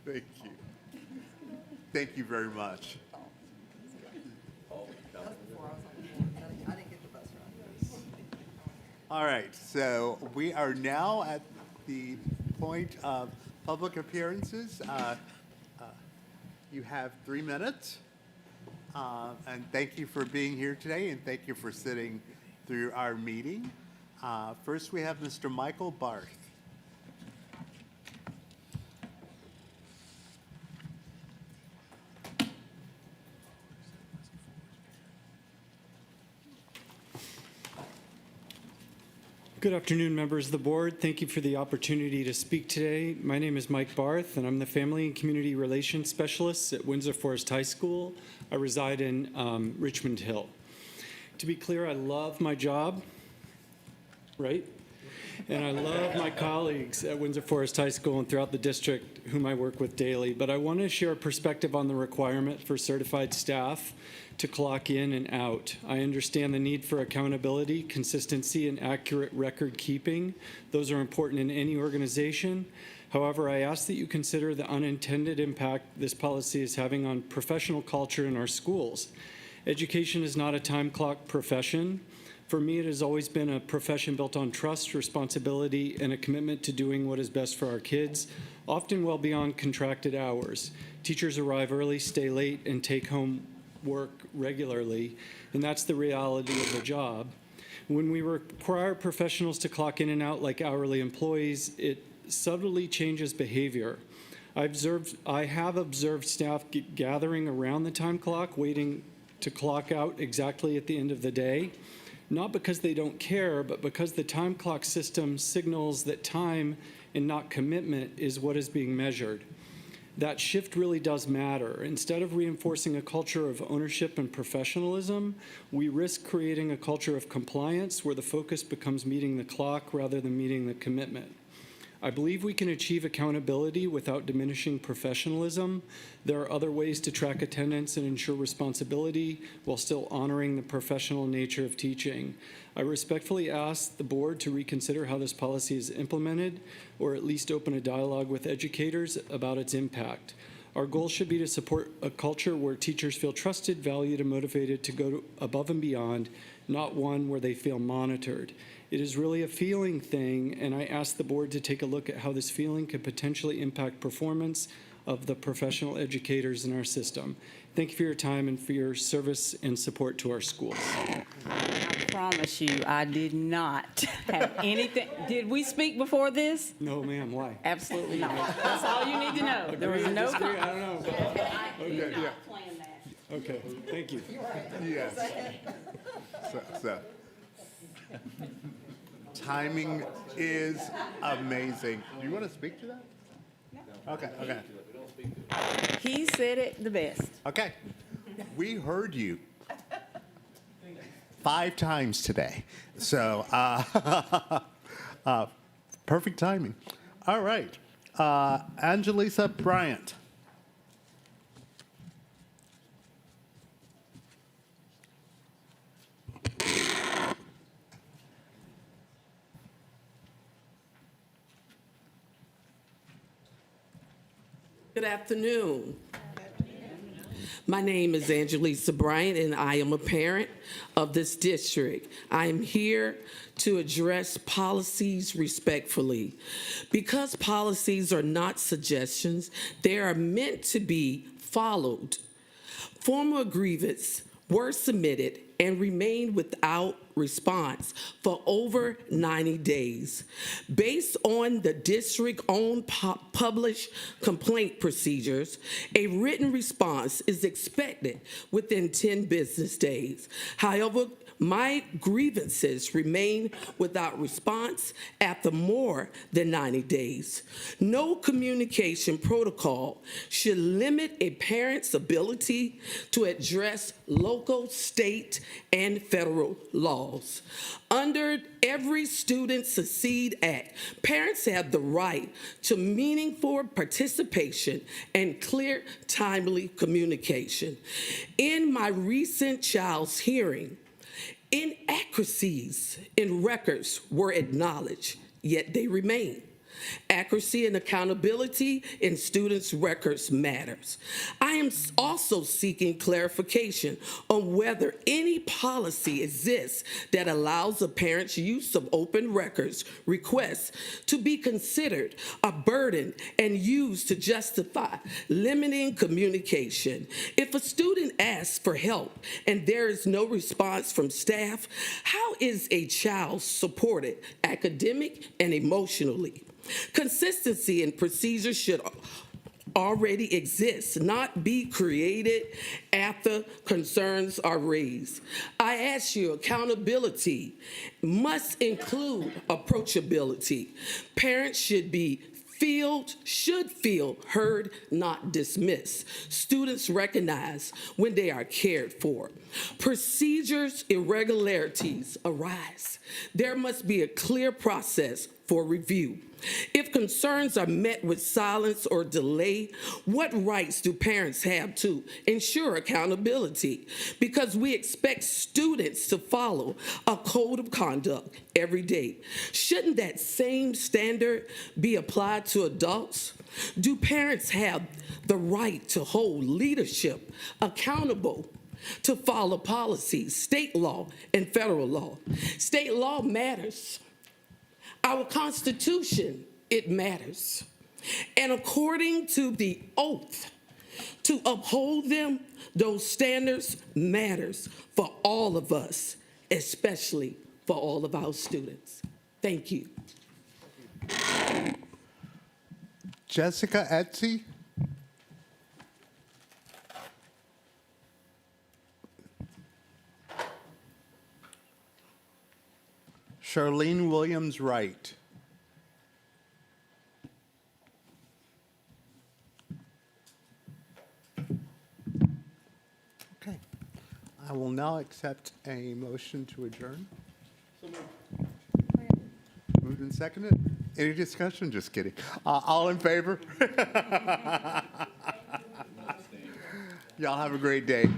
Speaker 1: Thank you. Thank you very much. All right, so we are now at the point of public appearances. You have 3 minutes. And thank you for being here today, and thank you for sitting through our meeting. First, we have Mr. Michael Barth.
Speaker 19: Good afternoon, members of the board. Thank you for the opportunity to speak today. My name is Mike Barth, and I'm the Family and Community Relations Specialist at Windsor Forest High School. I reside in Richmond Hill. To be clear, I love my job, right? And I love my colleagues at Windsor Forest High School and throughout the district whom I work with daily. But I want to share a perspective on the requirement for certified staff to clock in and out. I understand the need for accountability, consistency, and accurate record keeping. Those are important in any organization. However, I ask that you consider the unintended impact this policy is having on professional culture in our schools. Education is not a time clock profession. For me, it has always been a profession built on trust, responsibility, and a commitment to doing what is best for our kids, often well beyond contracted hours. Teachers arrive early, stay late, and take home work regularly, and that's the reality of the job. When we require professionals to clock in and out like hourly employees, it subtly changes behavior. I have observed staff gathering around the time clock, waiting to clock out exactly at the end of the day, not because they don't care, but because the time clock system signals that time and not commitment is what is being measured. That shift really does matter. Instead of reinforcing a culture of ownership and professionalism, we risk creating a culture of compliance where the focus becomes meeting the clock rather than meeting the commitment. I believe we can achieve accountability without diminishing professionalism. There are other ways to track attendance and ensure responsibility while still honoring the professional nature of teaching. I respectfully ask the board to reconsider how this policy is implemented, or at least open a dialogue with educators about its impact. Our goal should be to support a culture where teachers feel trusted, valued, and motivated to go above and beyond, not one where they feel monitored. It is really a feeling thing, and I ask the board to take a look at how this feeling could potentially impact performance of the professional educators in our system. Thank you for your time and for your service and support to our schools.
Speaker 3: I promise you, I did not have anything. Did we speak before this?
Speaker 19: No, ma'am. Why?
Speaker 3: Absolutely not. That's all you need to know. There was no
Speaker 19: Disagree? I don't know.
Speaker 3: I did not plan that.
Speaker 19: Okay, thank you.
Speaker 1: Yes. So, timing is amazing. Do you want to speak to that? Okay, okay.
Speaker 3: He said it the best.
Speaker 1: Okay. We heard you 5 times today. So, perfect timing. All right. Angelisa Bryant.
Speaker 20: Good afternoon. My name is Angelisa Bryant, and I am a parent of this district. I am here to address policies respectfully. Because policies are not suggestions, they are meant to be followed. Formal agreements were submitted and remain without response for over 90 days. Based on the district-owned published complaint procedures, a written response is expected within 10 business days. However, my grievances remain without response after more than 90 days. No communication protocol should limit a parent's ability to address local, state, and federal laws. Under Every Student Succeed Act, parents have the right to meaningful participation and clear, timely communication. In my recent child's hearing, inaccuracies in records were acknowledged, yet they remain. Accuracy and accountability in students' records matters. I am also seeking clarification on whether any policy exists that allows a parent's use of open records requests to be considered a burden and used to justify limiting communication. If a student asks for help and there is no response from staff, how is a child supported academic and emotionally? Consistency in procedures should already exist, not be created after concerns are raised. I ask you, accountability must include approachability. Parents should feel heard, not dismissed. Students recognize when they are cared for. Procedures irregularities arise. There must be a clear process for review. If concerns are met with silence or delay, what rights do parents have to ensure accountability? Because we expect students to follow a code of conduct every day. Shouldn't that same standard be applied to adults? Do parents have the right to hold leadership accountable to follow policies, state law and federal law? State law matters. Our Constitution, it matters. And according to the oath to uphold them, those standards matters for all of us, especially for all of our students. Thank you.
Speaker 1: Jessica Etsy. Charlene Williams Wright. Okay. I will now accept a motion to adjourn. Moved and seconded. Any discussion? Just kidding. All in favor? Y'all have a great day.